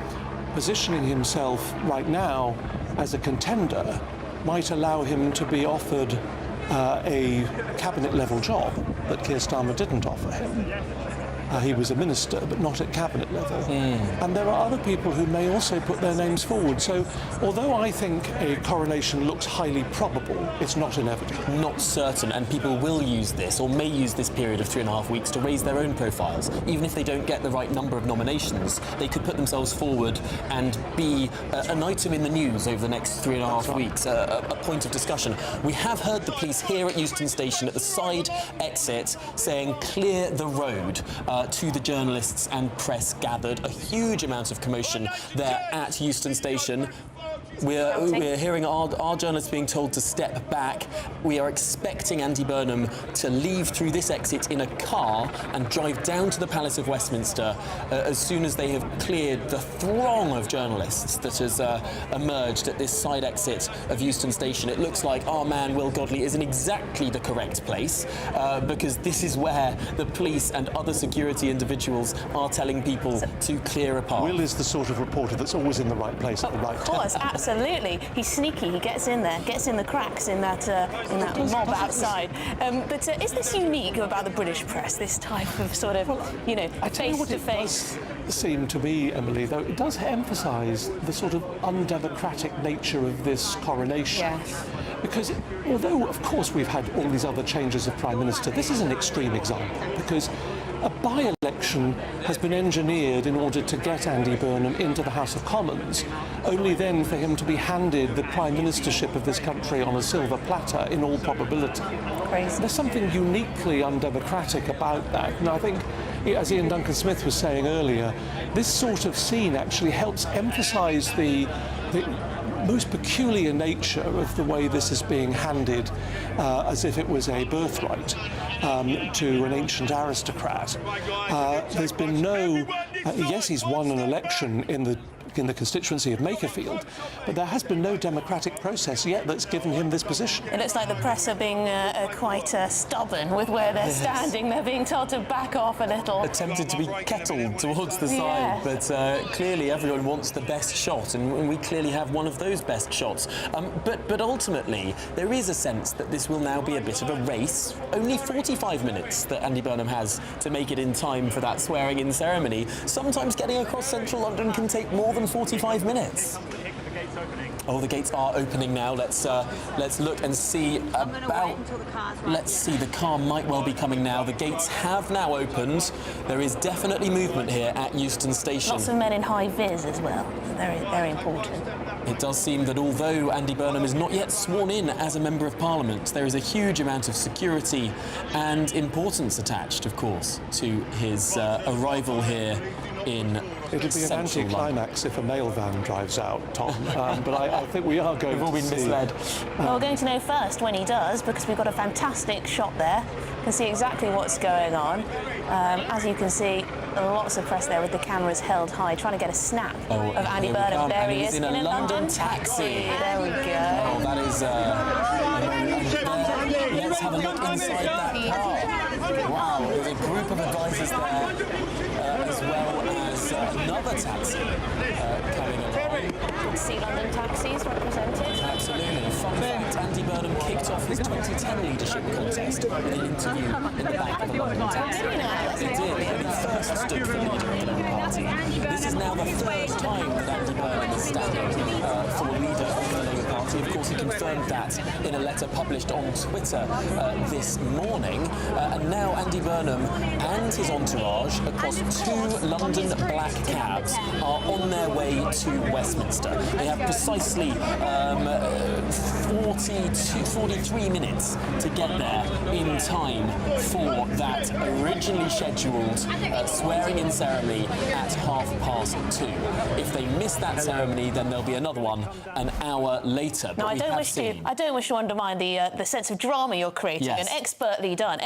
Speaker 8: positioning himself right now as a contender might allow him to be offered a cabinet-level job that Keir Starmer didn't offer him. He was a minister, but not at cabinet level. And there are other people who may also put their names forward. So, although I think a coronation looks highly probable, it's not inevitable.
Speaker 1: Not certain, and people will use this, or may use this period of 3.5 weeks to raise their own profiles. Even if they don't get the right number of nominations, they could put themselves forward and be an item in the news over the next 3.5 weeks, a point of discussion. We have heard the police here at Euston Station at the side exit saying, "Clear the road." to the journalists and press gathered. A huge amount of commotion there at Euston Station. We're hearing our journalists being told to step back. We are expecting Andy Burnham to leave through this exit in a car and drive down to the Palace of Westminster as soon as they have cleared the throng of journalists that has emerged at this side exit of Euston Station. It looks like our man Will Godley is in exactly the correct place because this is where the police and other security individuals are telling people to clear apart.
Speaker 8: Will is the sort of reporter that's always in the right place at the right time.
Speaker 2: Of course, absolutely. He's sneaky. He gets in there, gets in the cracks in that mob outside. But is this unique about the British press? This type of sort of, you know, face-to-face.
Speaker 8: Seem to me, Emily, though, it does emphasise the sort of undemocratic nature of this coronation.
Speaker 2: Yes.
Speaker 8: Because although, of course, we've had all these other changes of Prime Minister, this is an extreme example because a by-election has been engineered in order to get Andy Burnham into the House of Commons, only then for him to be handed the Prime Ministership of this country on a silver platter, in all probability.
Speaker 2: Crazy.
Speaker 8: There's something uniquely undemocratic about that, and I think, as Ian Duncan Smith was saying earlier, this sort of scene actually helps emphasise the most peculiar nature of the way this is being handed as if it was a birthright to an ancient aristocrat. There's been no... yes, he's won an election in the constituency of Makerfield, but there has been no democratic process yet that's given him this position.
Speaker 2: It looks like the press are being quite stubborn with where they're standing. They're being told to back off a little.
Speaker 1: Attempted to be kettled towards the side, but clearly everyone wants the best shot, and we clearly have one of those best shots. But ultimately, there is a sense that this will now be a bit of a race. Only 45 minutes that Andy Burnham has to make it in time for that swearing-in ceremony. Sometimes getting across central London can take more than 45 minutes. Oh, the gates are opening now. Let's look and see about... Let's see, the car might well be coming now. The gates have now opened. There is definitely movement here at Euston Station.
Speaker 2: Lots of men in high vis as well. Very, very important.
Speaker 1: It does seem that although Andy Burnham is not yet sworn in as a Member of Parliament, there is a huge amount of security and importance attached, of course, to his arrival here in
Speaker 8: It'll be an anti-climax if a mail van drives out, Tom, but I think we are going
Speaker 1: We've all been misled.
Speaker 2: Well, we're going to know first when he does, because we've got a fantastic shot there. You can see exactly what's going on. As you can see, lots of press there with the cameras held high, trying to get a snap of Andy Burnham. There he is
Speaker 1: in a London taxi.
Speaker 2: There we go.
Speaker 1: Oh, that is... let's have a look inside that car. Wow, there's a group of advisors there, as well as another taxi coming along.
Speaker 2: You can see London taxis represented.
Speaker 1: Absolutely. Fun fact, Andy Burnham kicked off his 2010 leadership contest with an interview in the back of a London taxi. He did. He first stood for leader of the Labour Party. This is now the third time that Andy Burnham is standing for leader of the Labour Party. Of course, he confirmed that in a letter published on Twitter this morning. And now Andy Burnham and his entourage across 2 London black cabs are on their way to Westminster. They have precisely 43 minutes to get there in time for that originally scheduled swearing-in ceremony at 2:30. If they miss that ceremony, then there'll be another one an hour later.
Speaker 2: No, I don't wish to undermine the sense of drama you're creating.
Speaker 1: Yes.
Speaker 2: And expertly done.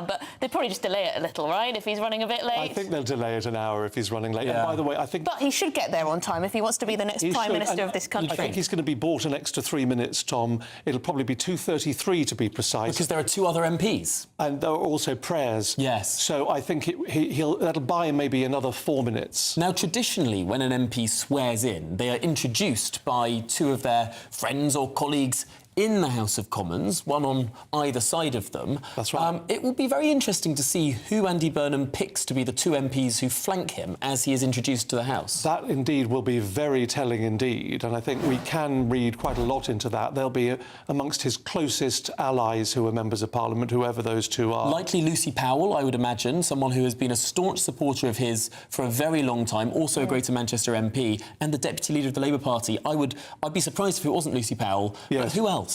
Speaker 2: But they probably just delay it a little, right? If he's running a bit late.
Speaker 8: I think they'll delay it an hour if he's running late.
Speaker 1: Yeah.
Speaker 8: And by the way, I think...
Speaker 2: But he should get there on time if he wants to be the next Prime Minister of this country.
Speaker 8: I think he's going to be bought an extra 3 minutes, Tom. It'll probably be 2:33 to be precise.
Speaker 1: Because there are 2 other MPs.
Speaker 8: And there are also prayers.
Speaker 1: Yes.
Speaker 8: So I think that'll buy him maybe another 4 minutes.
Speaker 1: Now, traditionally, when an MP swears in, they are introduced by 2 of their friends or colleagues in the House of Commons, one on either side of them.
Speaker 8: That's right.
Speaker 1: It will be very interesting to see who Andy Burnham picks to be the 2 MPs who flank him as he is introduced to the House.
Speaker 8: That, indeed, will be very telling indeed, and I think we can read quite a lot into that. They'll be amongst his closest allies who are members of Parliament, whoever those 2 are.
Speaker 1: Likely Lucy Powell, I would imagine, someone who has been a staunch supporter of his for a very long time, also a Greater Manchester MP, and the Deputy Leader of the Labour Party. I'd be surprised if it wasn't Lucy Powell,
Speaker 8: yes.
Speaker 1: But who else?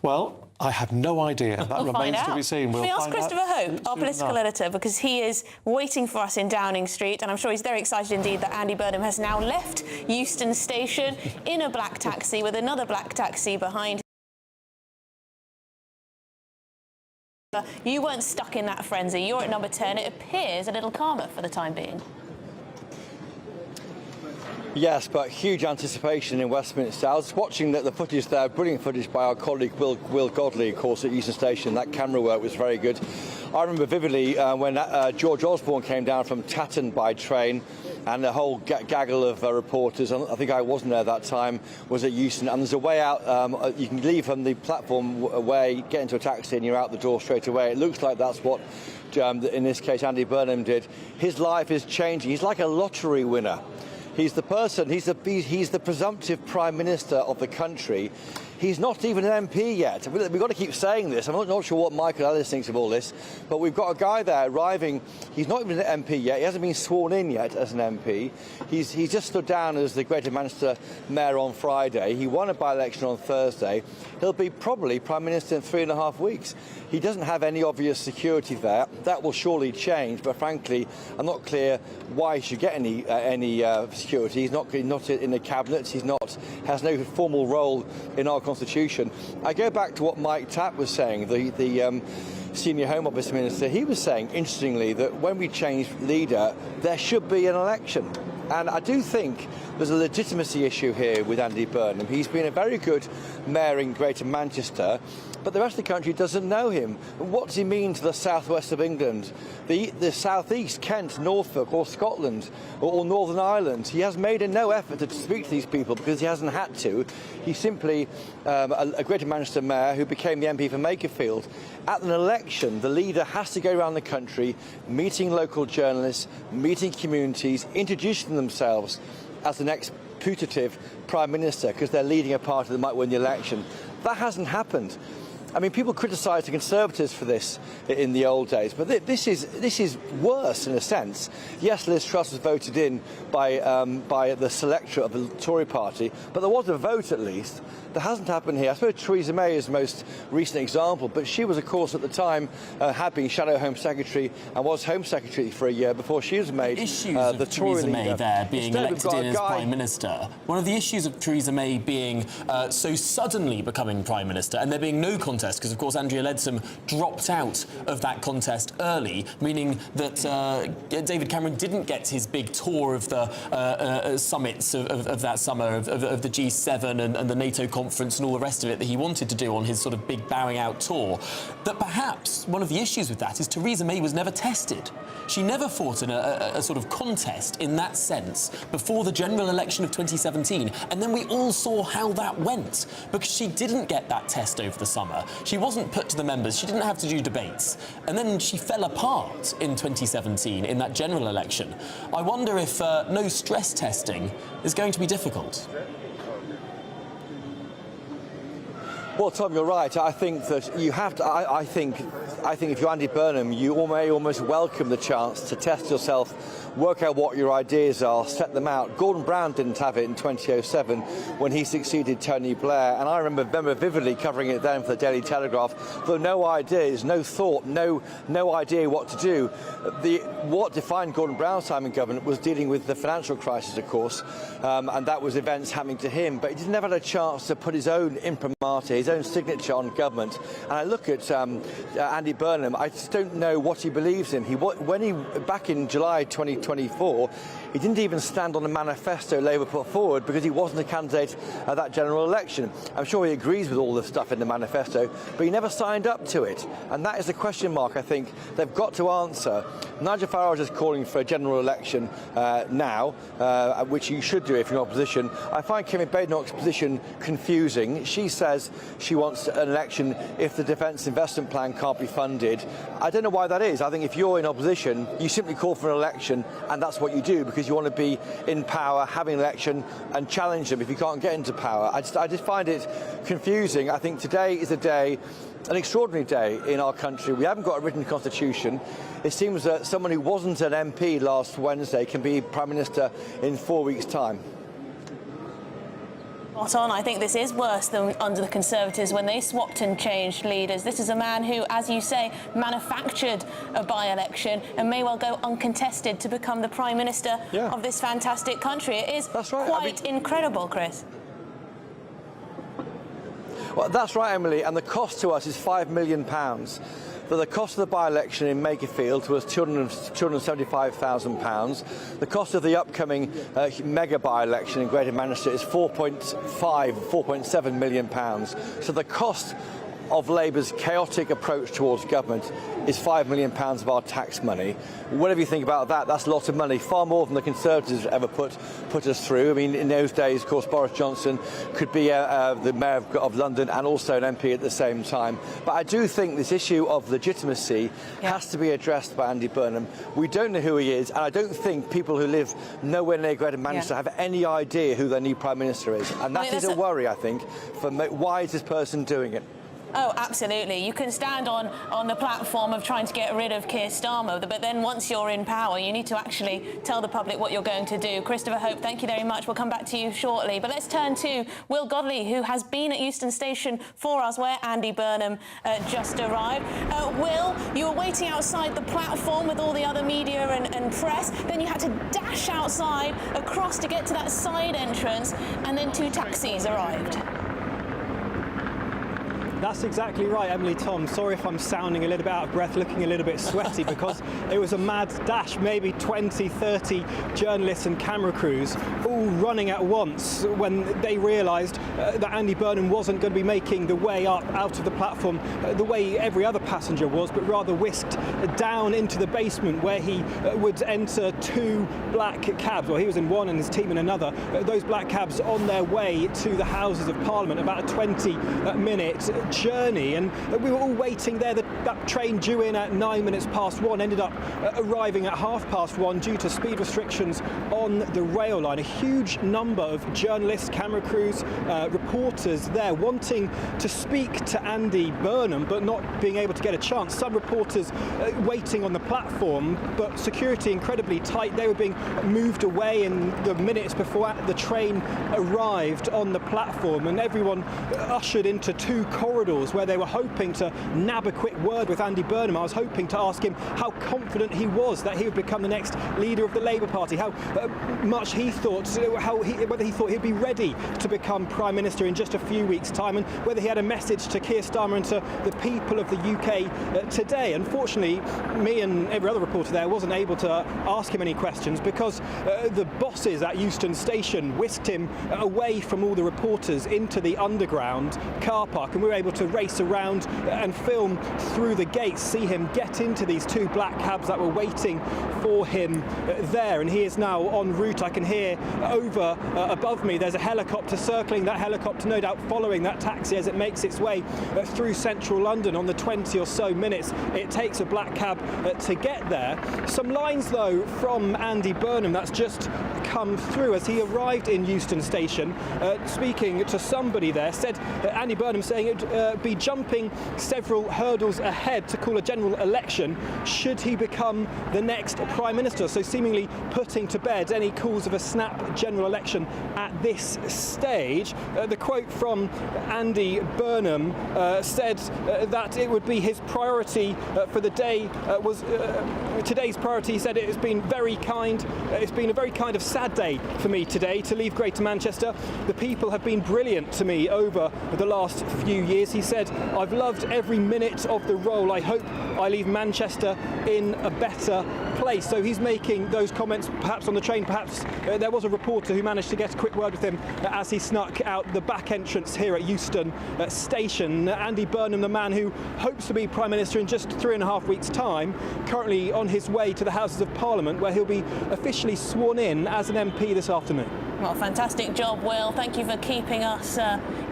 Speaker 8: Well, I have no idea. That remains to be seen.
Speaker 2: Can we ask Christopher Hope, our political editor, because he is waiting for us in Downing Street, and I'm sure he's very excited indeed that Andy Burnham has now left Euston Station in a black taxi with another black taxi behind. You weren't stuck in that frenzy. You're at number 10. It appears a little calmer for the time being.
Speaker 28: Yes, but huge anticipation in Westminster. I was watching the footage there, brilliant footage by our colleague Will Godley, of course, at Euston Station. That camera work was very good. I remember vividly when George Osborne came down from Tatton by train, and the whole gaggle of reporters, I think I wasn't there that time, was at Euston. And there's a way out, you can leave from the platform away, get into a taxi and you're out the door straight away. It looks like that's what, in this case, Andy Burnham did. His life is changing. He's like a lottery winner. He's the person, he's the presumptive Prime Minister of the country. He's not even an MP yet. We've got to keep saying this. I'm not sure what Michael Ellis thinks of all this, but we've got a guy there arriving. He's not even an MP yet. He hasn't been sworn in yet as an MP. He's just stood down as the Greater Manchester Mayor on Friday. He won a by-election on Thursday. He'll be probably Prime Minister in 3.5 weeks. He doesn't have any obvious security there. That will surely change, but frankly, I'm not clear why he should get any security. He's not in the cabinet. Has no formal role in our constitution. I go back to what Mike Tapp was saying, the senior Home Office Minister. He was saying, interestingly, that when we change leader, there should be an election. And I do think there's a legitimacy issue here with Andy Burnham. He's been a very good mayor in Greater Manchester, but the rest of the country doesn't know him. What does he mean to the southwest of England, the southeast, Kent, Norfolk, or Scotland, or Northern Ireland? He has made no effort to speak to these people because he hasn't had to. He's simply a Greater Manchester mayor who became the MP for Makerfield. At an election, the leader has to go around the country, meeting local journalists, meeting communities, introducing themselves as the next putative Prime Minister because they're leading a party that might win the election. That hasn't happened. I mean, people criticise the Conservatives for this in the old days, but this is worse in a sense. Yes, Liz Truss was voted in by the selectorate of the Tory party, but there was a vote at least. That hasn't happened here. I suppose Theresa May is the most recent example, but she was, of course, at the time, had been Shadow Home Secretary and was Home Secretary for a year before she was made the Tory
Speaker 1: Theresa
Speaker 28: leader.
Speaker 1: May there being elected in as Prime Minister. One of the issues of Theresa May being so suddenly becoming Prime Minister, and there being no contest, because, of course, Andrea Leadsom dropped out of that contest early, meaning that David Cameron didn't get his big tour of the summits of that summer, of the G7 and the NATO conference and all the rest of it that he wanted to do on his sort of big bowing out tour. That perhaps one of the issues with that is Theresa May was never tested. She never fought in a sort of contest in that sense before the general election of 2017, and then we all saw how that went because she didn't get that test over the summer. She wasn't put to the members. She didn't have to do debates, and then she fell apart in 2017 in that general election. I wonder if no stress testing is going to be difficult.
Speaker 28: Well, Tom, you're right. I think that you have to. I think if you're Andy Burnham, you may almost welcome the chance to test yourself, work out what your ideas are, set them out. Gordon Brown didn't have it in 2007 when he succeeded Tony Blair, and I remember vividly covering it then for the Daily Telegraph. There were no ideas, no thought, no idea what to do. What defined Gordon Brown's time in government was dealing with the financial crisis, of course, and that was events happening to him. But he never had a chance to put his own imprimatur, his own signature on government. And I look at Andy Burnham, I just don't know what he believes in. Back in July 2024, he didn't even stand on the manifesto Labour put forward because he wasn't a candidate at that general election. I'm sure he agrees with all the stuff in the manifesto, but he never signed up to it. And that is a question mark I think they've got to answer. Nigel Farage is calling for a general election now, which you should do if you're in opposition. I find Kemi Badenoch's position confusing. She says she wants an election if the Defence Investment Plan can't be funded. I don't know why that is. I think if you're in opposition, you simply call for an election, and that's what you do because you want to be in power, having an election, and challenge them if you can't get into power. I just find it confusing. I think today is an extraordinary day in our country. We haven't got a written constitution. It seems that someone who wasn't an MP last Wednesday can be Prime Minister in 4 weeks' time.
Speaker 2: Spot on. I think this is worse than under the Conservatives when they swapped and changed leaders. This is a man who, as you say, manufactured a by-election and may well go uncontested to become the Prime Minister of this fantastic country. It is quite incredible, Chris.
Speaker 28: Well, that's right, Emily, and the cost to us is £5 million. But the cost of the by-election in Makerfield was £275,000. The cost of the upcoming mega by-election in Greater Manchester is £4.7 million. So the cost of Labour's chaotic approach towards government is £5 million of our tax money. Whatever you think about that, that's a lot of money, far more than the Conservatives ever put us through. I mean, in those days, of course, Boris Johnson could be the Mayor of London and also an MP at the same time. But I do think this issue of legitimacy has to be addressed by Andy Burnham. We don't know who he is, and I don't think people who live nowhere near Greater Manchester have any idea who their new Prime Minister is. And that is a worry, I think, for why is this person doing it?
Speaker 2: Oh, absolutely. You can stand on the platform of trying to get rid of Keir Starmer, but then once you're in power, you need to actually tell the public what you're going to do. Christopher Hope, thank you very much. We'll come back to you shortly. But let's turn to Will Godley, who has been at Euston Station for us, where Andy Burnham just arrived. Will, you were waiting outside the platform with all the other media and press. Then you had to dash outside across to get to that side entrance, and then 2 taxis arrived.
Speaker 14: That's exactly right, Emily, Tom. Sorry if I'm sounding a little bit out of breath, looking a little bit sweaty, because it was a mad dash, maybe 20, 30 journalists and camera crews all running at once when they realised that Andy Burnham wasn't going to be making the way up out of the platform the way every other passenger was, but rather whisked down into the basement where he would enter 2 black cabs. Well, he was in one and his team in another. Those black cabs on their way to the Houses of Parliament, about a 20-minute journey, and we were all waiting there. That train due in at 1:09 ended up arriving at 1:30 due to speed restrictions on the rail line. A huge number of journalists, camera crews, reporters there wanting to speak to Andy Burnham but not being able to get a chance. Some reporters waiting on the platform, but security incredibly tight. They were being moved away in the minutes before the train arrived on the platform, and everyone ushered into 2 corridors where they were hoping to nab a quick word with Andy Burnham. I was hoping to ask him how confident he was that he would become the next leader of the Labour Party, how much he thought, whether he thought he'd be ready to become Prime Minister in just a few weeks' time, and whether he had a message to Keir Starmer and to the people of the UK today. Unfortunately, me and every other reporter there wasn't able to ask him any questions because the bosses at Euston Station whisked him away from all the reporters into the underground car park, and we were able to race around and film through the gates, see him get into these 2 black cabs that were waiting for him there, and he is now en route. I can hear over above me there's a helicopter circling. That helicopter no doubt following that taxi as it makes its way through central London on the 20 or so minutes it takes a black cab to get there. Some lines though from Andy Burnham that's just come through as he arrived in Euston Station, speaking to somebody there, said Andy Burnham saying it would be jumping several hurdles ahead to call a general election should he become the next Prime Minister, so seemingly putting to bed any calls of a snap general election at this stage. The quote from Andy Burnham said that it would be his priority for the day was today's priority. He said it has been very kind. It's been a very kind of sad day for me today to leave Greater Manchester. The people have been brilliant to me over the last few years. He said, I've loved every minute of the role. I hope I leave Manchester in a better place. So he's making those comments perhaps on the train. Perhaps there was a reporter who managed to get a quick word with him as he snuck out the back entrance here at Euston Station. Andy Burnham, the man who hopes to be Prime Minister in just 3.5 weeks' time, currently on his way to the Houses of Parliament, where he'll be officially sworn in as an MP this afternoon.
Speaker 2: Well, fantastic job, Will. Thank you for keeping us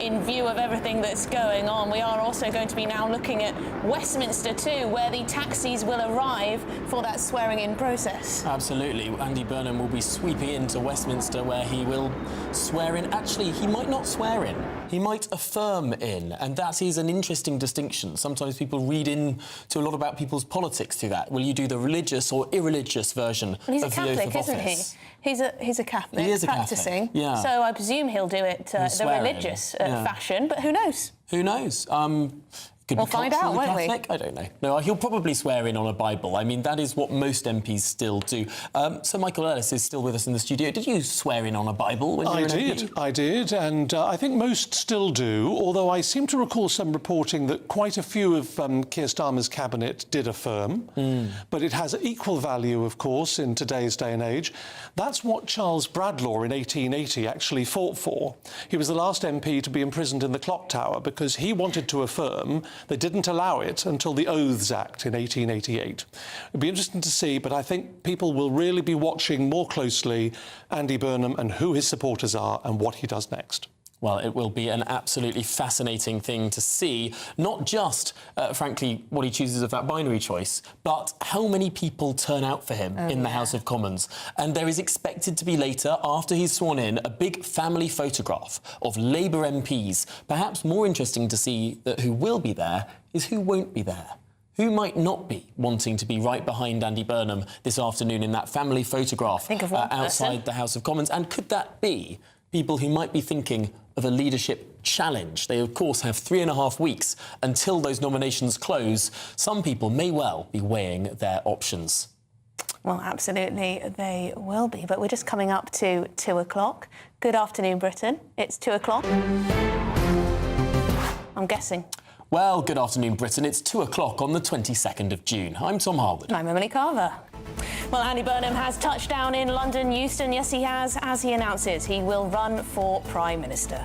Speaker 2: in view of everything that's going on. We are also going to be now looking at Westminster too, where the taxis will arrive for that swearing swearing-in process.
Speaker 1: Absolutely. Andy Burnham will be sweeping into Westminster, where he will swear in. Actually, he might not swear in. He might affirm in, and that is an interesting distinction. Sometimes people read into a lot about people's politics through that. Will you do the religious or irreligious version of the oath of office?
Speaker 2: He's a Catholic, isn't he? He's a Catholic,
Speaker 1: He is a
Speaker 2: practising.
Speaker 1: Catholic, yeah.
Speaker 2: So I presume he'll do it the religious fashion, but who knows?
Speaker 1: Who knows?
Speaker 2: We'll find out, won't we?
Speaker 1: I don't know. No, he'll probably swear in on a Bible. I mean, that is what most MPs still do. Sir Michael Ellis is still with us in the studio. Did you swear in on a Bible when you were an MP?
Speaker 8: I did, and I think most still do, although I seem to recall some reporting that quite a few of Keir Starmer's cabinet did affirm. But it has equal value, of course, in today's day and age. That's what Charles Bradlaugh in 1880 actually fought for. He was the last MP to be imprisoned in the Clock Tower because he wanted to affirm. They didn't allow it until the Oaths Act in 1888. It'd be interesting to see, but I think people will really be watching more closely Andy Burnham and who his supporters are and what he does next.
Speaker 1: Well, it will be an absolutely fascinating thing to see, not just, frankly, what he chooses of that binary choice, but how many people turn out for him in the House of Commons. And there is expected to be later, after he's sworn in, a big family photograph of Labour MPs. Perhaps more interesting to see that who will be there is who won't be there. Who might not be wanting to be right behind Andy Burnham this afternoon in that family photograph outside the House of Commons? And could that be people who might be thinking of a leadership challenge? They, of course, have 3.5 weeks until those nominations close. Some people may well be weighing their options.
Speaker 2: Well, absolutely, they will be. But we're just coming up to 2 o'clock. Good afternoon, Britain. It's 2 o'clock. I'm guessing.
Speaker 1: Well, good afternoon, Britain. It's 2 o'clock on the 22nd of June. I'm Tom Harwood.
Speaker 2: And I'm Emily Carver. Well, Andy Burnham has touched down in London, Euston. Yes, he has, as he announces he will run for Prime Minister.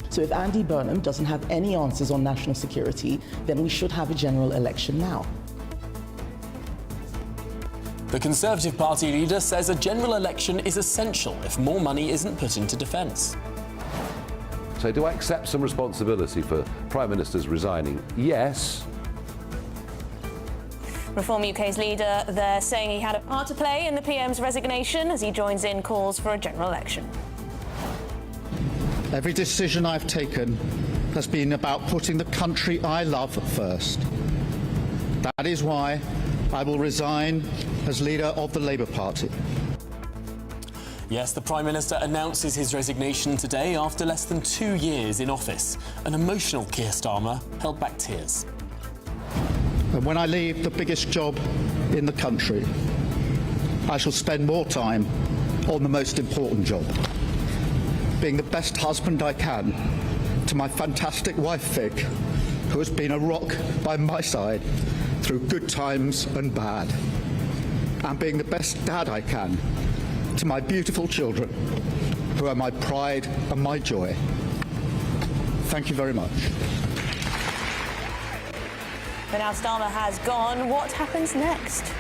Speaker 6: So if Andy Burnham doesn't have any answers on national security, then we should have a general election now.
Speaker 1: The Conservative Party leader says a general election is essential if more money isn't put into defence.
Speaker 4: So do I accept some responsibility for Prime Ministers resigning? Yes.
Speaker 2: Reform UK's leader there saying he had a part to play in the PM's resignation as he joins in calls for a general election.
Speaker 3: Every decision I've taken has been about putting the country I love first. That is why I will resign as leader of the Labour Party.
Speaker 1: Yes, the Prime Minister announces his resignation today after less than 2 years in office. An emotional Keir Starmer held back tears.
Speaker 3: And when I leave the biggest job in the country, I shall spend more time on the most important job, being the best husband I can to my fantastic wife, Vic, who has been a rock by my side through good times and bad, and being the best dad I can to my beautiful children, who are my pride and my joy. Thank you very much.
Speaker 2: But now Starmer has gone. What happens next?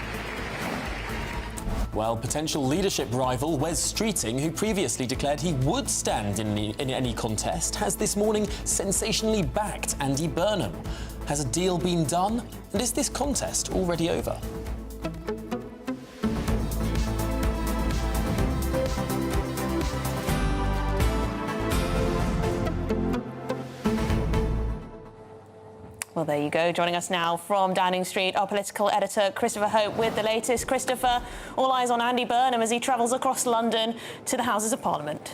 Speaker 1: Well, potential leadership rival Wes Streeting, who previously declared he would stand in any contest, has this morning sensationally backed Andy Burnham. Has a deal been done? And is this contest already over?
Speaker 2: Well, there you go. Joining us now from Downing Street, our political editor, Christopher Hope, with the latest. Christopher, all eyes on Andy Burnham as he travels across London to the Houses of Parliament.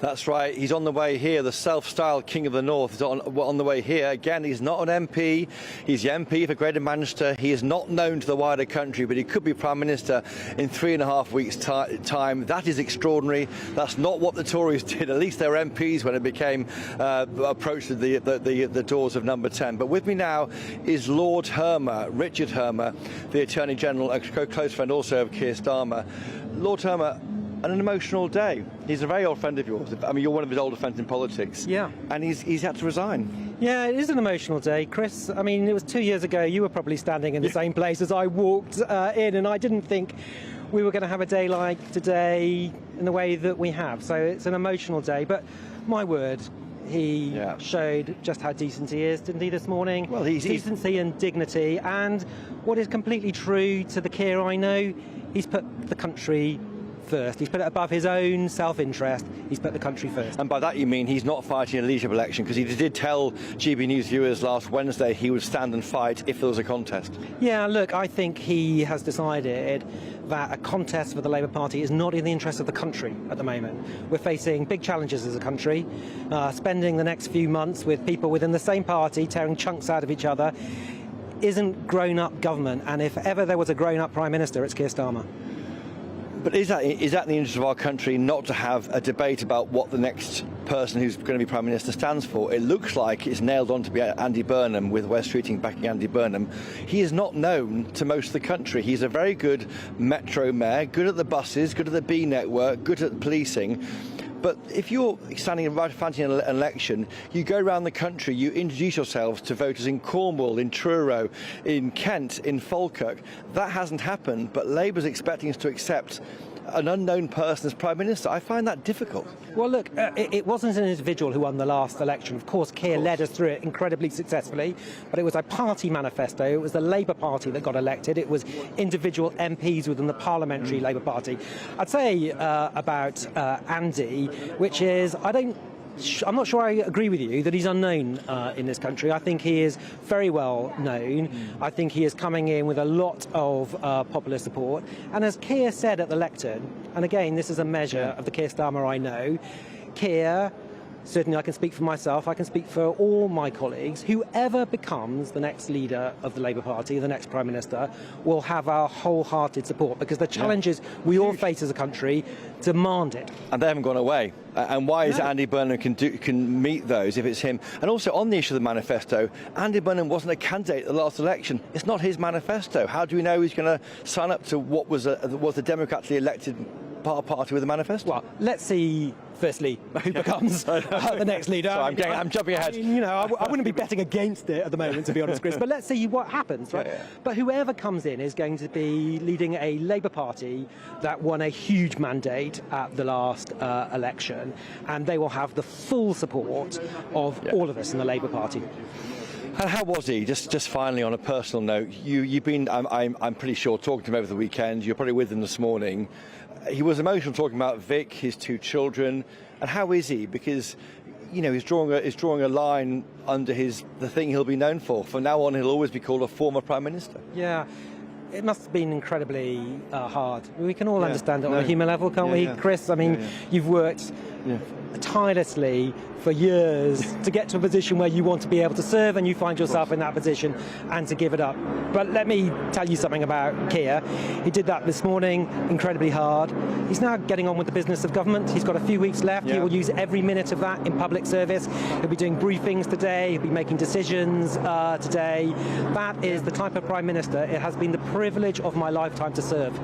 Speaker 28: That's right, he's on the way here, the self-styled King of the North is on the way here. Again, he's not an MP, he's the MP for Greater Manchester. He is not known to the wider country, but he could be Prime Minister in 3.5 weeks' time. That is extraordinary. That's not what the Tories did, at least they were MPs when it became approached the doors of Number 10. But with me now is Lord Hermer, Richard Hermer, the Attorney General, a close friend also of Keir Starmer. Lord Hermer, an emotional day. He's a very old friend of yours. I mean, you're one of his older friends in politics.
Speaker 14: Yeah.
Speaker 28: And he's had to resign.
Speaker 14: Yeah, it is an emotional day, Chris. I mean, it was 2 years ago. You were probably standing in the same place as I walked in, and I didn't think we were going to have a day like today in the way that we have. So it's an emotional day. But my word, he showed just how decent he is, didn't he, this morning? Well, decency and dignity. And what is completely true to the Keir I know, he's put the country first. He's put it above his own self-interest. He's put the country first.
Speaker 28: And by that you mean he's not fighting a leadership election, because he did tell GB News viewers last Wednesday he would stand and fight if there was a contest.
Speaker 14: Yeah, look, I think he has decided that a contest for the Labour Party is not in the interest of the country at the moment. We're facing big challenges as a country. Spending the next few months with people within the same party tearing chunks out of each other isn't grown-up government, and if ever there was a grown-up Prime Minister, it's Keir Starmer.
Speaker 28: But is that in the interest of our country not to have a debate about what the next person who's going to be Prime Minister stands for? It looks like it's nailed on to be Andy Burnham, with West Streeting backing Andy Burnham. He is not known to most of the country. He's a very good metro mayor, good at the buses, good at the B network, good at policing. But if you're standing right fancying an election, you go around the country, you introduce yourselves to voters in Cornwall, in Truro, in Kent, in Falkirk. That hasn't happened, but Labour's expecting us to accept an unknown person as Prime Minister. I find that difficult.
Speaker 14: Well, look, it wasn't an individual who won the last election. Of course, Keir led us through it incredibly successfully, but it was a party manifesto. It was the Labour Party that got elected. It was individual MPs within the parliamentary Labour Party. I'd say about Andy, which is, I'm not sure I agree with you that he's unknown in this country. I think he is very well known. I think he is coming in with a lot of popular support. And as Keir said at the lectern, and again, this is a measure of the Keir Starmer I know, Keir, certainly I can speak for myself, I can speak for all my colleagues, whoever becomes the next leader of the Labour Party, the next Prime Minister, will have our wholehearted support, because the challenges we all face as a country demand it.
Speaker 28: And they haven't gone away. And why is Andy Burnham can meet those if it's him? And also on the issue of the manifesto, Andy Burnham wasn't a candidate at the last election. It's not his manifesto. How do we know he's going to sign up to what was the democratically elected party with a manifesto?
Speaker 14: Well, let's see, firstly, who becomes the next leader.
Speaker 28: So I'm jumping ahead.
Speaker 14: I wouldn't be betting against it at the moment, to be honest, Chris, but let's see what happens, right? Yeah. But whoever comes in is going to be leading a Labour Party that won a huge mandate at the last election, and they will have the full support of all of us in the Labour Party.
Speaker 28: And how was he? Just finally, on a personal note, you've been, I'm pretty sure, talking to him over the weekend. You're probably with him this morning. He was emotional talking about Vic, his two children, and how is he? Because he's drawing a line under the thing he'll be known for. From now on, he'll always be called a former Prime Minister.
Speaker 14: Yeah. It must have been incredibly hard. We can all understand it on a human level, can't we, Chris? I mean, you've worked tirelessly for years to get to a position where you want to be able to serve, and you find yourself in that position and to give it up. But let me tell you something about Keir. He did that this morning, incredibly hard. He's now getting on with the business of government. He's got a few weeks left. He will use every minute of that in public service. He'll be doing briefings today. He'll be making decisions today. That is the type of Prime Minister it has been the privilege of my lifetime to serve.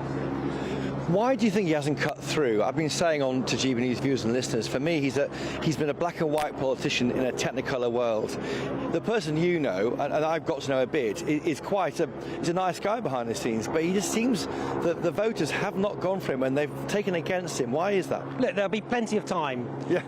Speaker 28: Why do you think he hasn't cut through? I've been saying on to GBNews viewers and listeners, for me, he's been a black and white politician in a technicolor world. The person you know, and I've got to know a bit, is he's a nice guy behind the scenes, but he just seems that the voters have not gone for him and they've taken against him. Why is that?
Speaker 14: Look, there'll be plenty of time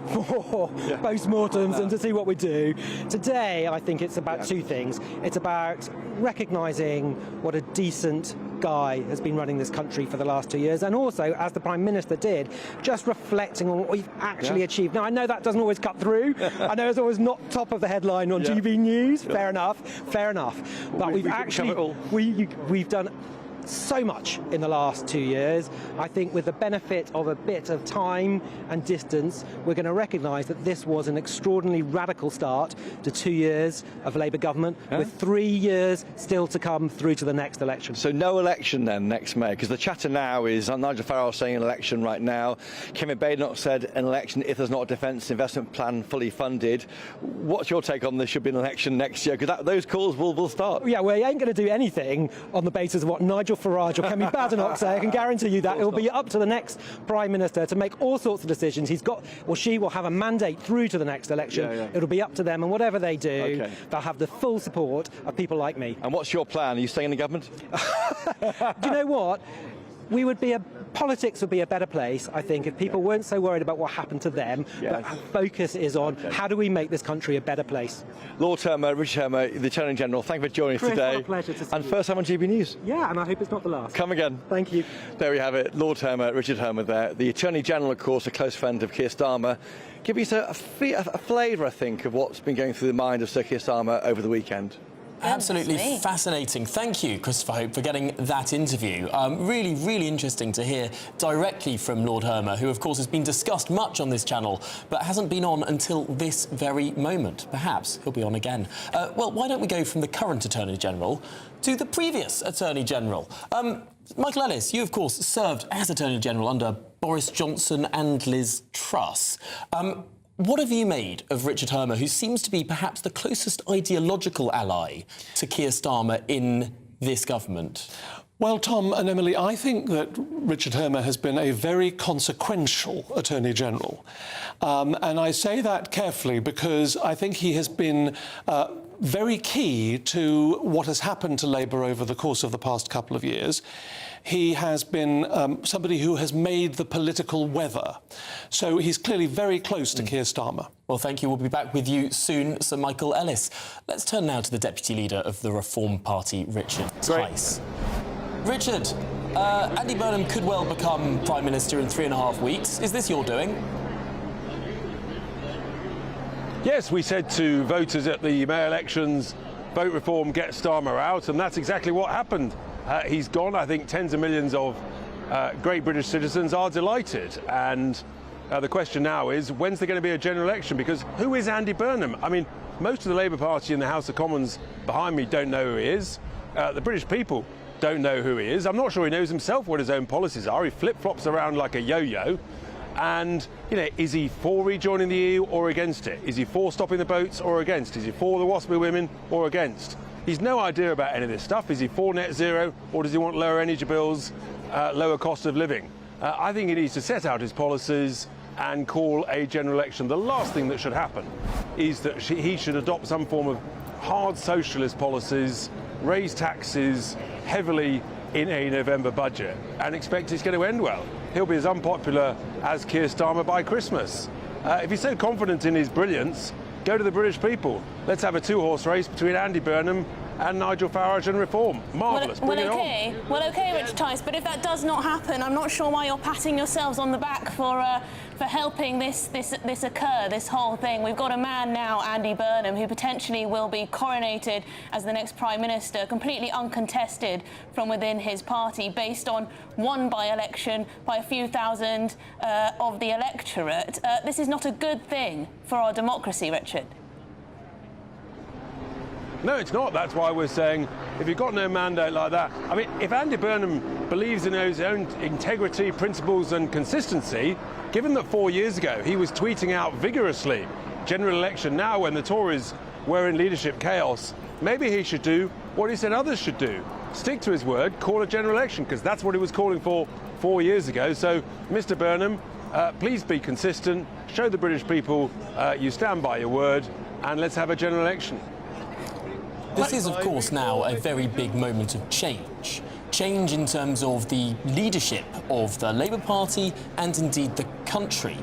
Speaker 14: for post-mortems and to see what we do. Today, I think it's about two things. It's about recognising what a decent guy has been running this country for the last 2 years, and also, as the Prime Minister did, just reflecting on what we've actually achieved. Now, I know that doesn't always cut through. I know it's always not top of the headline on GB News. Fair enough. But we've done so much in the last 2 years. I think with the benefit of a bit of time and distance, we're going to recognise that this was an extraordinarily radical start to 2 years of Labour government, with 3 years still to come through to the next election.
Speaker 28: So no election then next May, because the chatter now is Nigel Farage saying an election right now. Kevin Badenoch said an election if there's not a defence investment plan fully funded. What's your take on this? Should be an election next year, because those calls will start.
Speaker 14: Yeah, we ain't going to do anything on the basis of what Nigel Farage or Kevin Badenoch say. I can guarantee you that it will be up to the next Prime Minister to make all sorts of decisions. She will have a mandate through to the next election. It'll be up to them, and whatever they do, they'll have the full support of people like me.
Speaker 28: And what's your plan? Are you staying in the government?
Speaker 14: Do you know what? Politics would be a better place, I think, if people weren't so worried about what happened to them, but focus is on how do we make this country a better place.
Speaker 28: Lord Hermer, Richard Hermer, the Attorney General, thank you for joining us
Speaker 14: Chris,
Speaker 28: today.
Speaker 14: what a pleasure to see
Speaker 28: and
Speaker 14: you.
Speaker 28: first time on GB News.
Speaker 14: Yeah, and I hope it's not the last.
Speaker 28: Come again.
Speaker 14: Thank you.
Speaker 28: There we have it, Lord Hermer, Richard Hermer there. The Attorney General, of course, a close friend of Keir Starmer. Give us a flavour, I think, of what's been going through the mind of Sir Keir Starmer over the weekend.
Speaker 1: Absolutely fascinating. Thank you, Christopher Hope, for getting that interview. Really, really interesting to hear directly from Lord Hermer, who, of course, has been discussed much on this channel, but hasn't been on until this very moment. Perhaps he'll be on again. Well, why don't we go from the current Attorney General to the previous Attorney General? Michael Ellis, you, of course, served as Attorney General under Boris Johnson and Liz Truss. What have you made of Richard Hermer, who seems to be perhaps the closest ideological ally to Keir Starmer in this government?
Speaker 8: Well, Tom and Emily, I think that Richard Hermer has been a very consequential Attorney General. And I say that carefully because I think he has been very key to what has happened to Labour over the course of the past couple of years. He has been somebody who has made the political weather. So he's clearly very close to Keir Starmer.
Speaker 1: Well, thank you. We'll be back with you soon, Sir Michael Ellis. Let's turn now to the Deputy Leader of the Reform Party, Richard Tice. Richard, Andy Burnham could well become Prime Minister in 3.5 weeks. Is this your doing?
Speaker 15: Yes, we said to voters at the mayor elections, vote reform, get Starmer out, and that's exactly what happened. He's gone. I think tens of millions of great British citizens are delighted. And the question now is, when's there going to be a general election? Because who is Andy Burnham? I mean, most of the Labour Party in the House of Commons behind me don't know who he is. The British people don't know who he is. I'm not sure he knows himself what his own policies are. He flip-flops around like a yo-yo. And, you know, is he for rejoining the EU or against it? Is he for stopping the boats or against? Is he for the WASPy women or against? He's no idea about any of this stuff. Is he for net zero or does he want lower energy bills, lower cost of living? I think he needs to set out his policies and call a general election. The last thing that should happen is that he should adopt some form of hard socialist policies, raise taxes heavily in a November budget and expect it's going to end well. He'll be as unpopular as Keir Starmer by Christmas. If he's so confident in his brilliance, go to the British people. Let's have a two-horse race between Andy Burnham and Nigel Farage and Reform. Marvellous, bring it on.
Speaker 2: Well, OK, Richard Tice, but if that does not happen, I'm not sure why you're patting yourselves on the back for helping this occur, this whole thing. We've got a man now, Andy Burnham, who potentially will be coronated as the next Prime Minister, completely uncontested from within his party, based on one by-election by a few thousand of the electorate. This is not a good thing for our democracy, Richard.
Speaker 15: No, it's not. That's why we're saying if you've got no mandate like that... I mean, if Andy Burnham believes in his own integrity, principles and consistency, given that 4 years ago he was tweeting out vigorously, general election now when the Tories were in leadership chaos, maybe he should do what he said others should do. Stick to his word, call a general election, because that's what he was calling for 4 years ago. So, Mr Burnham, please be consistent, show the British people you stand by your word, and let's have a general election.
Speaker 1: This is, of course, now a very big moment of change. Change in terms of the leadership of the Labour Party and indeed the country.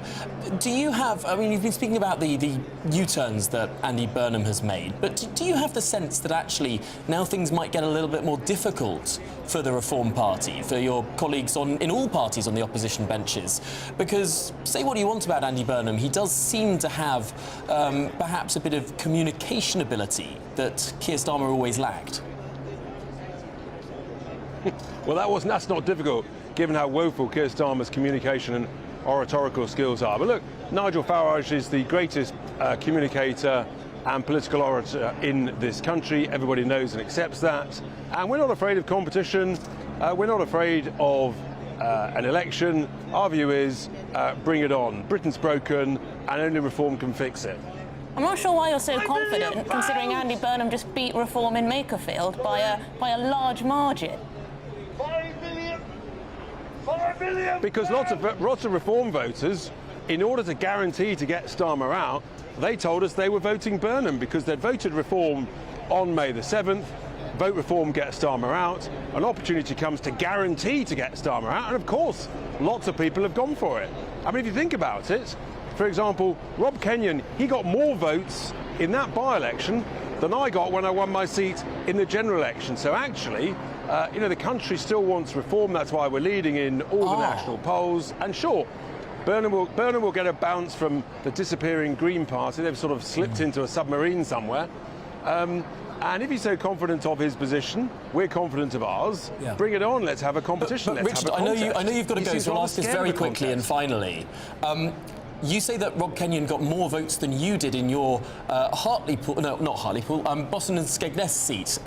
Speaker 1: Do you have, I mean, you've been speaking about the U-turns that Andy Burnham has made, but do you have the sense that actually now things might get a little bit more difficult for the Reform Party, for your colleagues in all parties on the opposition benches? Because, say what you want about Andy Burnham, he does seem to have perhaps a bit of communication ability that Keir Starmer always lacked.
Speaker 15: Well, that's not difficult, given how woeful Keir Starmer's communication and oratorical skills are. But look, Nigel Farage is the greatest communicator and political orator in this country. Everybody knows and accepts that. And we're not afraid of competition. We're not afraid of an election. Our view is bring it on. Britain's broken and only Reform can fix it.
Speaker 2: I'm not sure why you're so confident, considering Andy Burnham just beat Reform in Makerfield by a large margin.
Speaker 15: 5 billion. Because lots of Reform voters, in order to guarantee to get Starmer out, they told us they were voting Burnham because they'd voted Reform on May the 7th. vote reform, get Starmer out, an opportunity comes to guarantee to get Starmer out, and of course, lots of people have gone for it. I mean, if you think about it, for example, Rob Kenyon, he got more votes in that by-election than I got when I won my seat in the general election. So actually, you know, the country still wants reform. That's why we're leading in all the national polls. And sure, Burnham will get a bounce from the disappearing Green Party. They've sort of slipped into a submarine somewhere. And if he's so confident of his position, we're confident of ours. Yeah. Bring it on. Let's have a competition.
Speaker 1: But
Speaker 15: let's
Speaker 1: Richard,
Speaker 15: have a contest.
Speaker 1: I know you've got to go, so I'll ask this very quickly and finally. You say that Rob Kenyon got more votes than you did in your Hartlepool, no, not Hartlepool, Boston and Skegness seat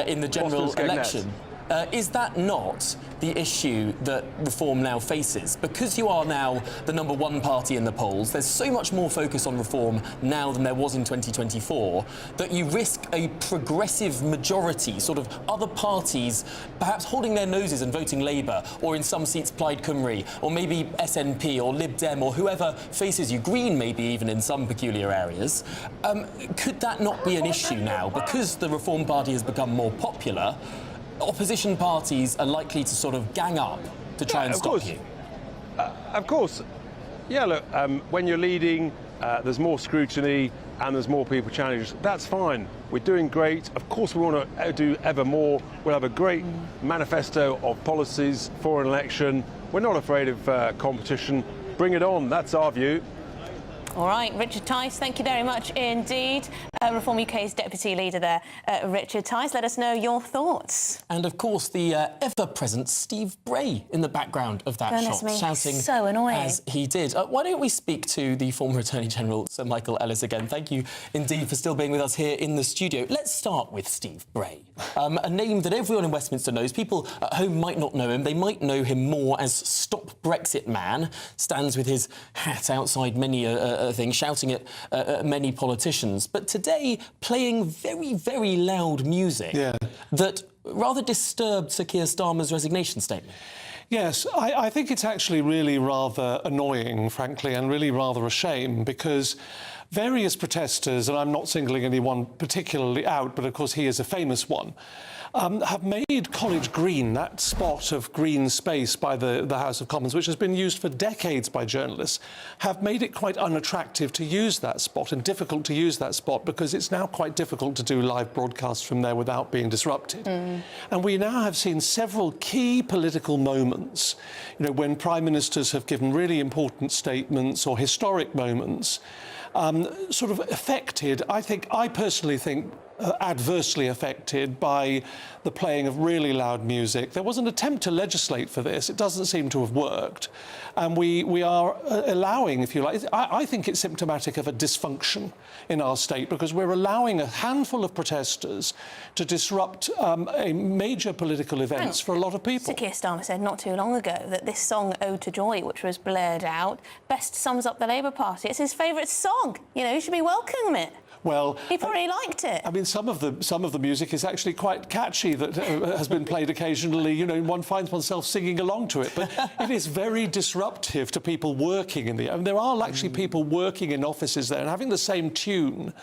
Speaker 1: in the general election. Is that not the issue that Reform now faces? Because you are now the #1 party in the polls, there's so much more focus on Reform now than there was in 2024, that you risk a progressive majority, sort of other parties perhaps holding their noses and voting Labour, or in some seats Plaid Cymru, or maybe SNP or Lib Dem, or whoever faces you, Green maybe even in some peculiar areas. Could that not be an issue now? Because the Reform Party has become more popular, opposition parties are likely to sort of gang up to try and stop you.
Speaker 15: Of course. Yeah, look, when you're leading, there's more scrutiny and there's more people challenged. That's fine. We're doing great. Of course, we want to do ever more. We'll have a great manifesto of policies for an election. We're not afraid of competition. Bring it on. That's our view.
Speaker 2: All right, Richard Tice, thank you very much indeed. Reform UK's Deputy Leader there, Richard Tice. Let us know your thoughts.
Speaker 1: And, of course, the ever-present Steve Bray in the background of that shot, shouting
Speaker 2: so annoying.
Speaker 1: as he did. Why don't we speak to the former Attorney-General, Sir Michael Ellis, again. Thank you indeed for still being with us here in the studio. Let's start with Steve Bray, a name that everyone in Westminster knows. People at home might not know him. They might know him more as Stop Brexit Man, stands with his hat outside many thing, shouting at many politicians. But today, playing very, very loud music that rather disturbed Sir Keir Starmer's resignation statement.
Speaker 8: Yes, I think it's actually really rather annoying, frankly, and really rather a shame, because various protesters, and I'm not singling anyone particularly out, but of course he is a famous one, have made College Green, that spot of green space by the House of Commons, which has been used for decades by journalists, have made it quite unattractive to use that spot and difficult to use that spot, because it's now quite difficult to do live broadcasts from there without being disrupted. And we now have seen several key political moments, you know, when Prime Ministers have given really important statements or historic moments, sort of affected, I personally think, adversely affected by the playing of really loud music. There was an attempt to legislate for this. It doesn't seem to have worked. And we are allowing, if you like, I think it's symptomatic of a dysfunction in our state, because we're allowing a handful of protesters to disrupt a major political events for a lot of people.
Speaker 2: Sir Keir Starmer said not too long ago that this song, Ode to Joy, which was blared out, best sums up the Labour Party. It's his favourite song. You know, you should be welcoming it.
Speaker 8: Well,
Speaker 2: he probably liked it.
Speaker 8: I mean, some of the music is actually quite catchy that has been played occasionally. You know, one finds oneself singing along to it. But it is very disruptive to people working in the. I mean, there are actually people working in offices there, and having the same tune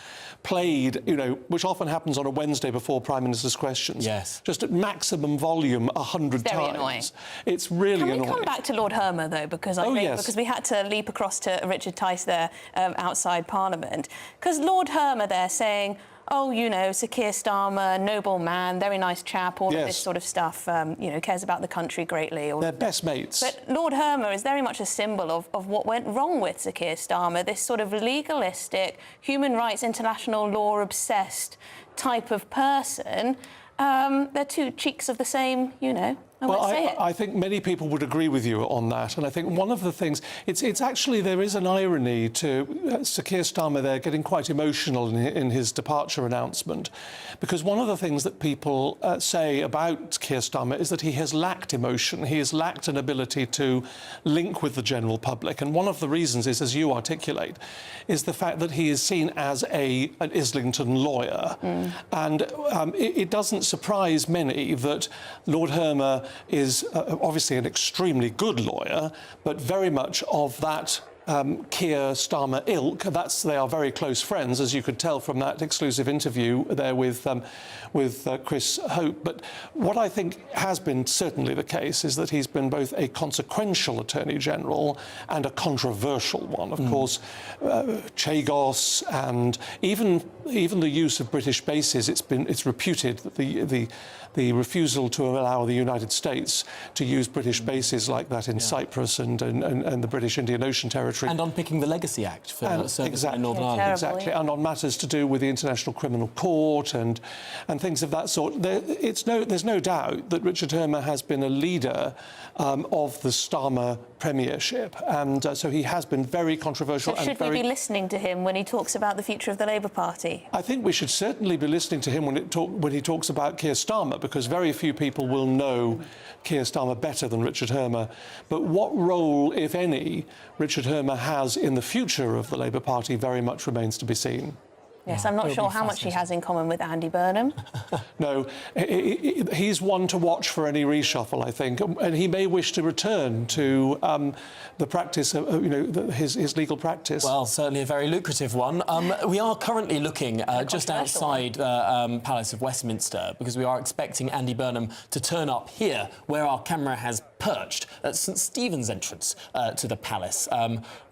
Speaker 8: played, you know, which often happens on a Wednesday before Prime Minister's questions.
Speaker 1: Yes.
Speaker 8: Just at maximum volume 100 times.
Speaker 2: Very annoying.
Speaker 8: It's really annoying.
Speaker 2: Can we come back to Lord Hermer, though, because I think because we had to leap across to Richard Tice there outside Parliament, because Lord Hermer there saying, oh, you know, Sir Keir Starmer, noble man, very nice chap, all of this sort of stuff, you know, cares about the country greatly.
Speaker 8: They're best mates.
Speaker 2: But Lord Hermer is very much a symbol of what went wrong with Sir Keir Starmer, this sort of legalistic, human rights, international law obsessed type of person. They're two cheeks of the same, you know.
Speaker 8: I think many people would agree with you on that, and I think one of the things, it's actually, there is an irony to Sir Keir Starmer there getting quite emotional in his departure announcement, because one of the things that people say about Keir Starmer is that he has lacked emotion, he has lacked an ability to link with the general public, and one of the reasons is, as you articulate, is the fact that he is seen as an Islington lawyer, and it doesn't surprise many that Lord Hermer is obviously an extremely good lawyer, but very much of that Keir Starmer ilk. They are very close friends, as you could tell from that exclusive interview there with Chris Hope. But what I think has been certainly the case is that he's been both a consequential Attorney General and a controversial one. Of course, Chagos and even the use of British bases. It's reputed that the refusal to allow the United States to use British bases like that in Cyprus and the British Indian Ocean Territory.
Speaker 1: And unpicking the Legacy Act for service in Northern Ireland.
Speaker 2: Terrible,
Speaker 8: exactly, and on matters to do with the International Criminal Court and things of that sort. There's no doubt that Richard Hermer has been a leader of the Starmer premiership, and so he has been very controversial.
Speaker 2: So should we be listening to him when he talks about the future of the Labour Party?
Speaker 8: I think we should certainly be listening to him when he talks about Keir Starmer, because very few people will know Keir Starmer better than Richard Hermer. But what role, if any, Richard Hermer has in the future of the Labour Party very much remains to be seen.
Speaker 2: Yes, I'm not sure how much he has in common with Andy Burnham.
Speaker 8: No, he's one to watch for any reshuffle, I think, and he may wish to return to the practice of, his legal practice.
Speaker 1: Well, certainly a very lucrative one. We are currently looking just outside the Palace of Westminster, because we are expecting Andy Burnham to turn up here, where our camera has perched at St Stephen's entrance to the palace,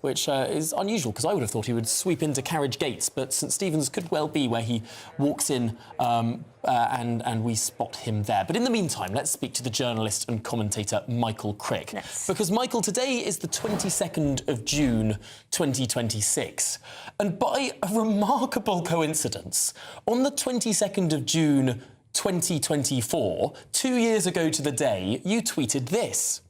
Speaker 1: which is unusual, because I would have thought he would sweep into Carriage Gates, but St Stephen's could well be where he walks in and we spot him there. But in the meantime, let's speak to the journalist and commentator Michael Crick.
Speaker 2: Yes.
Speaker 1: Because, Michael, today is the 22nd of June 2026. And by a remarkable coincidence, on the 22nd of June 2024, 2 years ago to the day, you tweeted this.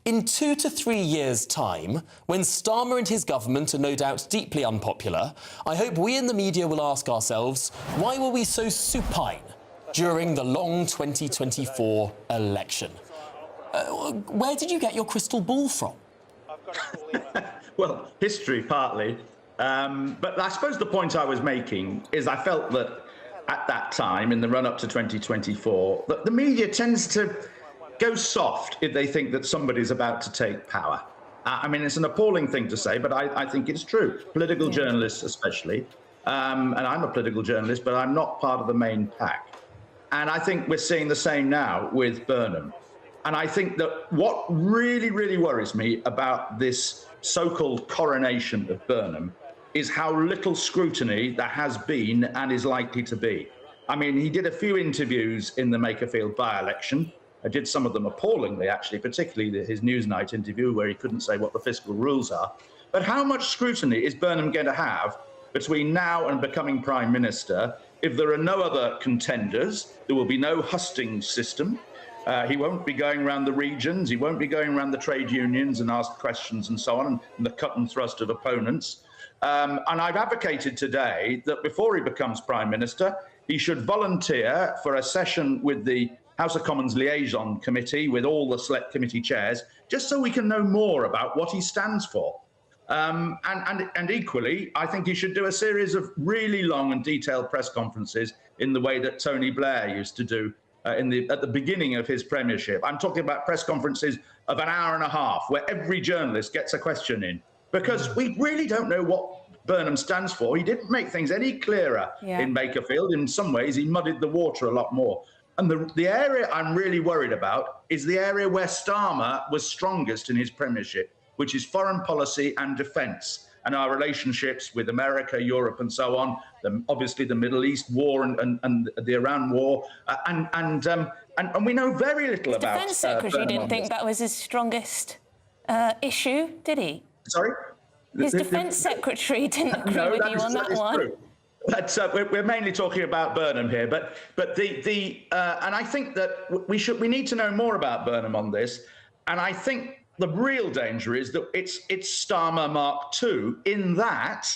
Speaker 1: In 2 to 3 years' time, when Starmer and his government are no doubt deeply unpopular, I hope we in the media will ask ourselves, why were we so supine during the long 2024 election? Where did you get your crystal ball from?
Speaker 5: Well, history, partly. But I suppose the point I was making is I felt that at that time, in the run-up to 2024, that the media tends to go soft if they think that somebody's about to take power. I mean, it's an appalling thing to say, but I think it's true. Political journalists especially, and I'm a political journalist, but I'm not part of the main pack. And I think we're seeing the same now with Burnham. And I think that what really, really worries me about this so-called coronation of Burnham is how little scrutiny there has been and is likely to be. I mean, he did a few interviews in the Makerfield by-election. I did some of them appallingly, actually, particularly his Newsnight interview where he couldn't say what the fiscal rules are. But how much scrutiny is Burnham going to have between now and becoming Prime Minister if there are no other contenders? There will be no hustings system. He won't be going around the regions. He won't be going around the trade unions and ask questions and so on, and the cut and thrust of opponents. And I've advocated today that before he becomes Prime Minister, he should volunteer for a session with the House of Commons Liaison Committee with all the select committee chairs, just so we can know more about what he stands for. And equally, I think he should do a series of really long and detailed press conferences in the way that Tony Blair used to do at the beginning of his premiership. I'm talking about press conferences of an hour and a half, where every journalist gets a question in, because we really don't know what Burnham stands for. He didn't make things any clearer in Makerfield. In some ways, he muddied the water a lot more. And the area I'm really worried about is the area where Starmer was strongest in his premiership, which is foreign policy and defence, and our relationships with America, Europe, and so on. Obviously, the Middle East war and the Iran war, and we know very little about.
Speaker 2: The Defence Secretary didn't think that was his strongest issue, did he?
Speaker 5: Sorry,
Speaker 2: his Defence Secretary didn't agree with you on that one.
Speaker 5: True. But we're mainly talking about Burnham here, but and I think that we need to know more about Burnham on this, and I think the real danger is that it's Starmer Mark II, in that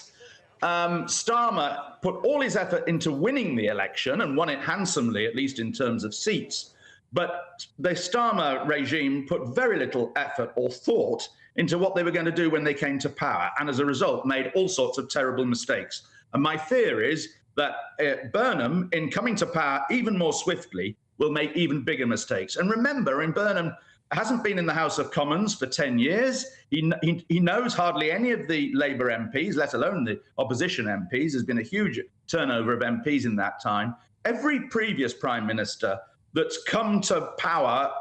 Speaker 5: Starmer put all his effort into winning the election and won it handsomely, at least in terms of seats, but the Starmer regime put very little effort or thought into what they were going to do when they came to power, and as a result made all sorts of terrible mistakes. And my fear is that Burnham, in coming to power even more swiftly, will make even bigger mistakes. And remember, in Burnham, hasn't been in the House of Commons for 10 years. He knows hardly any of the Labour MPs, let alone the opposition MPs. There's been a huge turnover of MPs in that time. Every previous Prime Minister that's come to power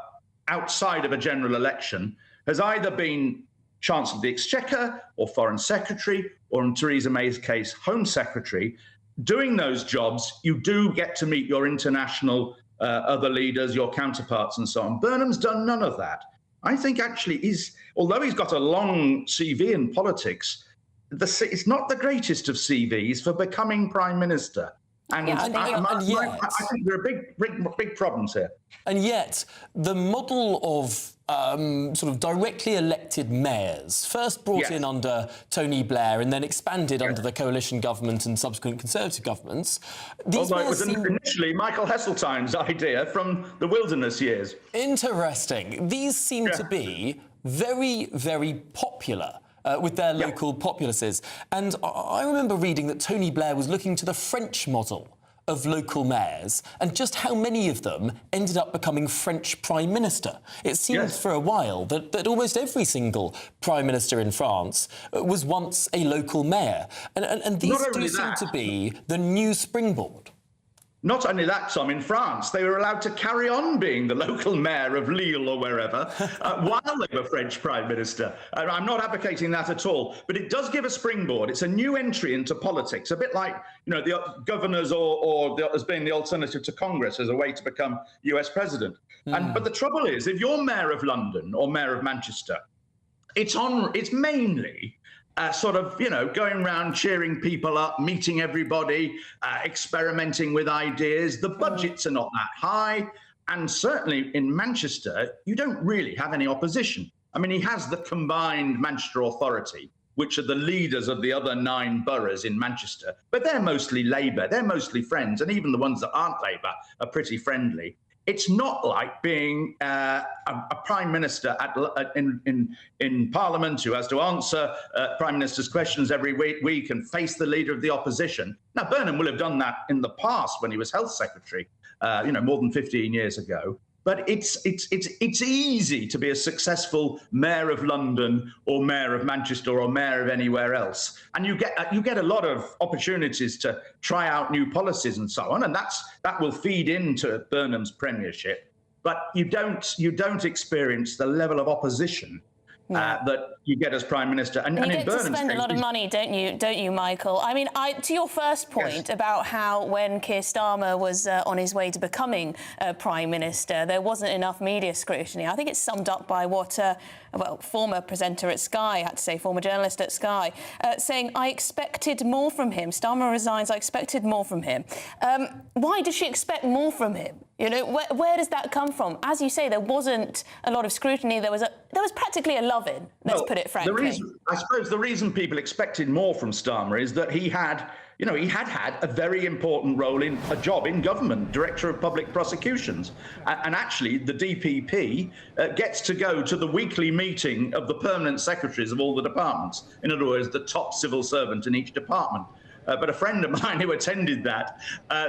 Speaker 5: outside of a general election has either been Chancellor of the Exchequer or Foreign Secretary, or in Theresa May's case, Home Secretary. Doing those jobs, you do get to meet your international other leaders, your counterparts and so on. Burnham's done none of that. I think actually although he's got a long CV in politics, it's not the greatest of CVs for becoming Prime Minister. And I think there are big problems here.
Speaker 1: And yet, the model of sort of directly elected mayors, first brought in under Tony Blair and then expanded under the coalition government and subsequent Conservative governments.
Speaker 5: Although it was initially Michael Heseltine's idea from the wilderness years.
Speaker 1: Interesting. These seem to be very, very popular. With their local populaces. And I remember reading that Tony Blair was looking to the French model of local mayors and just how many of them ended up becoming French Prime Minister. It seemed for a while that almost every single Prime Minister in France was once a local mayor. And these do seem to be the new springboard.
Speaker 5: Not only that, Tom, in France, they were allowed to carry on being the local mayor of Lille or wherever while they were French Prime Minister. I'm not advocating that at all, but it does give a springboard. It's a new entry into politics, a bit like, you know, the governors as being the alternative to Congress as a way to become US president. But the trouble is, if you're mayor of London or mayor of Manchester, it's mainly sort of, you know, going around cheering people up, meeting everybody, experimenting with ideas. The budgets are not that high. And certainly in Manchester, you don't really have any opposition. I mean, he has the combined Manchester Authority, which are the leaders of the other 9 boroughs in Manchester. But they're mostly Labour. They're mostly friends. And even the ones that aren't Labour are pretty friendly. It's not like being a prime minister in Parliament who has to answer prime minister's questions every week and face the leader of the opposition. Now, Burnham will have done that in the past when he was health secretary, you know, more than 15 years ago. But it's easy to be a successful mayor of London or mayor of Manchester or mayor of anywhere else, and you get a lot of opportunities to try out new policies and so on, and that will feed into Burnham's premiership. But you don't experience the level of opposition that you get as Prime Minister. And
Speaker 2: you
Speaker 5: in
Speaker 2: get
Speaker 5: Burnham's
Speaker 2: to spend a lot of money, don't you, Michael? I mean, to your first point about how when Keir Starmer was on his way to becoming Prime Minister, there wasn't enough media scrutiny. I think it's summed up by what former presenter at Sky had to say, former journalist at Sky, saying, I expected more from him. Starmer resigns, I expected more from him. Why does she expect more from him? You know, where does that come from? As you say, there wasn't a lot of scrutiny. There was practically a love-in, let's put it frankly.
Speaker 5: I suppose the reason people expected more from Starmer is that he had had a very important role in a job in government, Director of Public Prosecutions. And actually, the DPP gets to go to the weekly meeting of the permanent secretaries of all the departments. In other words, the top civil servant in each department. But a friend of mine who attended that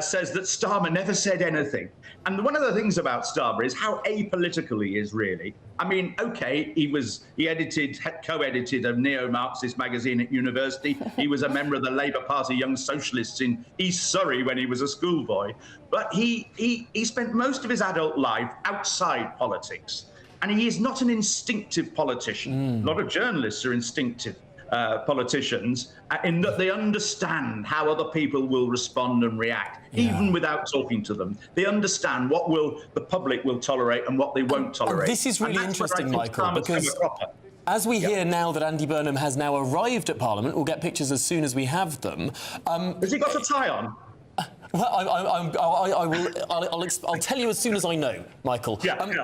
Speaker 5: says that Starmer never said anything. And one of the things about Starmer is how apolitical he is, really. I mean, OK, he co-edited a neo-Marxist magazine at university. He was a member of the Labour Party Young Socialists in East Surrey when he was a schoolboy. But he spent most of his adult life outside politics. And he is not an instinctive politician. A lot of journalists are instinctive politicians in that they understand how other people will respond and react, even without talking to them. They understand what the public will tolerate and what they won't tolerate.
Speaker 1: And this is really interesting, Michael, because as we hear now that Andy Burnham has now arrived at Parliament, we'll get pictures as soon as we have them.
Speaker 5: Has he got a tie on?
Speaker 1: Well, I'll tell you as soon as I know, Michael.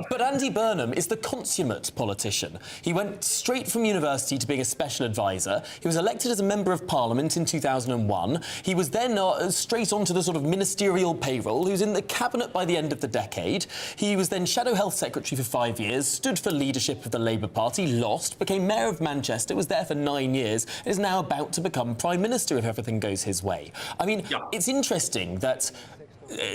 Speaker 1: But Andy Burnham is the consummate politician. He went straight from university to being a special advisor. He was elected as a member of Parliament in 2001. He was then straight onto the sort of ministerial payroll. He was in the cabinet by the end of the decade. He was then Shadow Health Secretary for 5 years, stood for leadership of the Labour Party, lost, became Mayor of Manchester, was there for 9 years, and is now about to become Prime Minister if everything goes his way. I mean, it's interesting that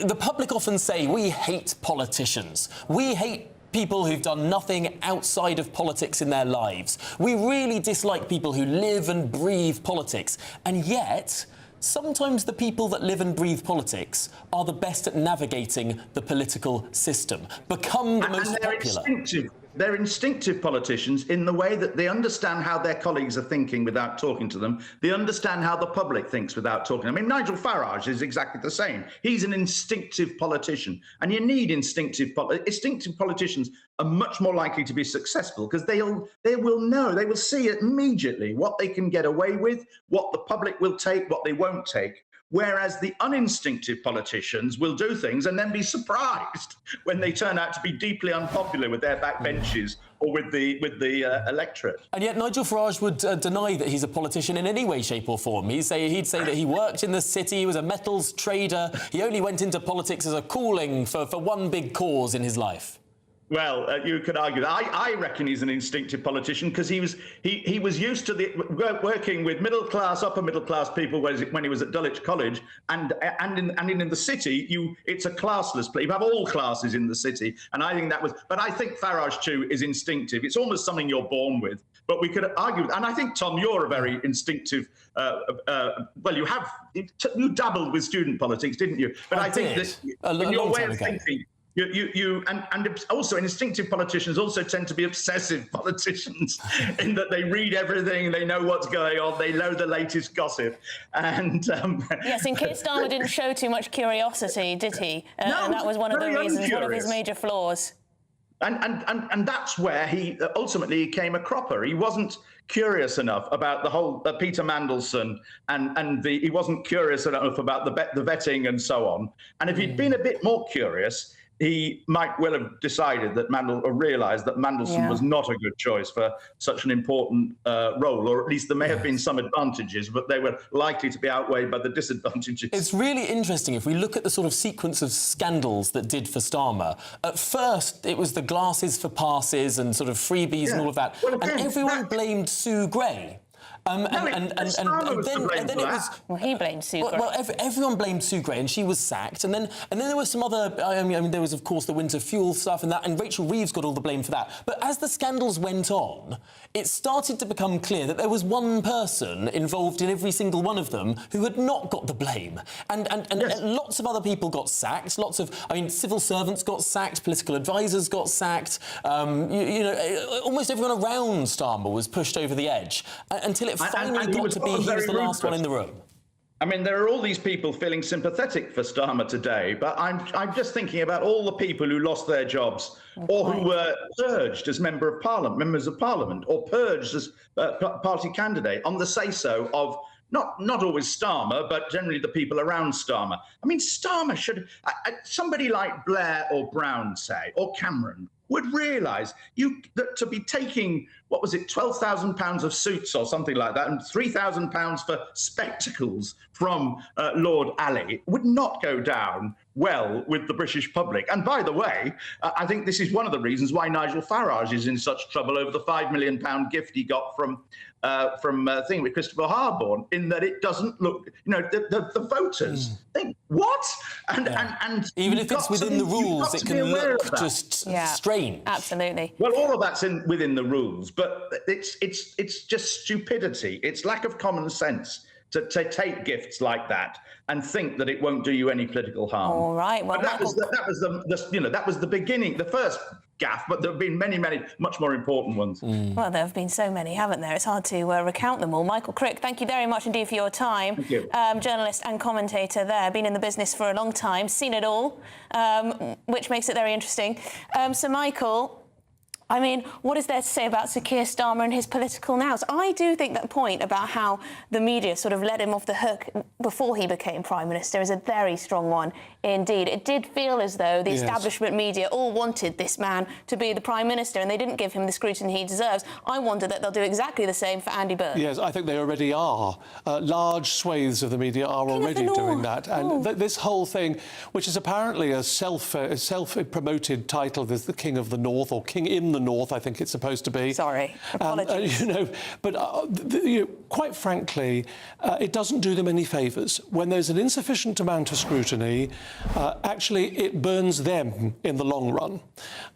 Speaker 1: the public often say, we hate politicians. We hate people who've done nothing outside of politics in their lives. We really dislike people who live and breathe politics. And yet, sometimes the people that live and breathe politics are the best at navigating the political system, become the most popular.
Speaker 5: They're instinctive politicians in the way that they understand how their colleagues are thinking without talking to them. They understand how the public thinks without talking. I mean, Nigel Farage is exactly the same. He's an instinctive politician, and you need instinctive politicians are much more likely to be successful because they will know, they will see immediately what they can get away with, what the public will take, what they won't take. Whereas the uninstinctive politicians will do things and then be surprised when they turn out to be deeply unpopular with their backbenches or with the electorate.
Speaker 1: And yet Nigel Farage would deny that he's a politician in any way, shape or form. He'd say that he worked in the city, he was a metals trader, he only went into politics as a calling for one big cause in his life.
Speaker 5: Well, you could argue that. I reckon he's an instinctive politician because he was used to working with middle class, upper middle class people when he was at Dulwich College, and in the city, it's a classless place. You have all classes in the city, and I think that was. But I think Farage too is instinctive. It's almost something you're born with. But we could argue, and I think Tom, you're a very instinctive. Well, you dabbled with student politics, didn't you? But I think that in your way of thinking. And also instinctive politicians also tend to be obsessive politicians in that they read everything, they know what's going on, they know the latest gossip. And
Speaker 2: yes, and Keir Starmer didn't show too much curiosity, did he?
Speaker 5: No,
Speaker 2: and that was one of the reasons,
Speaker 5: uncurious.
Speaker 2: one of his major flaws.
Speaker 5: And that's where he ultimately became a cropper. He wasn't curious enough about the whole Peter Mandelson, and he wasn't curious enough about the vetting and so on. And if he'd been a bit more curious, he might well have decided that realised that Mandelson was not a good choice for such an important role, or at least there may have been some advantages, but they were likely to be outweighed by the disadvantages.
Speaker 1: It's really interesting if we look at the sort of sequence of scandals that did for Starmer. At first, it was the glasses for passes and sort of freebies and all of that, and everyone blamed Sue Gray. And then it was.
Speaker 2: Well, he blamed Sue Gray.
Speaker 1: Well, everyone blamed Sue Gray, and she was sacked. And then there was some other. I mean, there was of course the winter fuel stuff and that, and Rachel Reeves got all the blame for that. But as the scandals went on, it started to become clear that there was one person involved in every single one of them who had not got the blame, and lots of other people got sacked. Civil servants got sacked, political advisors got sacked. Almost everyone around Starmer was pushed over the edge until it finally got to be he was the last one in the room.
Speaker 5: I mean, there are all these people feeling sympathetic for Starmer today, but I'm just thinking about all the people who lost their jobs or who were purged as members of parliament, or purged as party candidate on the say-so of not always Starmer, but generally the people around Starmer. I mean, Starmer should, somebody like Blair or Brown, say, or Cameron, would realise that to be taking, what was it, £12,000 of suits or something like that, and £3,000 for spectacles from Lord Alley would not go down well with the British public. And by the way, I think this is one of the reasons why Nigel Farage is in such trouble over the £5 million gift he got from thing with Christopher Harbourne, in that it doesn't look, the voters think, what? And
Speaker 1: even if it's within the rules, it can look just strange.
Speaker 2: Absolutely.
Speaker 5: Well, all of that's within the rules, but it's just stupidity. It's lack of common sense to take gifts like that and think that it won't do you any political harm.
Speaker 2: All right. Well,
Speaker 5: that was the beginning, the first gaffe, but there have been many, much more important ones.
Speaker 2: Well, there have been so many, haven't there? It's hard to recount them all. Michael Crick, thank you very much indeed for your time.
Speaker 5: Thank you.
Speaker 2: Journalist and commentator there, been in the business for a long time, seen it all, which makes it very interesting. So, Michael, I mean, what is there to say about Sir Keir Starmer and his political nows? I do think that point about how the media sort of let him off the hook before he became Prime Minister is a very strong one indeed. It did feel as though the establishment media all wanted this man to be the Prime Minister, and they didn't give him the scrutiny he deserves. I wonder that they'll do exactly the same for Andy Burnham.
Speaker 8: Yes, I think they already are. Large swathes of the media are already doing that. And this whole thing, which is apparently a self-promoted title, there's the King of the North or King in the north, I think it's supposed to be.
Speaker 2: Sorry, apologies.
Speaker 8: Quite frankly, it doesn't do them any favours. When there's an insufficient amount of scrutiny, actually it burns them in the long run.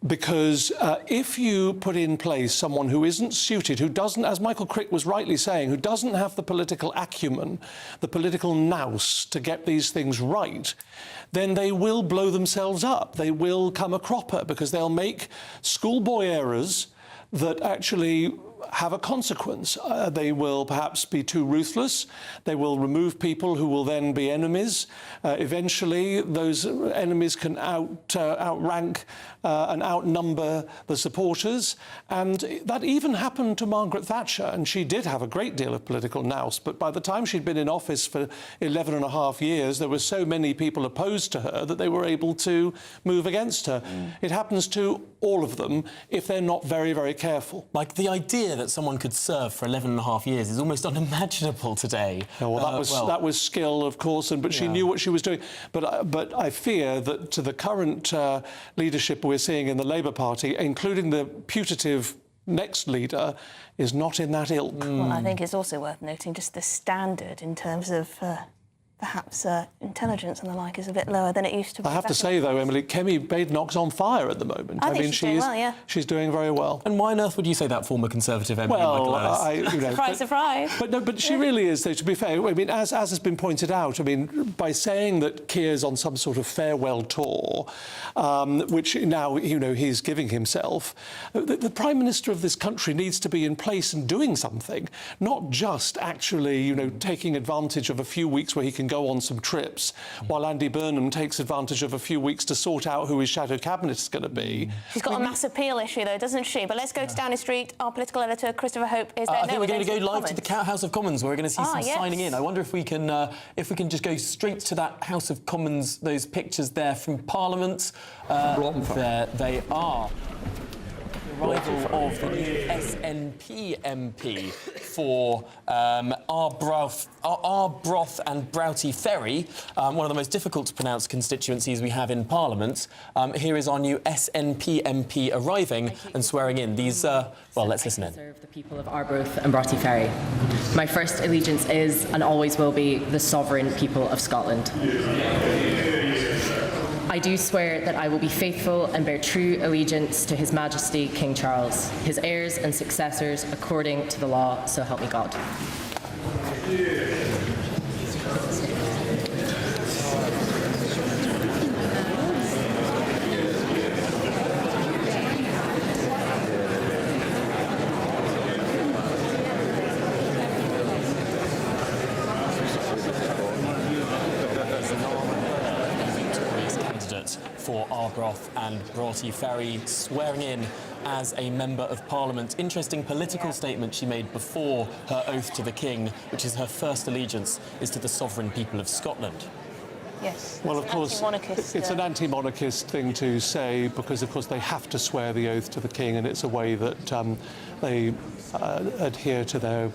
Speaker 8: Because if you put in place someone who isn't suited, who doesn't, as Michael Crick was rightly saying, who doesn't have the political acumen, the political nous to get these things right, then they will blow themselves up. They will come a cropper because they'll make schoolboy errors that actually have a consequence. They will perhaps be too ruthless. They will remove people who will then be enemies. Eventually, those enemies can outrank and outnumber the supporters. And that even happened to Margaret Thatcher, and she did have a great deal of political nous. But by the time she'd been in office for 11 and a half years, there were so many people opposed to her that they were able to move against her. It happens to all of them if they're not very, very careful.
Speaker 1: Like, the idea that someone could serve for 11 and a half years is almost unimaginable today.
Speaker 8: Oh, well, that was skill, of course, but she knew what she was doing. But I fear that to the current leadership we're seeing in the Labour Party, including the putative next leader, is not in that ilk.
Speaker 2: Well, I think it's also worth noting just the standard in terms of perhaps intelligence and the like is a bit lower than it used to be.
Speaker 8: I have to say, though, Emily, Kemi Badenoch's on fire at the moment.
Speaker 2: I think she's doing well, yeah.
Speaker 8: She's doing very well.
Speaker 1: And why on earth would you say that former Conservative MP?
Speaker 8: Well,
Speaker 2: surprise, surprise.
Speaker 8: But she really is, though, to be fair. I mean, as has been pointed out, I mean, by saying that Keir's on some sort of farewell tour, which now, he's giving himself, the Prime Minister of this country needs to be in place and doing something, not just actually, taking advantage of a few weeks where he can go on some trips, while Andy Burnham takes advantage of a few weeks to sort out who his shadow cabinet is going to be.
Speaker 2: She's got a mass appeal issue, though, doesn't she? But let's go to Downing Street. Our political editor, Christopher Hope, is there.
Speaker 1: I think we're going to go live to the House of Commons, where we're going to see some signing in. I wonder if we can just go straight to that House of Commons, those pictures there from Parliament. There they are. Arrival of the new SNP MP for Arbroath and Broughty Ferry, one of the most difficult to pronounce constituencies we have in Parliament. Here is our new SNP MP arriving and swearing in. These, well, let's listen in.
Speaker 7: Serve the people of Arbroath and Broughty Ferry. My first allegiance is and always will be the sovereign people of Scotland. I do swear that I will be faithful and bear true allegiance to His Majesty King Charles, his heirs and successors, according to the law, so help me God.
Speaker 1: For Arbroath and Broughty Ferry, swearing in as a Member of Parliament. Interesting political statement she made before her oath to the King, which is her first allegiance is to the sovereign people of Scotland.
Speaker 2: Yes.
Speaker 8: Well, of course, it's an anti-monarchist thing to say because, of course, they have to swear the oath to the King, and it's a way that they adhere to their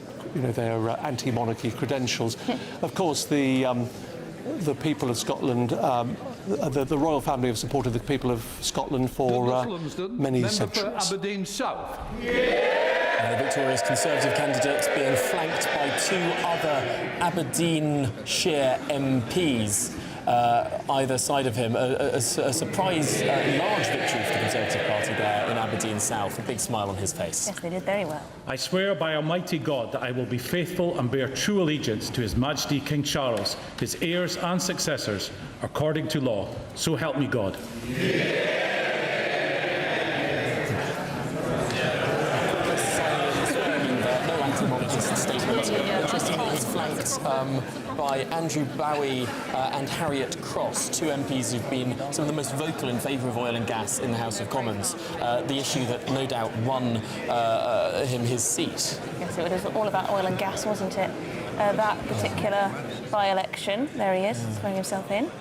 Speaker 8: anti-monarchy credentials. Of course, the people of Scotland, the royal family have supported the people of Scotland for many centuries.
Speaker 16: For Aberdeen South.
Speaker 1: The victorious Conservative candidate being flanked by two other Aberdeenshire MPs either side of him. A surprise large victory for the Conservative Party there in Aberdeen South. A big smile on his face.
Speaker 2: Yes, they did very well.
Speaker 17: I swear by Almighty God that I will be faithful and bear true allegiance to His Majesty King Charles, his heirs and successors, according to law. So help me God.
Speaker 1: Interestingly, he's flanked by Andrew Bowie and Harriet Cross, two MPs who've been some of the most vocal in favour of oil and gas in the House of Commons, the issue that no doubt won him his seat.
Speaker 2: Yes, it was all about oil and gas, wasn't it? That particular by-election. There he is, throwing himself in.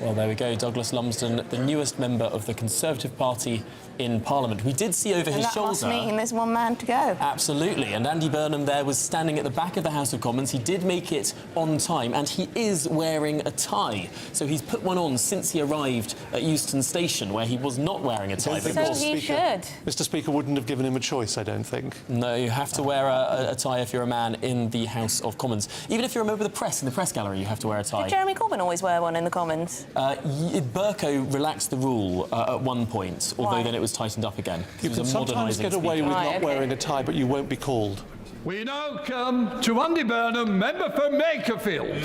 Speaker 1: Well, there we go. Douglas Lumsden, the newest member of the Conservative Party in Parliament. We did see over his shoulder...
Speaker 2: And that must mean there's one man to go.
Speaker 1: Absolutely. And Andy Burnham there was standing at the back of the House of Commons. He did make it on time, and he is wearing a tie. So he's put one on since he arrived at Euston Station, where he was not wearing a tie.
Speaker 2: So he should.
Speaker 8: Mr. Speaker wouldn't have given him a choice, I don't think.
Speaker 1: No, you have to wear a tie if you're a man in the House of Commons. Even if you're a member of the press in the press gallery, you have to wear a tie.
Speaker 2: Did Jeremy Corbyn always wear one in the Commons?
Speaker 1: Bercow relaxed the rule at one point, although then it was tightened up again.
Speaker 8: You can sometimes get away with not wearing a tie, but you won't be called.
Speaker 16: We now come to Andy Burnham, member for Makerfield.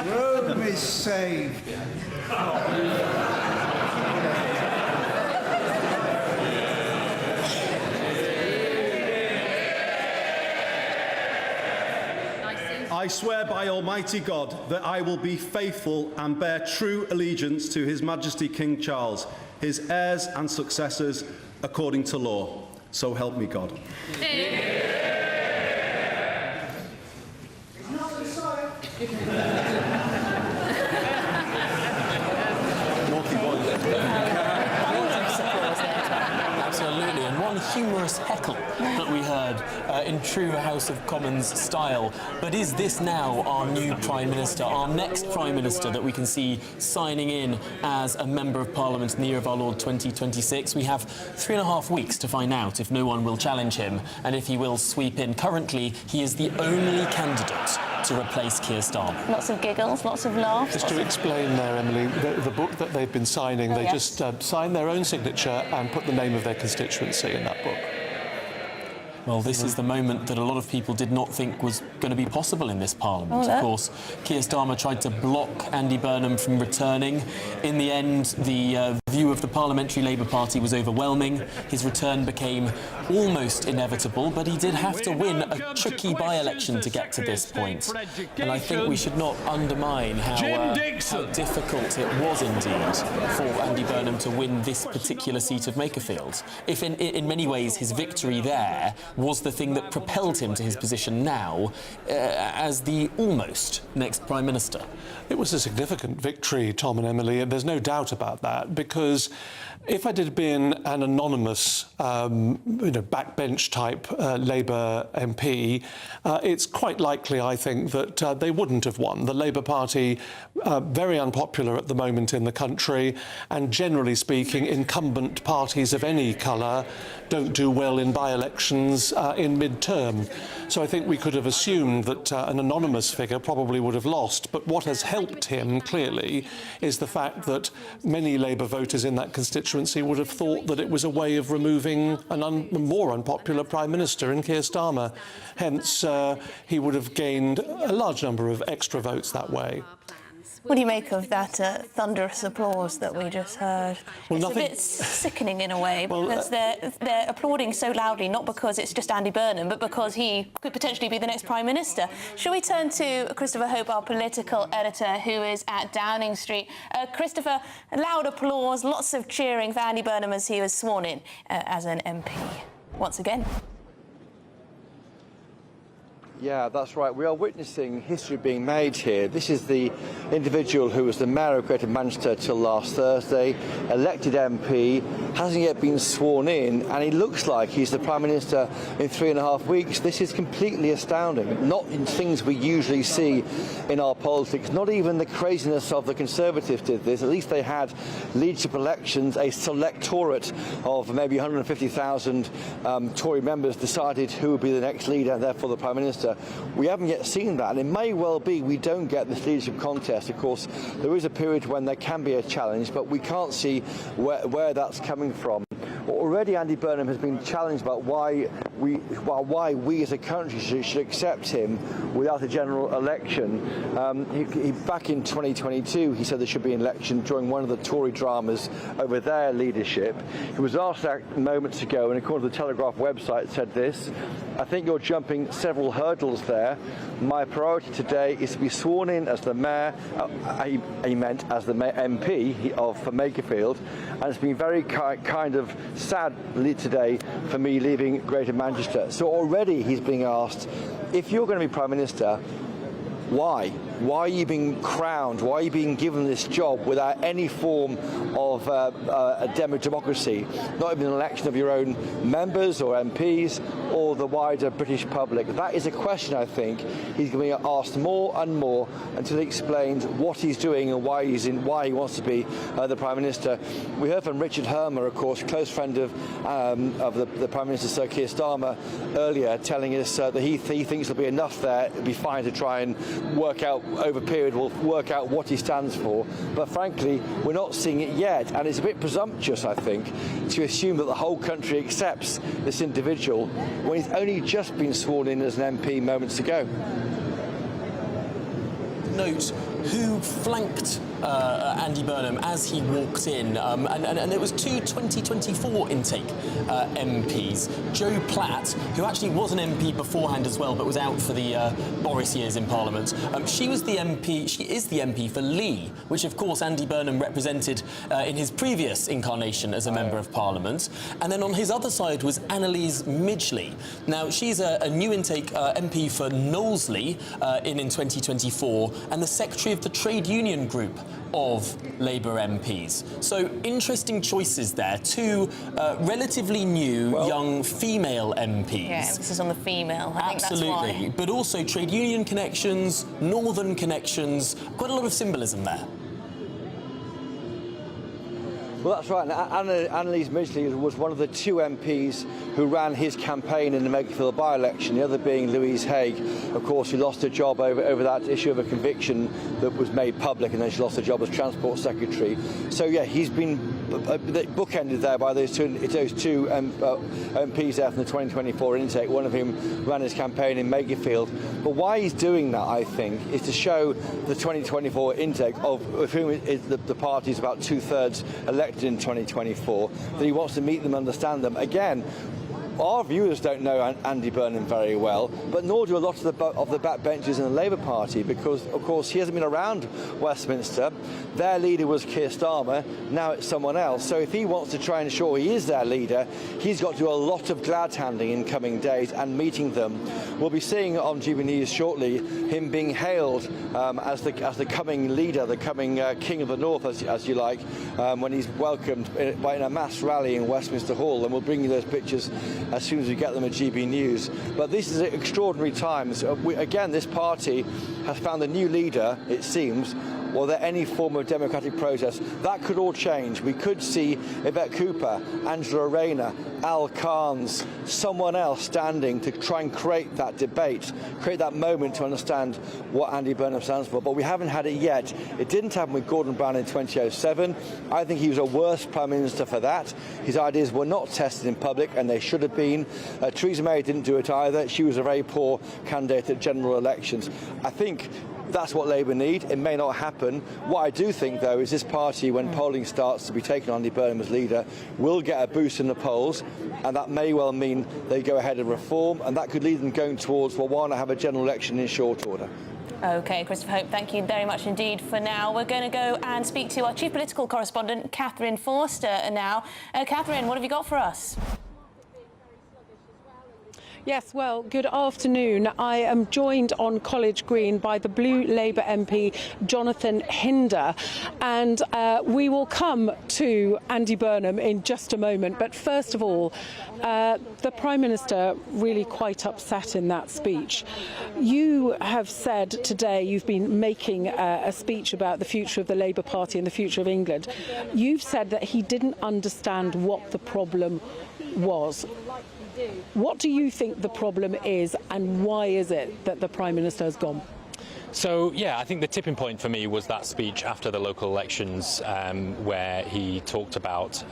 Speaker 18: Rome is saved.
Speaker 19: I swear by Almighty God that I will be faithful and bear true allegiance to His Majesty King Charles, his heirs and successors, according to law. So help me God.
Speaker 1: Absolutely, and one humorous heckle that we heard in true House of Commons style. But is this now our new Prime Minister, our next Prime Minister that we can see signing in as a Member of Parliament in the year of our Lord 2026? We have 3.5 weeks to find out if no one will challenge him and if he will sweep in. Currently, he is the only candidate to replace Keir Starmer.
Speaker 2: Lots of giggles, lots of laughs.
Speaker 8: Just to explain there, Emily, the book that they've been signing, they just sign their own signature and put the name of their constituency in that book.
Speaker 1: Well, this is the moment that a lot of people did not think was going to be possible in this Parliament. Of course, Keir Starmer tried to block Andy Burnham from returning. In the end, the view of the Parliamentary Labour Party was overwhelming. His return became almost inevitable, but he did have to win a tricky by-election to get to this point. And I think we should not undermine how difficult it was indeed for Andy Burnham to win this particular seat of Makerfield. If in many ways his victory there was the thing that propelled him to his position now as the almost next Prime Minister.
Speaker 8: It was a significant victory, Tom and Emily, and there's no doubt about that, because if it had been an anonymous, backbench type Labour MP, it's quite likely, I think, that they wouldn't have won. The Labour Party, very unpopular at the moment in the country, and generally speaking, incumbent parties of any colour don't do well in by-elections in mid-term. So I think we could have assumed that an anonymous figure probably would have lost. But what has helped him, clearly, is the fact that many Labour voters in that constituency would have thought that it was a way of removing a more unpopular Prime Minister in Keir Starmer. Hence, he would have gained a large number of extra votes that way.
Speaker 2: What do you make of that thunderous applause that we just heard?
Speaker 8: Well,
Speaker 2: it's a bit sickening in a way, because they're applauding so loudly, not because it's just Andy Burnham, but because he could potentially be the next Prime Minister. Shall we turn to Christopher Hope, our political editor, who is at Downing Street? Christopher, loud applause, lots of cheering for Andy Burnham as he was sworn in as an MP once again.
Speaker 28: Yeah, that's right. We are witnessing history being made here. This is the individual who was the Mayor of Greater Manchester till last Thursday, elected MP, hasn't yet been sworn in, and he looks like he's the Prime Minister in 3.5 weeks. This is completely astounding. Not in things we usually see in our politics. Not even the craziness of the Conservatives did this. At least they had leadership elections. A selectorate of maybe 150,000 Tory members decided who would be the next leader, and therefore the Prime Minister. We haven't yet seen that, and it may well be we don't get this leadership contest. Of course, there is a period when there can be a challenge, but we can't see where that's coming from. Already Andy Burnham has been challenged about why we as a country should accept him without a general election. Back in 2022, he said there should be an election during one of the Tory dramas over their leadership. He was asked that moments ago, and according to the Telegraph website, said this: "I think you're jumping several hurdles there. My priority today is to be sworn in as the Mayor," he meant as the MP for Makerfield, and it's been very kind of sad today for me leaving Greater Manchester Manchester. So already he's being asked, if you're going to be Prime Minister, why? Why are you being crowned? Why are you being given this job without any form of a democracy? Not even an election of your own members or MPs or the wider British public. That is a question, I think, he's going to be asked more and more until he explains what he's doing and why he wants to be the Prime Minister. We heard from Richard Hermer, of course, close friend of the Prime Minister, Sir Keir Starmer, earlier, telling us that he thinks there'll be enough there, it'll be fine to try and work out over a period, we'll work out what he stands for. But frankly, we're not seeing it yet, and it's a bit presumptuous, I think, to assume that the whole country accepts this individual when he's only just been sworn in as an MP moments ago.
Speaker 1: Note who flanked Andy Burnham as he walked in, and there was two 2024 intake MPs. Jo Platt, who actually was an MP beforehand as well, but was out for the Boris years in Parliament. She is the MP for Lee, which of course Andy Burnham represented in his previous incarnation as a Member of Parliament. And then on his other side was Annalise Midgley. Now, she's a new intake MP for Knowsley in 2024, and the Secretary of the Trade Union Group of Labour MPs. So interesting choices there. Two relatively new young female MPs.
Speaker 2: Yeah, this is on the female. I think that's why.
Speaker 1: But also trade union connections, northern connections, quite a lot of symbolism there.
Speaker 28: Well, that's right. Annalise Midgley was one of the two MPs who ran his campaign in the Makerfield by-election, the other being Louise Haigh, of course, who lost her job over that issue of a conviction that was made public, and then she lost her job as Transport Secretary. So, yeah, he's been bookended there by those two MPs there from the 2024 intake, one of whom ran his campaign in Makerfield. But why he's doing that, I think, is to show the 2024 intake, of whom the party is about two-thirds elected in 2024, that he wants to meet them, understand them. Again, our viewers don't know Andy Burnham very well, but nor do a lot of the backbenchers in the Labour Party, because, of course, he hasn't been around Westminster. Their leader was Keir Starmer, now it's someone else. So if he wants to try and ensure he is their leader, he's got to do a lot of glad-handing in coming days and meeting them. We'll be seeing on GBNews shortly him being hailed as the coming leader, the coming King of the North, as you like, when he's welcomed in a mass rally in Westminster Hall, and we'll bring you those pictures as soon as we get them at GBNews. But this is extraordinary times. Again, this party has found a new leader, it seems. Or there any form of democratic process, that could all change. We could see Yvette Cooper, Angela Rayner, Al Carnes, someone else standing to try and create that debate, create that moment to understand what Andy Burnham stands for. But we haven't had it yet. It didn't happen with Gordon Brown in 2007. I think he was a worse Prime Minister for that. His ideas were not tested in public, and they should have been. Theresa May didn't do it either. She was a very poor candidate at general elections. I think that's what Labour need. It may not happen. What I do think, though, is this party, when polling starts to be taken on Andy Burnham as leader, will get a boost in the polls, and that may well mean they go ahead and reform, and that could lead them going towards, well, why not have a general election in short order?
Speaker 2: OK, Christopher Hope, thank you very much indeed for now. We're going to go and speak to our chief political correspondent, Catherine Forster, now. Catherine, what have you got for us?
Speaker 20: Yes, well, good afternoon. I am joined on College Green by the Blue Labour MP, Jonathan Hinder, and we will come to Andy Burnham in just a moment. But first of all, the Prime Minister really quite upset in that speech. You have said today you've been making a speech about the future of the Labour Party and the future of England. You've said that he didn't understand what the problem was. What do you think the problem is, and why is it that the Prime Minister has gone?
Speaker 21: So, yeah, I think the tipping point for me was that speech after the local elections where he talked about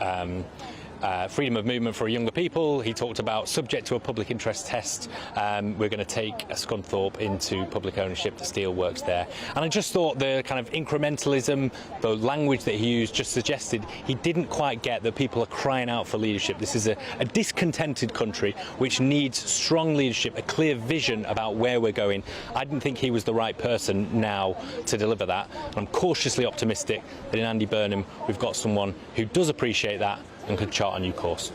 Speaker 21: freedom of movement for younger people. He talked about, subject to a public interest test, we're going to take Scunthorpe into public ownership, the steelworks there. And I just thought the kind of incrementalism, the language that he used just suggested he didn't quite get that people are crying out for leadership. This is a discontented country which needs strong leadership, a clear vision about where we're going. I didn't think he was the right person now to deliver that. I'm cautiously optimistic that in Andy Burnham we've got someone who does appreciate that and could chart a new course.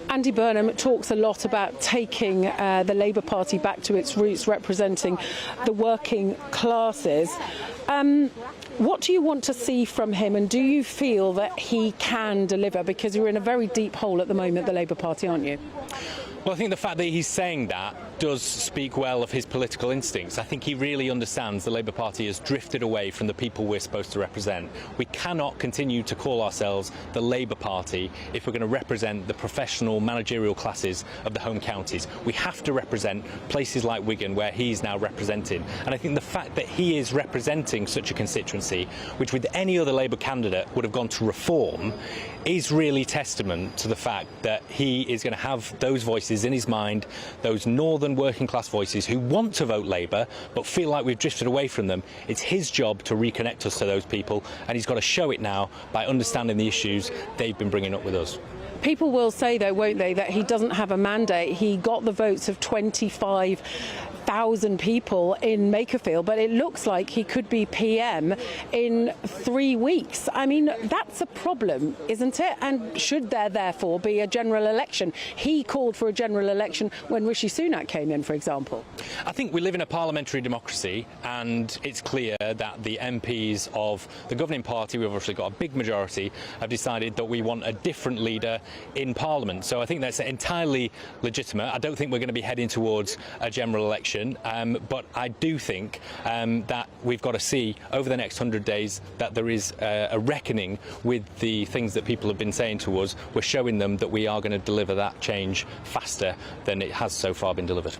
Speaker 20: Andy Burnham talks a lot about taking the Labour Party back to its roots, representing the working classes. What do you want to see from him, and do you feel that he can deliver? Because you're in a very deep hole at the moment, the Labour Party, aren't you?
Speaker 21: Well, I think the fact that he's saying that does speak well of his political instincts. I think he really understands the Labour Party has drifted away from the people we're supposed to represent. We cannot continue to call ourselves the Labour Party if we're going to represent the professional managerial classes of the home counties. We have to represent places like Wigan, where he's now representing. And I think the fact that he is representing such a constituency, which with any other Labour candidate would have gone to reform, is really testament to the fact that he is going to have those voices in his mind, those northern working class voices who want to vote Labour but feel like we've drifted away from them. It's his job to reconnect us to those people, and he's got to show it now by understanding the issues they've been bringing up with us.
Speaker 20: People will say, though, won't they, that he doesn't have a mandate. He got the votes of 25,000 people in Makerfield, but it looks like he could be PM in 3 weeks. I mean, that's a problem, isn't it? And should there therefore be a general election? He called for a general election when Rishi Sunak came in, for example.
Speaker 21: I think we live in a parliamentary democracy, and it's clear that the MPs of the governing party, we've obviously got a big majority, have decided that we want a different leader in Parliament. So I think that's entirely legitimate. I don't think we're going to be heading towards a general election, but I do think that we've got to see over the next 100 days that there is a reckoning with the things that people have been saying to us. We're showing them that we are going to deliver that change faster than it has so far been delivered.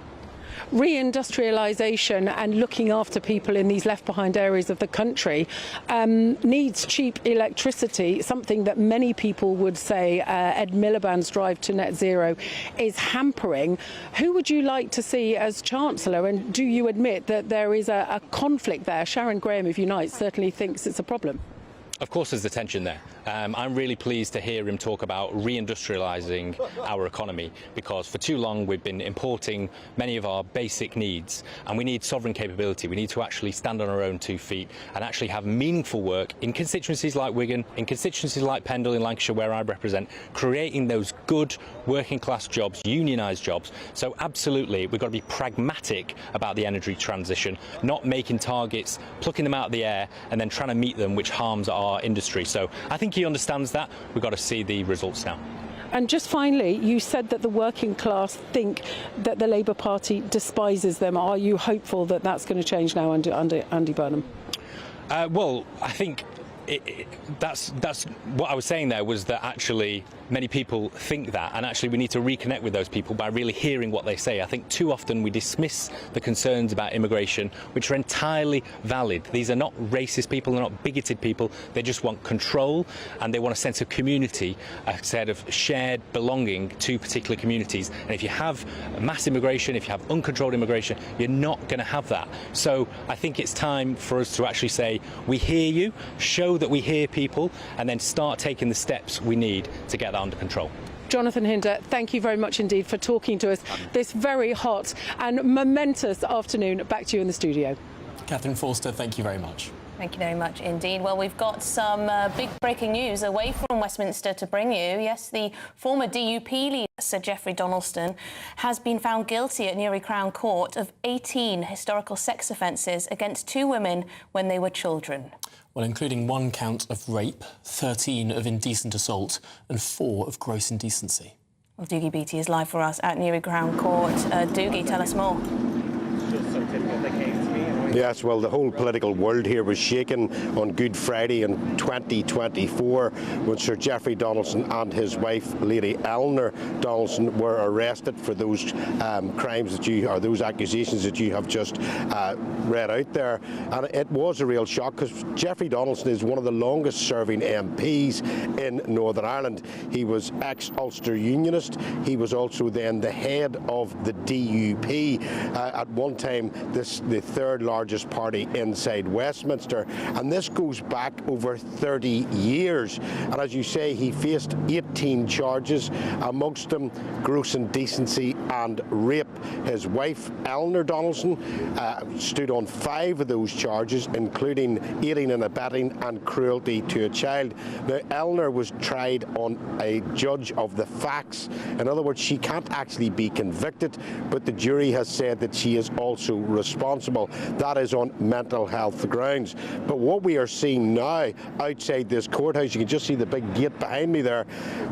Speaker 20: Reindustrialisation and looking after people in these left behind areas of the country needs cheap electricity, something that many people would say Ed Miliband's drive to net zero is hampering. Who would you like to see as Chancellor, and do you admit that there is a conflict there? Sharon Graham of Unite certainly thinks it's a problem.
Speaker 21: Of course there's a tension there. I'm really pleased to hear him talk about reindustrialising our economy, because for too long we've been importing many of our basic needs, and we need sovereign capability. We need to actually stand on our own 2 feet and actually have meaningful work in constituencies like Wigan, in constituencies like Pendle in Lancashire, where I represent, creating those good working class jobs, unionised jobs. So absolutely, we've got to be pragmatic about the energy transition, not making targets, plucking them out of the air and then trying to meet them, which harms our industry. So I think he understands that. We've got to see the results now.
Speaker 20: And just finally, you said that the working class think that the Labour Party despises them. Are you hopeful that that's going to change now under Andy Burnham?
Speaker 21: Well, I think that's what I was saying there, was that actually many people think that, and actually we need to reconnect with those people by really hearing what they say. I think too often we dismiss the concerns about immigration, which are entirely valid. These are not racist people, they're not bigoted people, they just want control, and they want a sense of community, a set of shared belonging to particular communities. And if you have mass immigration, if you have uncontrolled immigration, you're not going to have that. So I think it's time for us to actually say, we hear you, show that we hear people, and then start taking the steps we need to get that under control.
Speaker 20: Jonathan Hinder, thank you very much indeed for talking to us this very hot and momentous afternoon. Back to you in the studio.
Speaker 1: Catherine Forster, thank you very much.
Speaker 2: Thank you very much indeed. Well, we've got some big breaking news away from Westminster to bring you. Yes, the former DUP leader, Sir Geoffrey Donaldson, has been found guilty at Newry Crown Court of 18 historical sex offences against 2 women when they were children.
Speaker 1: Well, including 1 count of rape, 13 of indecent assault and 4 of gross indecency.
Speaker 2: Well, Doogie Beattie is live for us at Newry Crown Court. Doogie, tell us more.
Speaker 9: Yes, well, the whole political world here was shaken on Good Friday in 2024 when Sir Geoffrey Donaldson and his wife, Lady Eleanor Donaldson, were arrested for those crimes that or those accusations that you have just read out there. And it was a real shock, because Geoffrey Donaldson is one of the longest serving MPs in Northern Ireland. He was ex-Ulster Unionist. He was also then the head of the DUP. At one time, the 3rd largest party inside Westminster, and this goes back over 30 years. And as you say, he faced 18 charges, amongst them gross indecency and rape. His wife, Eleanor Donaldson, stood on 5 of those charges, including aiding and abetting and cruelty to a child. Now, Eleanor was tried on a judge of the facts. In other words, she can't actually be convicted, but the jury has said that she is also responsible. That is on mental health grounds. But what we are seeing now outside this courthouse, you can just see the big gate behind me there.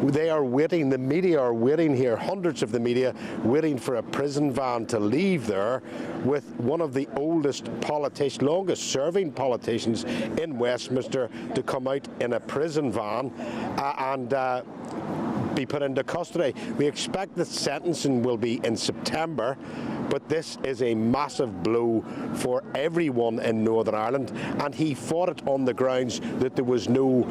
Speaker 9: They are waiting, the media are waiting here, hundreds of the media, waiting for a prison van to leave there with one of the oldest politicians, longest serving politicians in Westminster to come out in a prison van and be put into custody. We expect the sentencing will be in September, but this is a massive blow for everyone in Northern Ireland, and he fought it on the grounds that there was no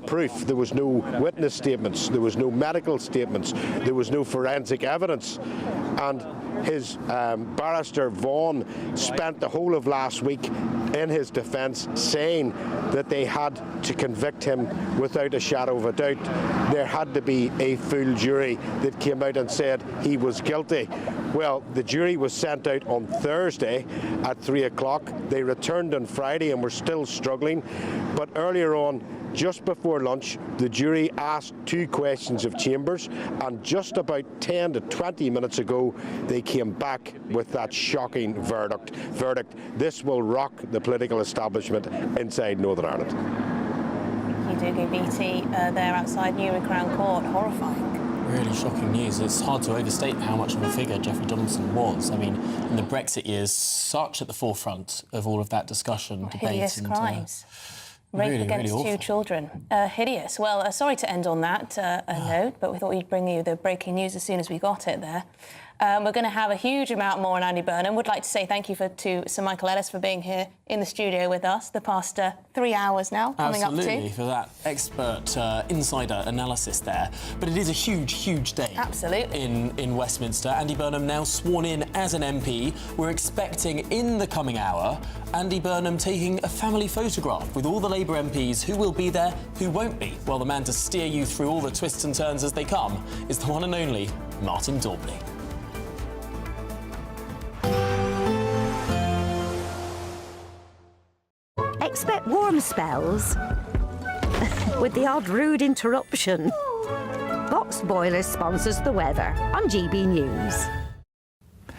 Speaker 9: proof, there was no witness statements, there was no medical statements, there was no forensic evidence. And his barrister Vaughan spent the whole of last week in his defence saying that they had to convict him without a shadow of a doubt. There had to be a full jury that came out and said he was guilty. Well, the jury was sent out on Thursday at 3 o'clock. They returned on Friday and were still struggling. But earlier on, just before lunch, the jury asked 2 questions of Chambers, and just about 10 to 20 minutes ago, they came back with that shocking verdict. This will rock the political establishment inside Northern Ireland.
Speaker 2: You do, BT, there outside Newry Crown Court. Horrifying.
Speaker 1: Really shocking news. It's hard to overstate how much of a figure Jeffrey Donaldson was. I mean, in the Brexit years, such at the forefront of all of that discussion, debate.
Speaker 2: Hideous crimes. Rape against
Speaker 1: really
Speaker 2: 2 children. Hideous. Well, sorry to end on that note, but we thought we'd bring you the breaking news as soon as we got it there. We're going to have a huge amount more on Andy Burnham. Would like to say thank you to Sir Michael Ellis for being here in the studio with us the past 3 hours now, coming up to.
Speaker 1: Absolutely, for that expert insider analysis there. But it is a huge, huge day.
Speaker 2: Absolutely.
Speaker 1: In Westminster. Andy Burnham now sworn in as an MP. We're expecting in the coming hour Andy Burnham taking a family photograph with all the Labour MPs who will be there, who won't be. Well, the man to steer you through all the twists and turns as they come is the one and only Martin Daubney.
Speaker 10: Expect warm spells with the odd rude interruption. Box Boilers sponsors the weather on GB News.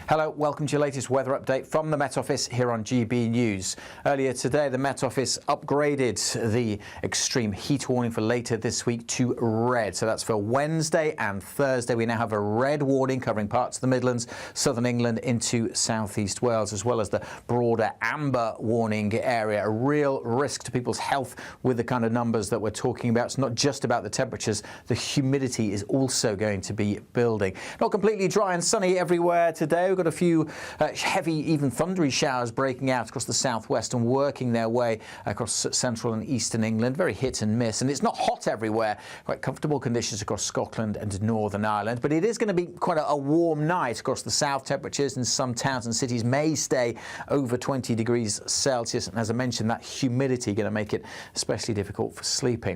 Speaker 11: Hello, welcome to your latest weather update from the Met Office here on GB News. Earlier today, the Met Office upgraded the extreme heat warning for later this week to red. So that's for Wednesday and Thursday. We now have a red warning covering parts of the Midlands, southern England into southeast Wales, as well as the broader amber warning area. A real risk to people's health with the kind of numbers that we're talking about. It's not just about the temperatures. The humidity is also going to be building. Not completely dry and sunny everywhere today. We've got a few heavy, even thundery showers breaking out across the southwest and working their way across central and eastern England. Very hit and miss. And it's not hot everywhere. Quite comfortable conditions across Scotland and Northern Ireland. But it is going to be quite a warm night across the south. Temperatures in some towns and cities may stay over 20 degrees Celsius. And as I mentioned, that humidity going to make it especially difficult for sleeping.